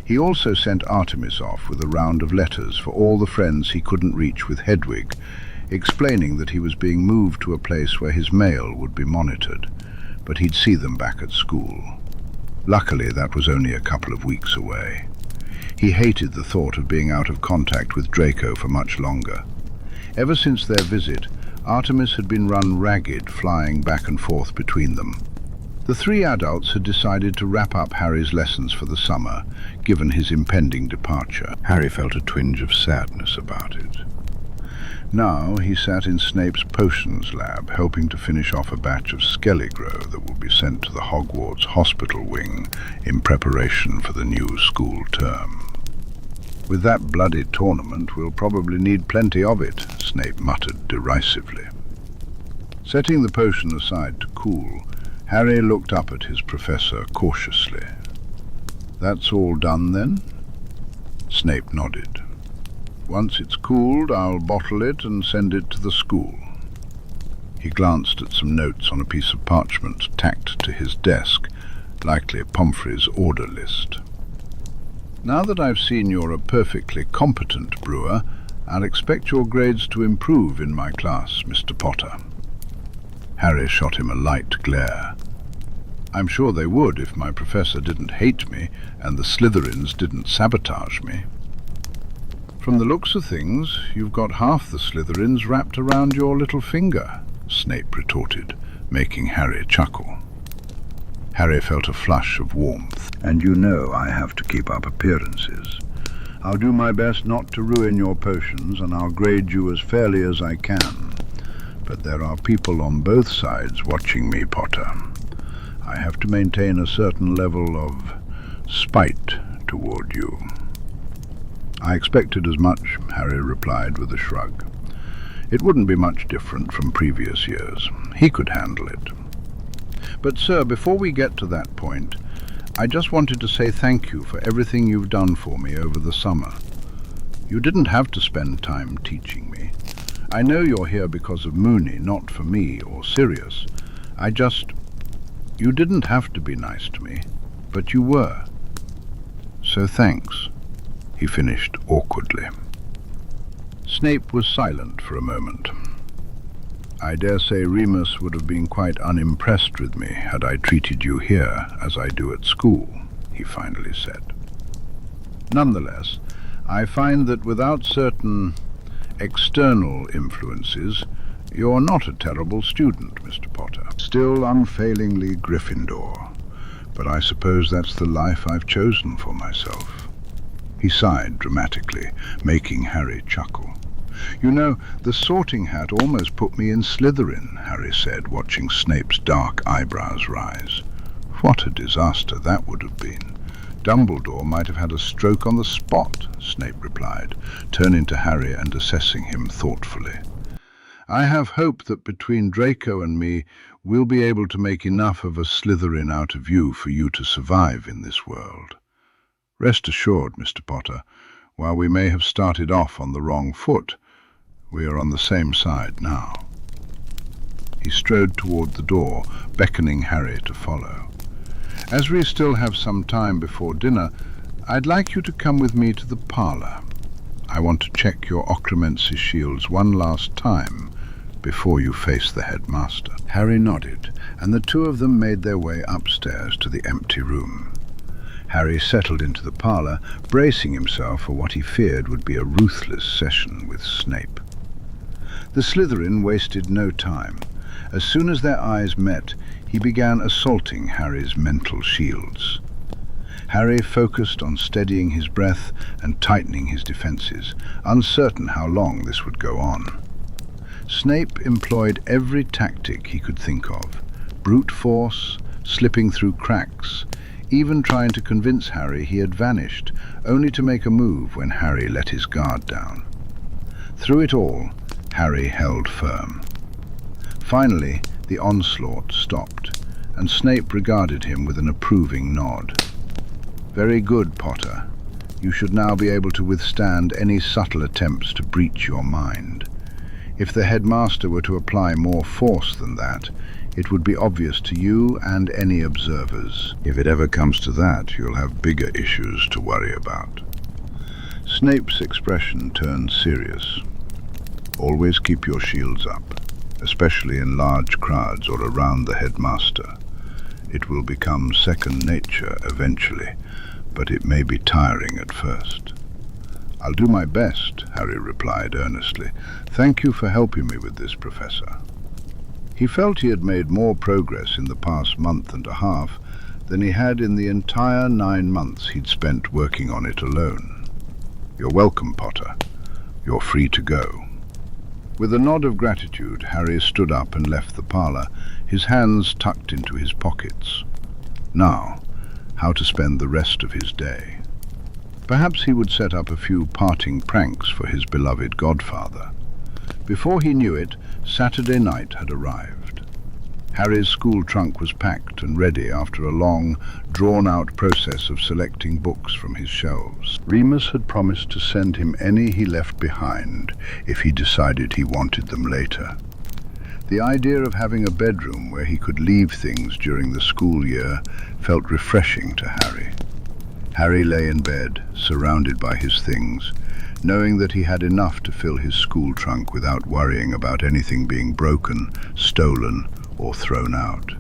He also sent Artemis off with a round of letters for all the friends he couldn't reach with Hedwig, explaining that he was being moved to a place where his mail would be monitored, but he'd see them back at school. Luckily, that was only a couple of weeks away. He hated the thought of being out of contact with Draco for much longer. Ever since their visit, Artemis had been run ragged, flying back and forth between them. The 3 adults had decided to wrap up Harry's lessons for the summer, given his impending departure. Harry felt a twinge of sadness about it. Now he sat in Snape's potions lab, helping to finish off a batch of Skelligro that would be sent to the Hogwarts hospital wing in preparation for the new school term. With that bloody tournament, we'll probably need plenty of it, Snape muttered derisively. Setting the potion aside to cool, Harry looked up at his professor cautiously. That's all done, then? Snape nodded. Once it's cooled, I'll bottle it and send it to the school. He glanced at some notes on a piece of parchment tacked to his desk, likely Pomfrey's order list. Now that I've seen you're a perfectly competent brewer, I'll expect your grades to improve in my class, Mr. Potter. Harry shot him a light glare. I'm sure they would if my professor didn't hate me and the Slytherins didn't sabotage me. From the looks of things, you've got half the Slytherins wrapped around your little finger, Snape retorted, making Harry chuckle. Harry felt a flush of warmth. And you know I have to keep up appearances. I'll do my best not to ruin your potions, and I'll grade you as fairly as I can. But there are people on both sides watching me, Potter. I have to maintain a certain level of spite toward you." "I expected as much," Harry replied with a shrug. It wouldn't be much different from previous years. He could handle it. "But, sir, before we get to that point, I just wanted to say thank you for everything you've done for me over the summer. You didn't have to spend time teaching me. I know you're here because of Moony, not for me or Sirius. You didn't have to be nice to me, but you were. So thanks," he finished awkwardly. Snape was silent for a moment. "I dare say Remus would have been quite unimpressed with me had I treated you here as I do at school," he finally said. "Nonetheless, I find that without certain external influences, you're not a terrible student, Mr. Potter. Still unfailingly Gryffindor. But I suppose that's the life I've chosen for myself." He sighed dramatically, making Harry chuckle. "You know, the Sorting Hat almost put me in Slytherin," Harry said, watching Snape's dark eyebrows rise. "What a disaster that would have been. Dumbledore might have had a stroke on the spot," Snape replied, turning to Harry and assessing him thoughtfully. "I have hope that between Draco and me, we'll be able to make enough of a Slytherin out of you for you to survive in this world. Rest assured, Mr. Potter, while we may have started off on the wrong foot, we are on the same side now." He strode toward the door, beckoning Harry to follow. "As we still have some time before dinner, I'd like you to come with me to the parlour. I want to check your Occlumency shields one last time before you face the headmaster." Harry nodded, and the two of them made their way upstairs to the empty room. Harry settled into the parlour, bracing himself for what he feared would be a ruthless session with Snape. The Slytherin wasted no time. As soon as their eyes met, he began assaulting Harry's mental shields. Harry focused on steadying his breath and tightening his defences, uncertain how long this would go on. Snape employed every tactic he could think of: brute force, slipping through cracks, even trying to convince Harry he had vanished, only to make a move when Harry let his guard down. Through it all, Harry held firm. Finally, the onslaught stopped, and Snape regarded him with an approving nod. "Very good, Potter. You should now be able to withstand any subtle attempts to breach your mind. If the headmaster were to apply more force than that, it would be obvious to you and any observers. If it ever comes to that, you'll have bigger issues to worry about." Snape's expression turned serious. "Always keep your shields up, especially in large crowds or around the headmaster. It will become second nature eventually, but it may be tiring at first." "I'll do my best," Harry replied earnestly. "Thank you for helping me with this, Professor." He felt he had made more progress in the past month and a half than he had in the entire 9 months he'd spent working on it alone. "You're welcome, Potter. You're free to go." With a nod of gratitude, Harry stood up and left the parlour, his hands tucked into his pockets. Now, how to spend the rest of his day. Perhaps he would set up a few parting pranks for his beloved godfather. Before he knew it, Saturday night had arrived. Harry's school trunk was packed and ready after a long, drawn-out process of selecting books from his shelves. Remus had promised to send him any he left behind if he decided he wanted them later. The idea of having a bedroom where he could leave things during the school year felt refreshing to Harry. Harry lay in bed, surrounded by his things, knowing that he had enough to fill his school trunk without worrying about anything being broken, stolen, or thrown out.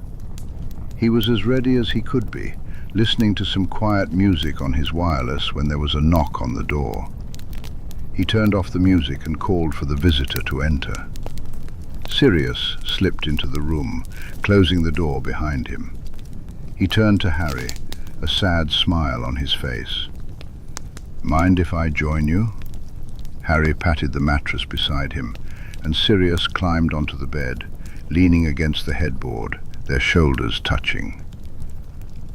He was as ready as he could be, listening to some quiet music on his wireless when there was a knock on the door. He turned off the music and called for the visitor to enter. Sirius slipped into the room, closing the door behind him. He turned to Harry, a sad smile on his face. Mind if I join you? Harry patted the mattress beside him, and Sirius climbed onto the bed, leaning against the headboard, their shoulders touching.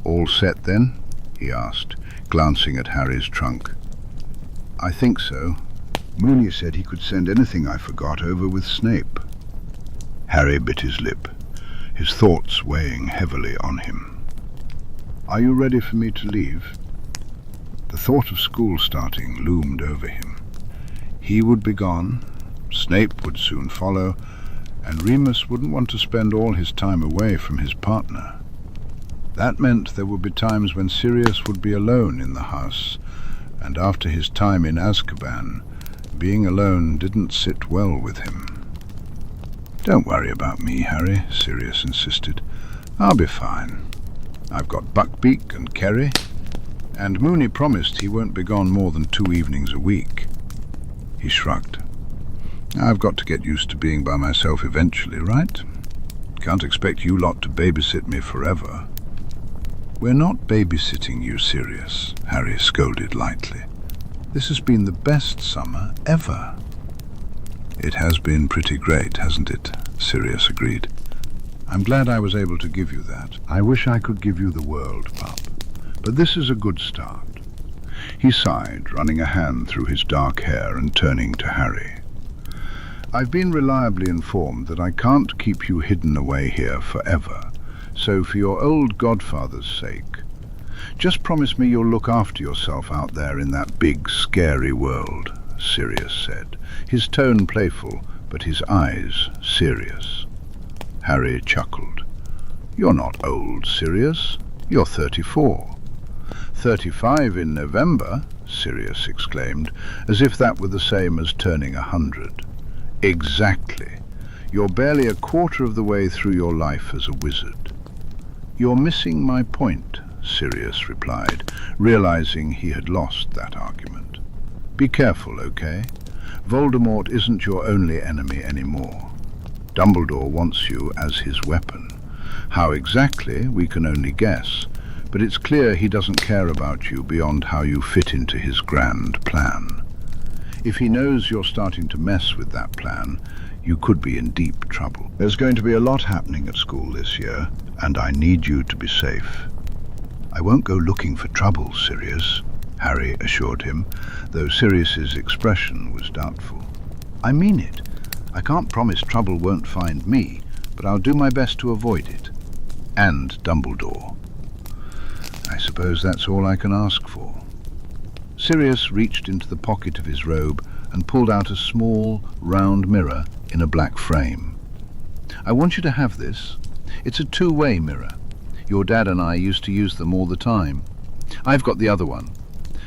All set then? He asked, glancing at Harry's trunk. I think so. Mooney said he could send anything I forgot over with Snape. Harry bit his lip, his thoughts weighing heavily on him. Are you ready for me to leave? The thought of school starting loomed over him. He would be gone, Snape would soon follow, and Remus wouldn't want to spend all his time away from his partner. That meant there would be times when Sirius would be alone in the house, and after his time in Azkaban, being alone didn't sit well with him. Don't worry about me, Harry, Sirius insisted. I'll be fine. I've got Buckbeak and Kerry, and Mooney promised he won't be gone more than 2 evenings a week. He shrugged. I've got to get used to being by myself eventually, right? Can't expect you lot to babysit me forever. We're not babysitting you, Sirius, Harry scolded lightly. This has been the best summer ever. It has been pretty great, hasn't it? Sirius agreed. I'm glad I was able to give you that. I wish I could give you the world, pup. But this is a good start. He sighed, running a hand through his dark hair and turning to Harry. I've been reliably informed that I can't keep you hidden away here forever, so for your old godfather's sake, just promise me you'll look after yourself out there in that big, scary world, Sirius said, his tone playful, but his eyes serious. Harry chuckled. You're not old, Sirius. You're 34. 35 in November, Sirius exclaimed, as if that were the same as turning 100. Exactly. You're barely a quarter of the way through your life as a wizard. You're missing my point, Sirius replied, realizing he had lost that argument. Be careful, okay? Voldemort isn't your only enemy anymore. Dumbledore wants you as his weapon. How exactly, we can only guess, but it's clear he doesn't care about you beyond how you fit into his grand plan. If he knows you're starting to mess with that plan, you could be in deep trouble. There's going to be a lot happening at school this year, and I need you to be safe. I won't go looking for trouble, Sirius, Harry assured him, though Sirius's expression was doubtful. I mean it. I can't promise trouble won't find me, but I'll do my best to avoid it. And Dumbledore. I suppose that's all I can ask for. Sirius reached into the pocket of his robe and pulled out a small, round mirror in a black frame. I want you to have this. It's a two-way mirror. Your dad and I used to use them all the time. I've got the other one.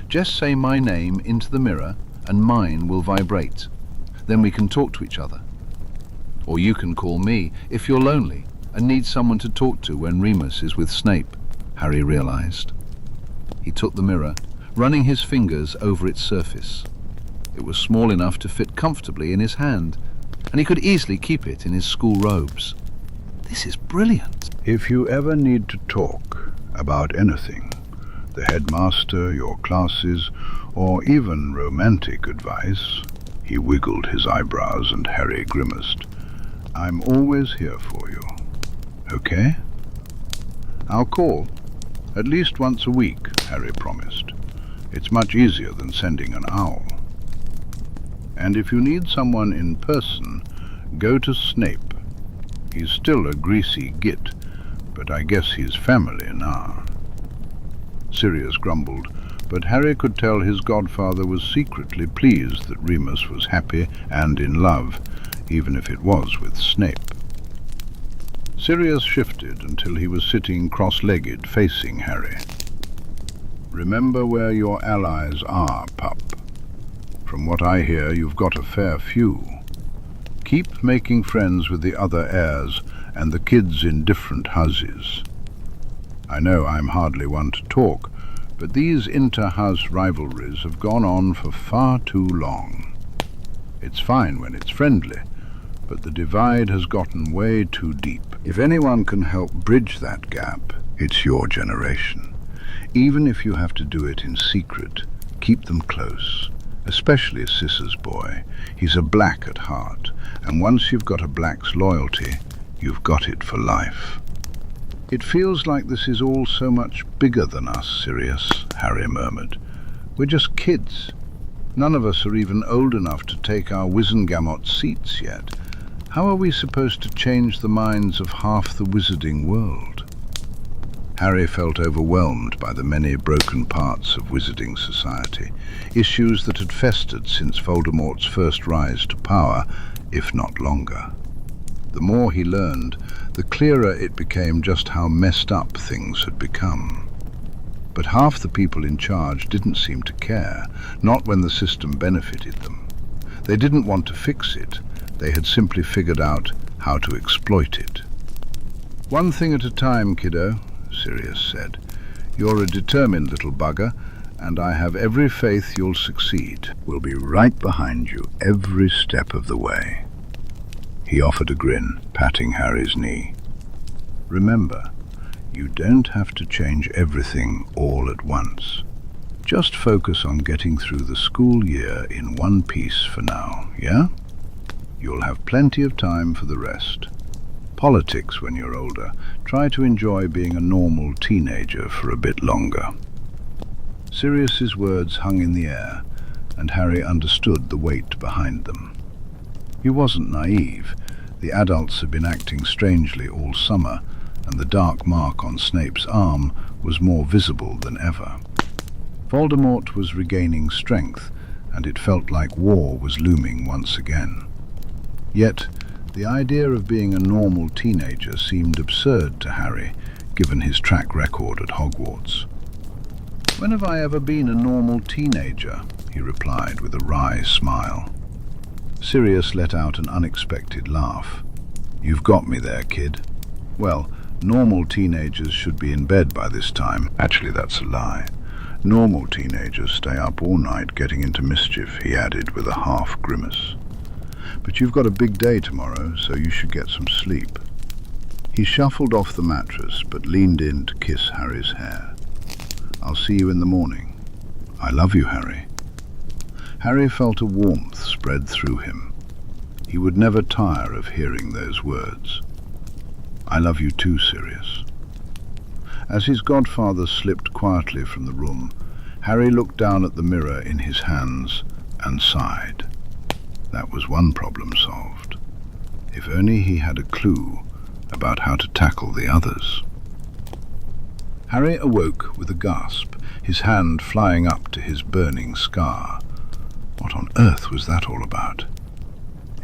Just say my name into the mirror and mine will vibrate. Then we can talk to each other. Or you can call me if you're lonely and need someone to talk to when Remus is with Snape, Harry realized. He took the mirror, running his fingers over its surface. It was small enough to fit comfortably in his hand, and he could easily keep it in his school robes. This is brilliant. If you ever need to talk about anything, the headmaster, your classes, or even romantic advice, he wiggled his eyebrows and Harry grimaced, I'm always here for you. Okay? I'll call. At least once a week, Harry promised. It's much easier than sending an owl. And if you need someone in person, go to Snape. He's still a greasy git, but I guess he's family now. Sirius grumbled, but Harry could tell his godfather was secretly pleased that Remus was happy and in love, even if it was with Snape. Sirius shifted until he was sitting cross-legged facing Harry. Remember where your allies are, pup. From what I hear, you've got a fair few. Keep making friends with the other heirs and the kids in different houses. I know I'm hardly one to talk, but these inter-house rivalries have gone on for far too long. It's fine when it's friendly, but the divide has gotten way too deep. If anyone can help bridge that gap, it's your generation. Even if you have to do it in secret, keep them close, especially Sissa's boy. He's a Black at heart, and once you've got a Black's loyalty, you've got it for life. It feels like this is all so much bigger than us, Sirius, Harry murmured. We're just kids. None of us are even old enough to take our Wizengamot seats yet. How are we supposed to change the minds of half the wizarding world? Harry felt overwhelmed by the many broken parts of wizarding society, issues that had festered since Voldemort's first rise to power, if not longer. The more he learned, the clearer it became just how messed up things had become. But half the people in charge didn't seem to care, not when the system benefited them. They didn't want to fix it, they had simply figured out how to exploit it. "One thing at a time, kiddo," Sirius said. "You're a determined little bugger, and I have every faith you'll succeed. We'll be right behind you every step of the way." He offered a grin, patting Harry's knee. "Remember, you don't have to change everything all at once. Just focus on getting through the school year in one piece for now, yeah? You'll have plenty of time for the rest. Politics when you're older. Try to enjoy being a normal teenager for a bit longer." Sirius's words hung in the air, and Harry understood the weight behind them. He wasn't naive. The adults had been acting strangely all summer, and the dark mark on Snape's arm was more visible than ever. Voldemort was regaining strength, and it felt like war was looming once again. Yet, the idea of being a normal teenager seemed absurd to Harry, given his track record at Hogwarts. "When have I ever been a normal teenager?" he replied with a wry smile. Sirius let out an unexpected laugh. "You've got me there, kid. Well, normal teenagers should be in bed by this time. Actually, that's a lie. Normal teenagers stay up all night getting into mischief," he added with a half grimace. "But you've got a big day tomorrow, so you should get some sleep." He shuffled off the mattress, but leaned in to kiss Harry's hair. "I'll see you in the morning. I love you, Harry." Harry felt a warmth spread through him. He would never tire of hearing those words. "I love you too, Sirius." As his godfather slipped quietly from the room, Harry looked down at the mirror in his hands and sighed. That was one problem solved. If only he had a clue about how to tackle the others. Harry awoke with a gasp, his hand flying up to his burning scar. What on earth was that all about?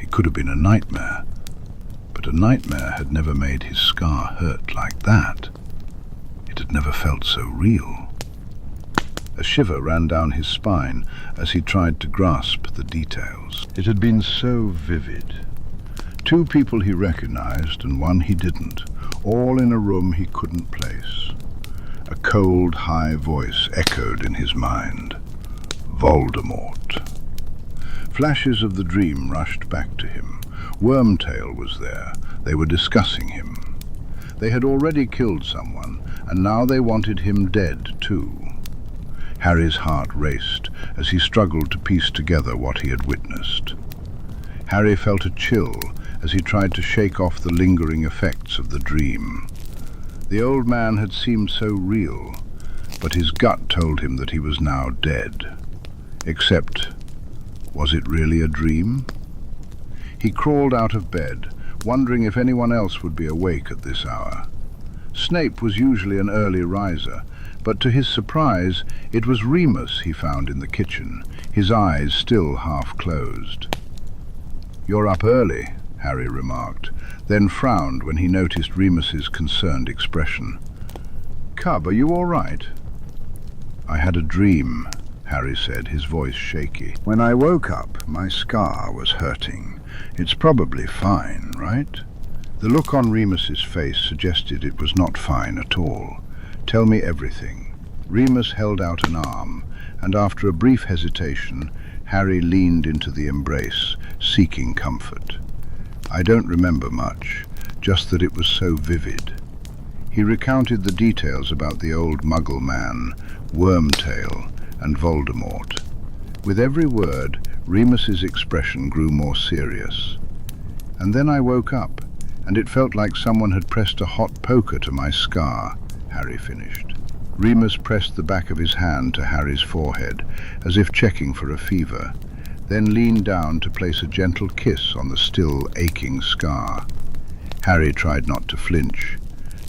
It could have been a nightmare, but a nightmare had never made his scar hurt like that. It had never felt so real. A shiver ran down his spine as he tried to grasp the details. It had been so vivid. 2 people he recognized and 1 he didn't, all in a room he couldn't place. A cold, high voice echoed in his mind. Voldemort. Flashes of the dream rushed back to him. Wormtail was there. They were discussing him. They had already killed someone, and now they wanted him dead too. Harry's heart raced as he struggled to piece together what he had witnessed. Harry felt a chill as he tried to shake off the lingering effects of the dream. The old man had seemed so real, but his gut told him that he was now dead. Except, was it really a dream? He crawled out of bed, wondering if anyone else would be awake at this hour. Snape was usually an early riser, but to his surprise, it was Remus he found in the kitchen, his eyes still half closed. "You're up early," Harry remarked, then frowned when he noticed Remus's concerned expression. "Cub, are you all right?" "I had a dream," Harry said, his voice shaky. "When I woke up, my scar was hurting. It's probably fine, right?" The look on Remus's face suggested it was not fine at all. "Tell me everything." Remus held out an arm, and after a brief hesitation, Harry leaned into the embrace, seeking comfort. "I don't remember much, just that it was so vivid." He recounted the details about the old Muggle man, Wormtail, and Voldemort. With every word, Remus's expression grew more serious. And then I woke up, and it felt like someone had pressed a hot poker to my scar, Harry finished. Remus pressed the back of his hand to Harry's forehead, as if checking for a fever, then leaned down to place a gentle kiss on the still aching scar. Harry tried not to flinch.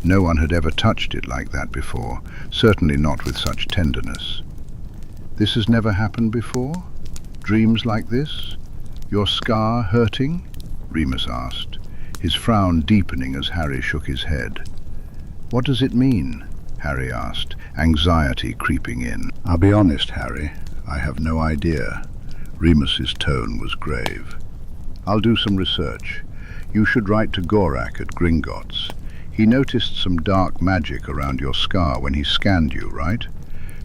No one had ever touched it like that before, certainly not with such tenderness. This has never happened before? Dreams like this? Your scar hurting? Remus asked, his frown deepening as Harry shook his head. What does it mean? Harry asked, anxiety creeping in. I'll be honest, Harry, I have no idea. Remus's tone was grave. I'll do some research. You should write to Gorak at Gringotts. He noticed some dark magic around your scar when he scanned you, right?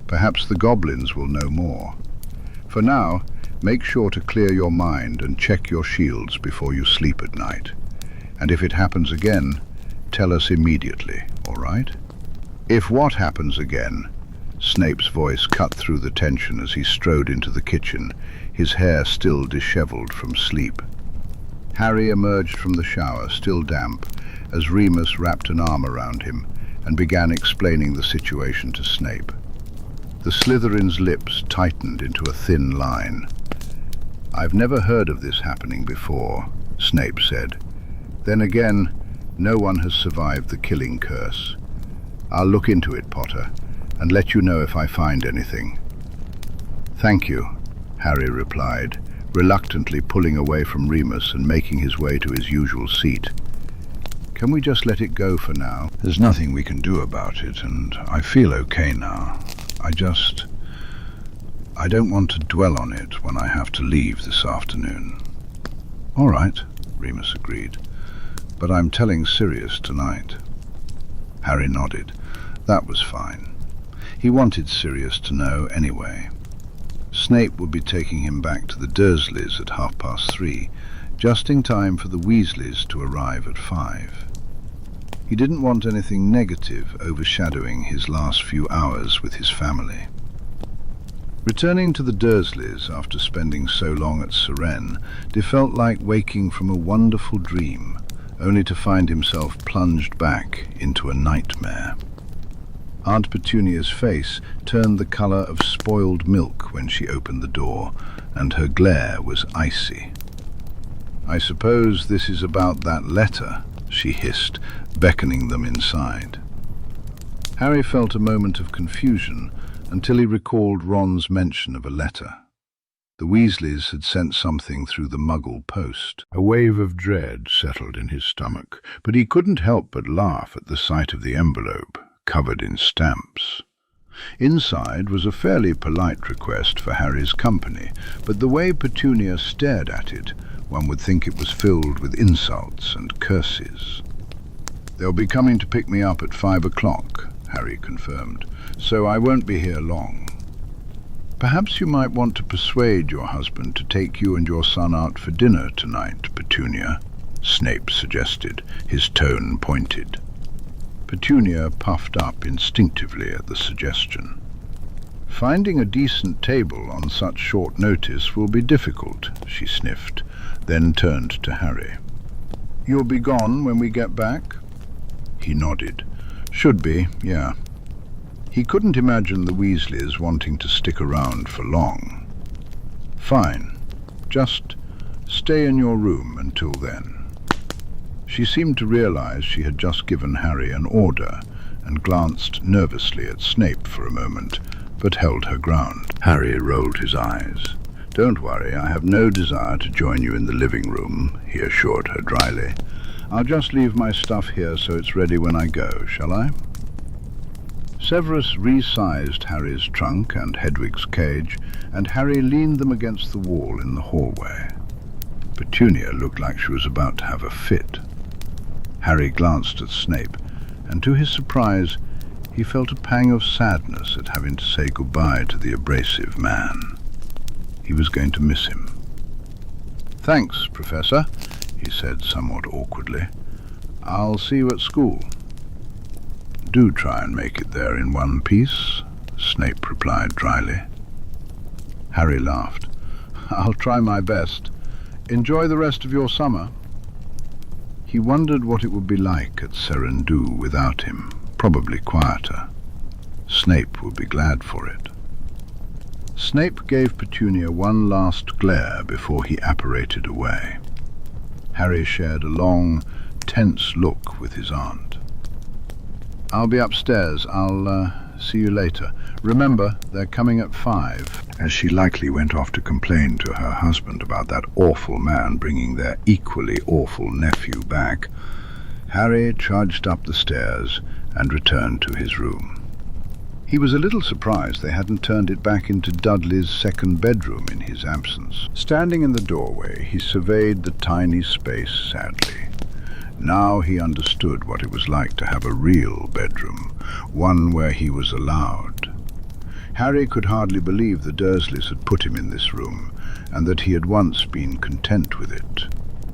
Perhaps the goblins will know more. For now, make sure to clear your mind and check your shields before you sleep at night. And if it happens again, tell us immediately, all right? If what happens again? Snape's voice cut through the tension as he strode into the kitchen, his hair still disheveled from sleep. Harry emerged from the shower, still damp, as Remus wrapped an arm around him and began explaining the situation to Snape. The Slytherin's lips tightened into a thin line. I've never heard of this happening before, Snape said. Then again, no one has survived the killing curse. I'll look into it, Potter, and let you know if I find anything. Thank you, Harry replied, reluctantly pulling away from Remus and making his way to his usual seat. Can we just let it go for now? There's nothing we can do about it, and I feel okay now. I don't want to dwell on it when I have to leave this afternoon. All right, Remus agreed, but I'm telling Sirius tonight. Harry nodded. That was fine. He wanted Sirius to know anyway. Snape would be taking him back to the Dursleys at 3:30, just in time for the Weasleys to arrive at 5. He didn't want anything negative overshadowing his last few hours with his family. Returning to the Dursleys after spending so long at Seren felt like waking from a wonderful dream, only to find himself plunged back into a nightmare. Aunt Petunia's face turned the colour of spoiled milk when she opened the door, and her glare was icy. I suppose this is about that letter, she hissed, beckoning them inside. Harry felt a moment of confusion until he recalled Ron's mention of a letter. The Weasleys had sent something through the Muggle post. A wave of dread settled in his stomach, but he couldn't help but laugh at the sight of the envelope, covered in stamps. Inside was a fairly polite request for Harry's company, but the way Petunia stared at it, one would think it was filled with insults and curses. They'll be coming to pick me up at 5 o'clock, Harry confirmed, so I won't be here long. Perhaps you might want to persuade your husband to take you and your son out for dinner tonight, Petunia, Snape suggested, his tone pointed. Petunia puffed up instinctively at the suggestion. Finding a decent table on such short notice will be difficult, she sniffed, then turned to Harry. You'll be gone when we get back? He nodded. Should be, yeah. He couldn't imagine the Weasleys wanting to stick around for long. Fine. Just stay in your room until then. She seemed to realize she had just given Harry an order and glanced nervously at Snape for a moment, but held her ground. Harry rolled his eyes. Don't worry, I have no desire to join you in the living room, he assured her dryly. I'll just leave my stuff here so it's ready when I go, shall I? Severus resized Harry's trunk and Hedwig's cage, and Harry leaned them against the wall in the hallway. Petunia looked like she was about to have a fit. Harry glanced at Snape, and to his surprise, he felt a pang of sadness at having to say goodbye to the abrasive man. He was going to miss him. Thanks, Professor, he said somewhat awkwardly. I'll see you at school. Do try and make it there in one piece, Snape replied dryly. Harry laughed. "I'll try my best. Enjoy the rest of your summer." He wondered what it would be like at Seren Du without him, probably quieter. Snape would be glad for it. Snape gave Petunia one last glare before he apparated away. Harry shared a long, tense look with his aunt. "I'll be upstairs. I'll see you later. Remember, they're coming at 5. As she likely went off to complain to her husband about that awful man bringing their equally awful nephew back, Harry trudged up the stairs and returned to his room. He was a little surprised they hadn't turned it back into Dudley's second bedroom in his absence. Standing in the doorway, he surveyed the tiny space sadly. Now he understood what it was like to have a real bedroom, one where he was allowed. Harry could hardly believe the Dursleys had put him in this room, and that he had once been content with it.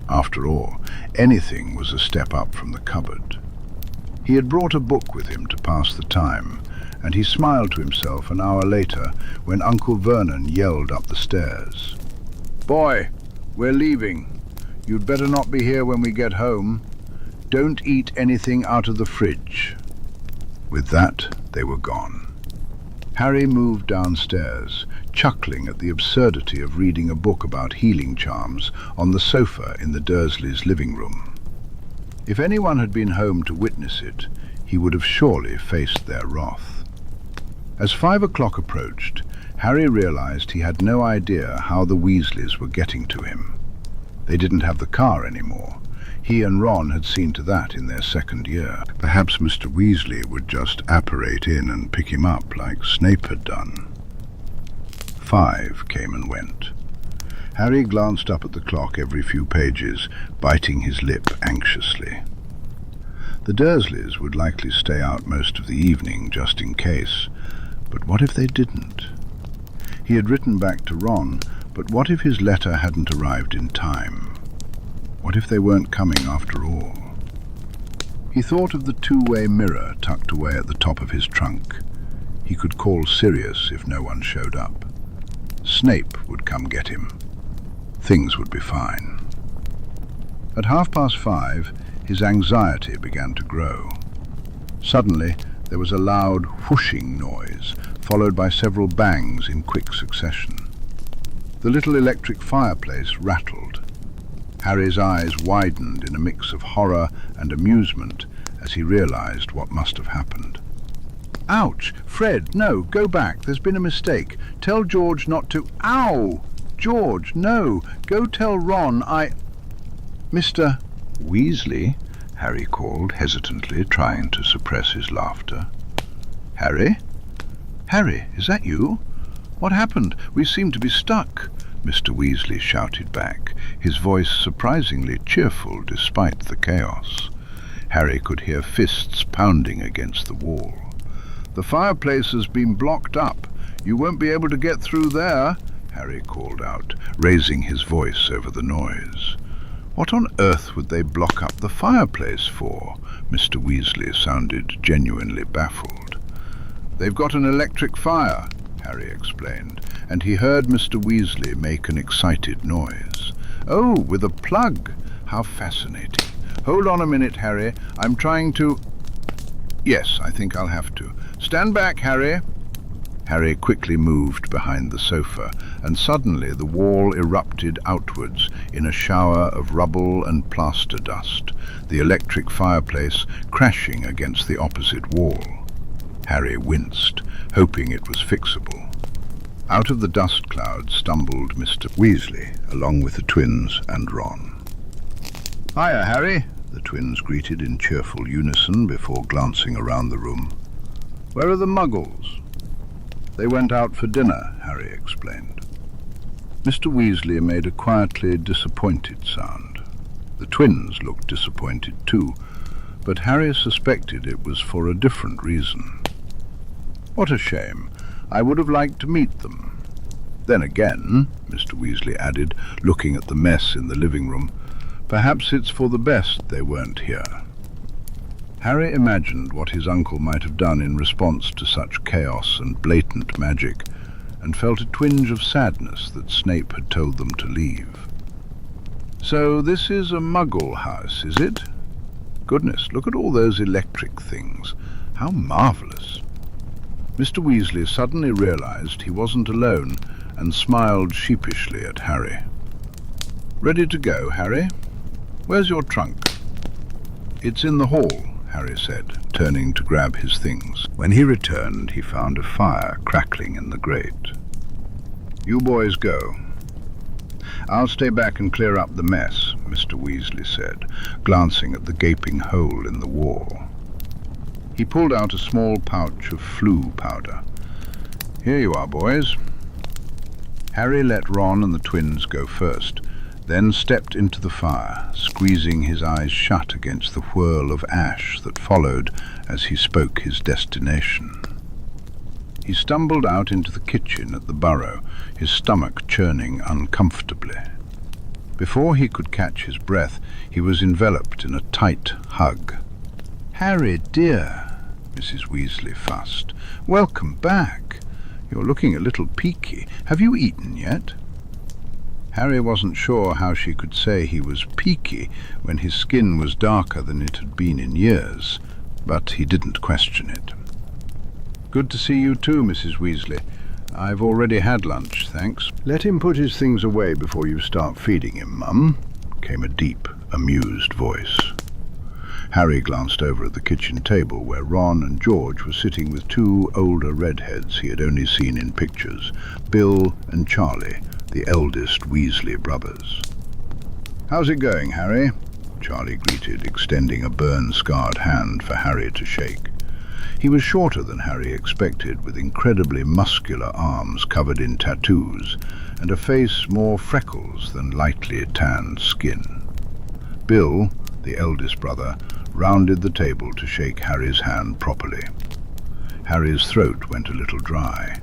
After all, anything was a step up from the cupboard. He had brought a book with him to pass the time, and he smiled to himself an hour later when Uncle Vernon yelled up the stairs. "Boy, we're leaving. You'd better not be here when we get home. Don't eat anything out of the fridge." With that, they were gone. Harry moved downstairs, chuckling at the absurdity of reading a book about healing charms on the sofa in the Dursleys' living room. If anyone had been home to witness it, he would have surely faced their wrath. As 5 o'clock approached, Harry realized he had no idea how the Weasleys were getting to him. They didn't have the car anymore. He and Ron had seen to that in their second year. Perhaps Mr. Weasley would just apparate in and pick him up like Snape had done. 5 came and went. Harry glanced up at the clock every few pages, biting his lip anxiously. The Dursleys would likely stay out most of the evening just in case, but what if they didn't? He had written back to Ron, but what if his letter hadn't arrived in time? What if they weren't coming after all? He thought of the two-way mirror tucked away at the top of his trunk. He could call Sirius if no one showed up. Snape would come get him. Things would be fine. At 5:30, his anxiety began to grow. Suddenly, there was a loud whooshing noise, followed by several bangs in quick succession. The little electric fireplace rattled. Harry's eyes widened in a mix of horror and amusement as he realized what must have happened. "Ouch! Fred, no, go back. There's been a mistake. Tell George not to—" "Ow! George, no! Go tell Ron Mr. Weasley," Harry called, hesitantly, trying to suppress his laughter. "Harry? Harry, is that you? What happened? We seem to be stuck," Mr. Weasley shouted back, his voice surprisingly cheerful despite the chaos. Harry could hear fists pounding against the wall. "The fireplace has been blocked up. You won't be able to get through there," Harry called out, raising his voice over the noise. What on earth would they block up the fireplace for? Mr. Weasley sounded genuinely baffled. "They've got an electric fire," Harry explained, and he heard Mr. Weasley make an excited noise. "Oh, with a plug! How fascinating. Hold on a minute, Harry. I'm trying to—" "Yes, I think I'll have to. Stand back, Harry." Harry quickly moved behind the sofa, and suddenly the wall erupted outwards in a shower of rubble and plaster dust, the electric fireplace crashing against the opposite wall. Harry winced, hoping it was fixable. Out of the dust cloud stumbled Mr. Weasley, along with the twins and Ron. "Hiya, Harry," the twins greeted in cheerful unison before glancing around the room. "Where are the Muggles?" "They went out for dinner," Harry explained. Mr. Weasley made a quietly disappointed sound. The twins looked disappointed too, but Harry suspected it was for a different reason. "What a shame. I would have liked to meet them. Then again," Mr. Weasley added, looking at the mess in the living room, "perhaps it's for the best they weren't here." Harry imagined what his uncle might have done in response to such chaos and blatant magic, and felt a twinge of sadness that Snape had told them to leave. "So this is a Muggle house, is it? Goodness, look at all those electric things. How marvellous." Mr. Weasley suddenly realised he wasn't alone and smiled sheepishly at Harry. "Ready to go, Harry? Where's your trunk?" "It's in the hall," Harry said, turning to grab his things. When he returned, he found a fire crackling in the grate. "You boys go. I'll stay back and clear up the mess," Mr. Weasley said, glancing at the gaping hole in the wall. He pulled out a small pouch of flue powder. "Here you are, boys." Harry let Ron and the twins go first, then stepped into the fire, squeezing his eyes shut against the whirl of ash that followed as he spoke his destination. He stumbled out into the kitchen at the burrow, his stomach churning uncomfortably. Before he could catch his breath, he was enveloped in a tight hug. "Harry, dear," Mrs. Weasley fussed, "welcome back. You're looking a little peaky. Have you eaten yet?" Harry wasn't sure how she could say he was peaky when his skin was darker than it had been in years, but he didn't question it. "Good to see you too, Mrs. Weasley. I've already had lunch, thanks." "Let him put his things away before you start feeding him, Mum," came a deep, amused voice. Harry glanced over at the kitchen table where Ron and George were sitting with two older redheads he had only seen in pictures, Bill and Charlie, the eldest Weasley brothers. "How's it going, Harry?" Charlie greeted, extending a burn-scarred hand for Harry to shake. He was shorter than Harry expected, with incredibly muscular arms covered in tattoos, and a face more freckles than lightly tanned skin. Bill, the eldest brother, rounded the table to shake Harry's hand properly. Harry's throat went a little dry.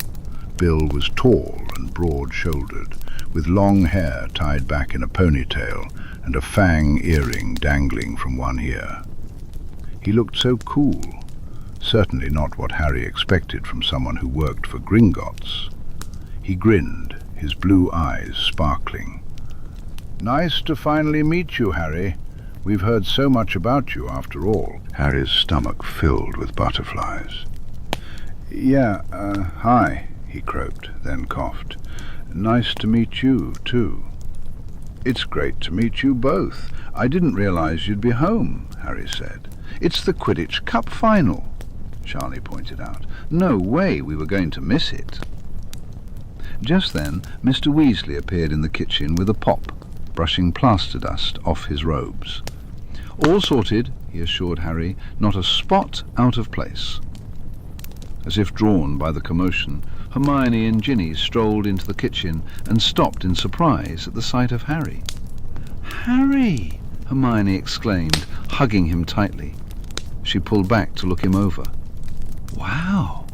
Bill was tall and broad-shouldered, with long hair tied back in a ponytail and a fang earring dangling from one ear. He looked so cool, certainly not what Harry expected from someone who worked for Gringotts. He grinned, his blue eyes sparkling. "Nice to finally meet you, Harry. We've heard so much about you after all." Harry's stomach filled with butterflies. "Yeah, hi," he croaked, then coughed. "Nice to meet you, too." "It's great to meet you both. I didn't realize you'd be home," Harry said. "It's the Quidditch Cup final," Charlie pointed out. "No way we were going to miss it." Just then, Mr. Weasley appeared in the kitchen with a pop, brushing plaster dust off his robes. "All sorted," he assured Harry, "not a spot out of place." As if drawn by the commotion, Hermione and Ginny strolled into the kitchen and stopped in surprise at the sight of Harry. "Harry!" Hermione exclaimed, hugging him tightly. She pulled back to look him over. "Wow,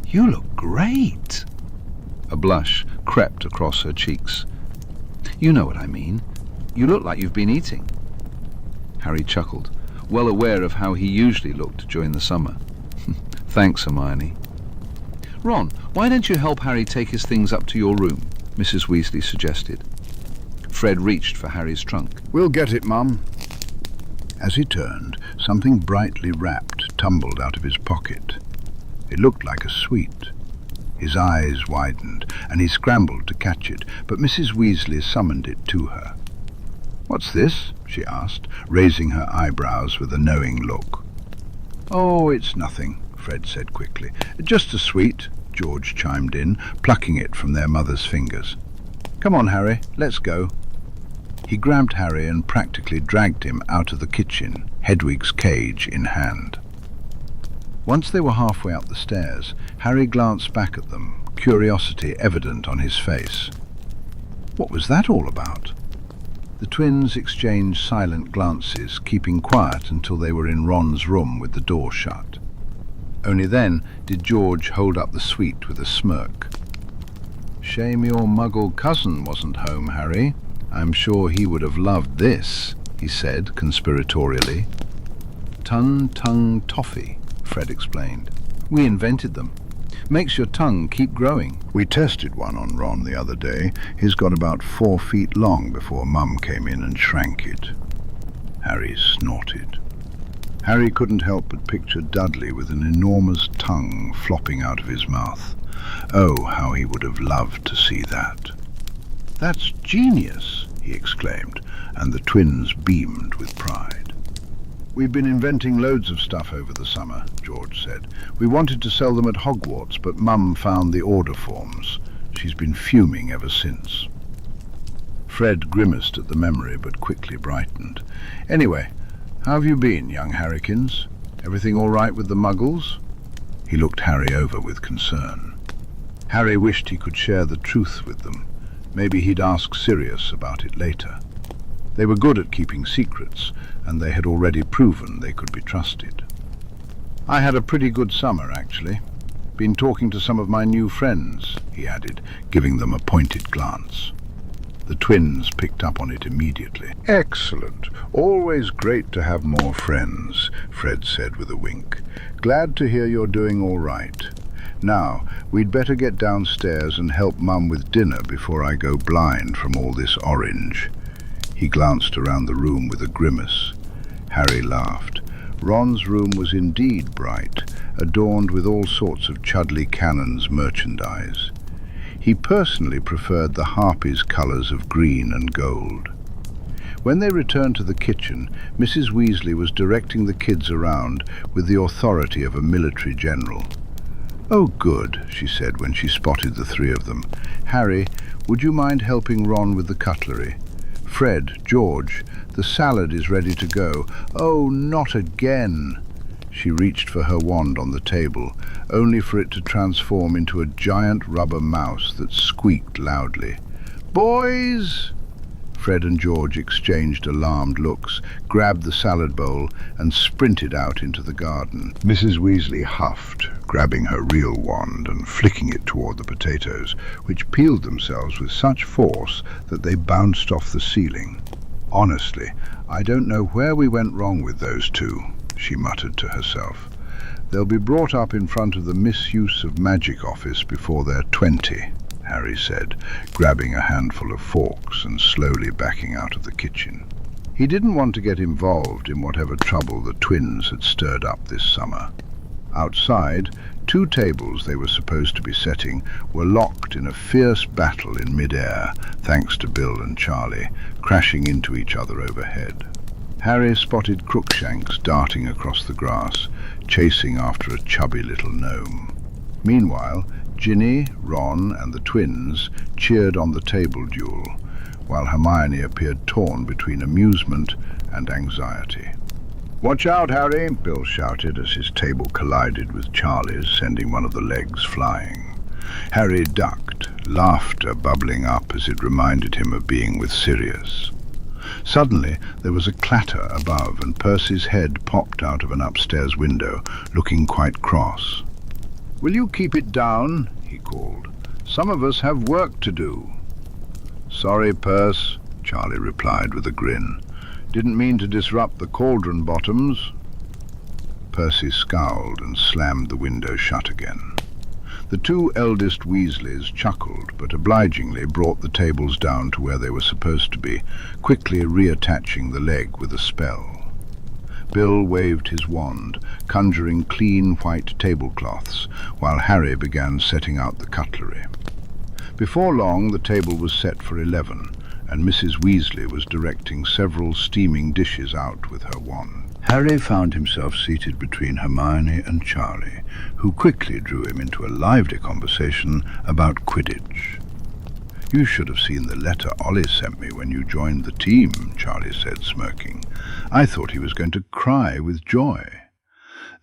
you look great!" A blush crept across her cheeks. "You know what I mean. You look like you've been eating." Harry chuckled, well aware of how he usually looked during the summer. "Thanks, Hermione." "Ron, why don't you help Harry take his things up to your room?" Mrs. Weasley suggested. Fred reached for Harry's trunk. "We'll get it, Mum." As he turned, something brightly wrapped tumbled out of his pocket. It looked like a sweet. His eyes widened, and he scrambled to catch it, but Mrs. Weasley summoned it to her. "What's this?" she asked, raising her eyebrows with a knowing look. "Oh, it's nothing," Fred said quickly. "Just a sweet," George chimed in, plucking it from their mother's fingers. "Come on, Harry, let's go." He grabbed Harry and practically dragged him out of the kitchen, Hedwig's cage in hand. Once they were halfway up the stairs, Harry glanced back at them, curiosity evident on his face. What was that all about? The twins exchanged silent glances, keeping quiet until they were in Ron's room with the door shut. Only then did George hold up the sweet with a smirk. "Shame your Muggle cousin wasn't home, Harry. I'm sure he would have loved this," he said conspiratorially. "Tun Tung Toffee," Fred explained. "We invented them. Makes your tongue keep growing. We tested one on Ron the other day. He's got about 4 feet long before Mum came in and shrank it. Harry snorted. Harry couldn't help but picture Dudley with an enormous tongue flopping out of his mouth. Oh, how he would have loved to see that. "That's genius," he exclaimed, and the twins beamed with pride. "We've been inventing loads of stuff over the summer," George said. "We wanted to sell them at Hogwarts, but Mum found the order forms. She's been fuming ever since." Fred grimaced at the memory, but quickly brightened. "Anyway, how have you been, young Harrykins? Everything all right with the Muggles?" He looked Harry over with concern. Harry wished he could share the truth with them. Maybe he'd ask Sirius about it later. They were good at keeping secrets, and they had already proven they could be trusted. "I had a pretty good summer, actually. Been talking to some of my new friends," he added, giving them a pointed glance. The twins picked up on it immediately. "Excellent. Always great to have more friends," Fred said with a wink. "Glad to hear you're doing all right. Now, we'd better get downstairs and help Mum with dinner before I go blind from all this orange." He glanced around the room with a grimace. Harry laughed. Ron's room was indeed bright, adorned with all sorts of Chudley Cannon's merchandise. He personally preferred the Harpies' colours of green and gold. When they returned to the kitchen, Mrs. Weasley was directing the kids around with the authority of a military general. "Oh, good," she said when she spotted the 3 of them. "Harry, would you mind helping Ron with the cutlery? Fred, George, the salad is ready to go." "Oh, not again!" She reached for her wand on the table, only for it to transform into a giant rubber mouse that squeaked loudly. "Boys!" Fred and George exchanged alarmed looks, grabbed the salad bowl, and sprinted out into the garden. Mrs. Weasley huffed, grabbing her real wand and flicking it toward the potatoes, which peeled themselves with such force that they bounced off the ceiling. "Honestly, I don't know where we went wrong with those 2, she muttered to herself. "They'll be brought up in front of the misuse of magic office before they're 20, Harry said, grabbing a handful of forks and slowly backing out of the kitchen. He didn't want to get involved in whatever trouble the twins had stirred up this summer. Outside, 2 tables they were supposed to be setting were locked in a fierce battle in mid-air, thanks to Bill and Charlie, crashing into each other overhead. Harry spotted Crookshanks darting across the grass, chasing after a chubby little gnome. Meanwhile, Ginny, Ron, and the twins cheered on the table duel, while Hermione appeared torn between amusement and anxiety. "Watch out, Harry!" Bill shouted as his table collided with Charlie's, sending one of the legs flying. Harry ducked, laughter bubbling up as it reminded him of being with Sirius. Suddenly there was a clatter above, and Percy's head popped out of an upstairs window, looking quite cross. "Will you keep it down?" he called. "Some of us have work to do." "Sorry, Perce," Charlie replied with a grin. "Didn't mean to disrupt the cauldron bottoms." Percy scowled and slammed the window shut again. The 2 eldest Weasleys chuckled, but obligingly brought the tables down to where they were supposed to be, quickly reattaching the leg with a spell. Bill waved his wand, conjuring clean white tablecloths, while Harry began setting out the cutlery. Before long the table was set for 11, and Mrs. Weasley was directing several steaming dishes out with her wand. Harry found himself seated between Hermione and Charlie, who quickly drew him into a lively conversation about Quidditch. "You should have seen the letter Ollie sent me when you joined the team," Charlie said, smirking. "I thought he was going to cry with joy.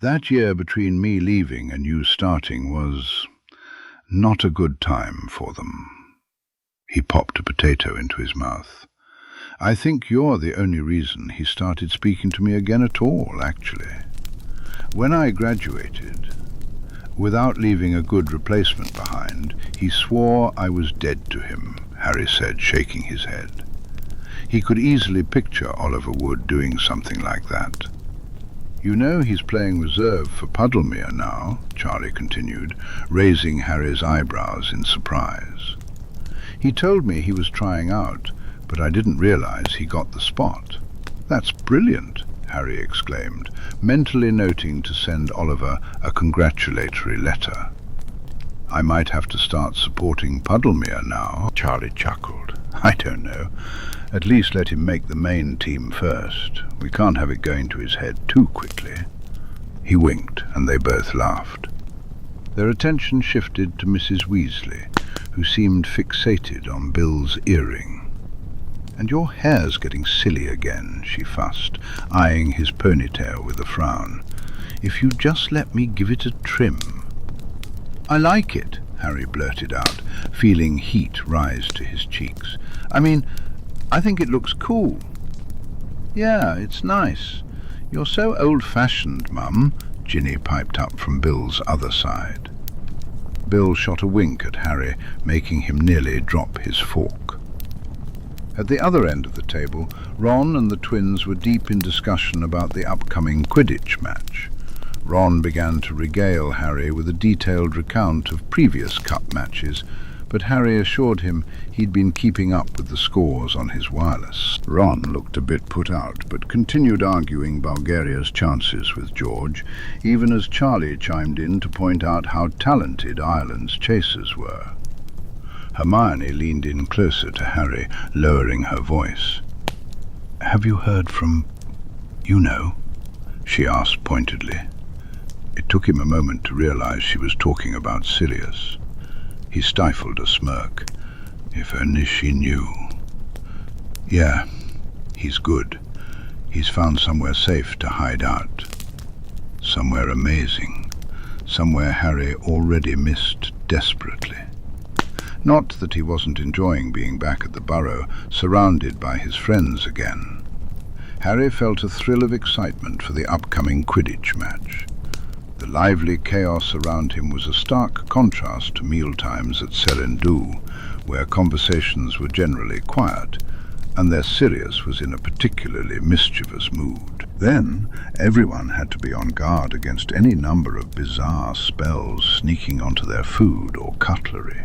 That year between me leaving and you starting was not a good time for them." He popped a potato into his mouth. "I think you're the only reason he started speaking to me again at all, actually. When I graduated, without leaving a good replacement behind, he swore I was dead to him," Harry said, shaking his head. He could easily picture Oliver Wood doing something like that. You know he's playing reserve for Puddlemere now, Charlie continued, raising Harry's eyebrows in surprise. He told me he was trying out, but I didn't realize he got the spot. That's brilliant, Harry exclaimed, mentally noting to send Oliver a congratulatory letter. I might have to start supporting Puddlemere now, Charlie chuckled. I don't know. At least let him make the main team first. We can't have it going to his head too quickly. He winked, and they both laughed. Their attention shifted to Mrs. Weasley, who seemed fixated on Bill's earring. "And your hair's getting silly again," she fussed, eyeing his ponytail with a frown. "If you'd just let me give it a trim." "I like it," Harry blurted out, feeling heat rise to his cheeks. I think it looks cool." "Yeah, it's nice. You're so old-fashioned, Mum," Ginny piped up from Bill's other side. Bill shot a wink at Harry, making him nearly drop his fork. At the other end of the table, Ron and the twins were deep in discussion about the upcoming Quidditch match. Ron began to regale Harry with a detailed recount of previous cup matches, but Harry assured him he'd been keeping up with the scores on his wireless. Ron looked a bit put out, but continued arguing Bulgaria's chances with George, even as Charlie chimed in to point out how talented Ireland's chasers were. Hermione leaned in closer to Harry, lowering her voice. "Have you heard from, she asked pointedly. It took him a moment to realize she was talking about Sirius. He stifled a smirk. If only she knew. "Yeah, he's good. He's found somewhere safe to hide out. Somewhere amazing. Somewhere Harry already missed desperately." Not that he wasn't enjoying being back at the Burrow, surrounded by his friends again. Harry felt a thrill of excitement for the upcoming Quidditch match. The lively chaos around him was a stark contrast to mealtimes at Seren Du, where conversations were generally quiet, and their Sirius was in a particularly mischievous mood. Then everyone had to be on guard against any number of bizarre spells sneaking onto their food or cutlery.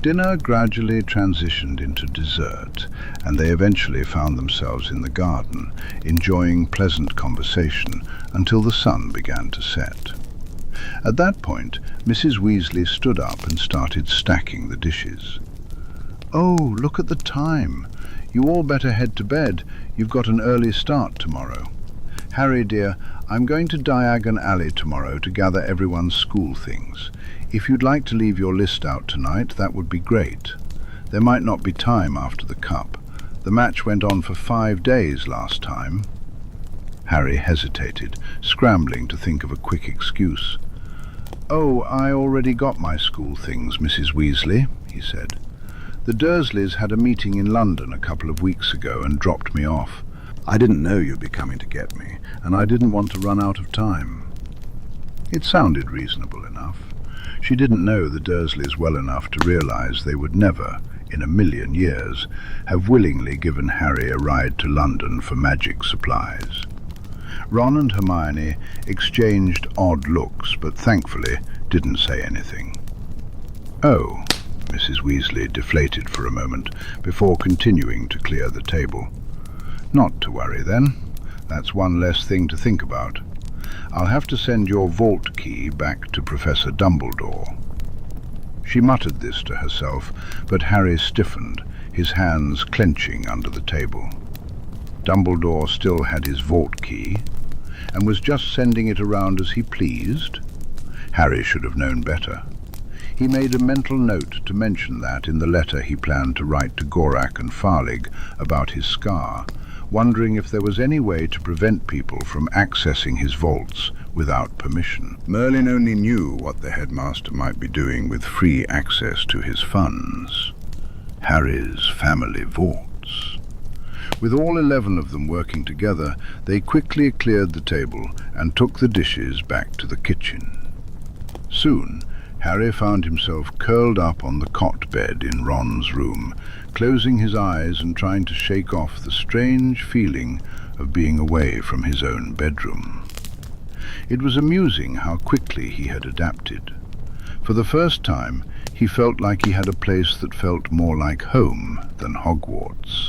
Dinner gradually transitioned into dessert, and they eventually found themselves in the garden, enjoying pleasant conversation until the sun began to set. At that point, Mrs. Weasley stood up and started stacking the dishes. "Oh, look at the time. You all better head to bed. You've got an early start tomorrow. Harry, dear, I'm going to Diagon Alley tomorrow to gather everyone's school things. If you'd like to leave your list out tonight, that would be great. There might not be time after the cup. The match went on for 5 days last time." Harry hesitated, scrambling to think of a quick excuse. "Oh, I already got my school things, Mrs. Weasley," he said. "The Dursleys had a meeting in London a couple of weeks ago and dropped me off. I didn't know you'd be coming to get me, and I didn't want to run out of time." It sounded reasonable enough. She didn't know the Dursleys well enough to realize they would never, in a million years, have willingly given Harry a ride to London for magic supplies. Ron and Hermione exchanged odd looks, but thankfully didn't say anything. "Oh," Mrs. Weasley deflated for a moment, before continuing to clear the table. "Not to worry then. That's one less thing to think about. I'll have to send your vault key back to Professor Dumbledore." She muttered this to herself, but Harry stiffened, his hands clenching under the table. Dumbledore still had his vault key, and was just sending it around as he pleased. Harry should have known better. He made a mental note to mention that in the letter he planned to write to Gorak and Farlig about his scar, wondering if there was any way to prevent people from accessing his vaults without permission. Merlin only knew what the headmaster might be doing with free access to his funds. Harry's family vaults. With all 11 of them working together, they quickly cleared the table and took the dishes back to the kitchen. Soon, Harry found himself curled up on the cot bed in Ron's room, closing his eyes and trying to shake off the strange feeling of being away from his own bedroom. It was amusing how quickly he had adapted. For the first time, he felt like he had a place that felt more like home than Hogwarts.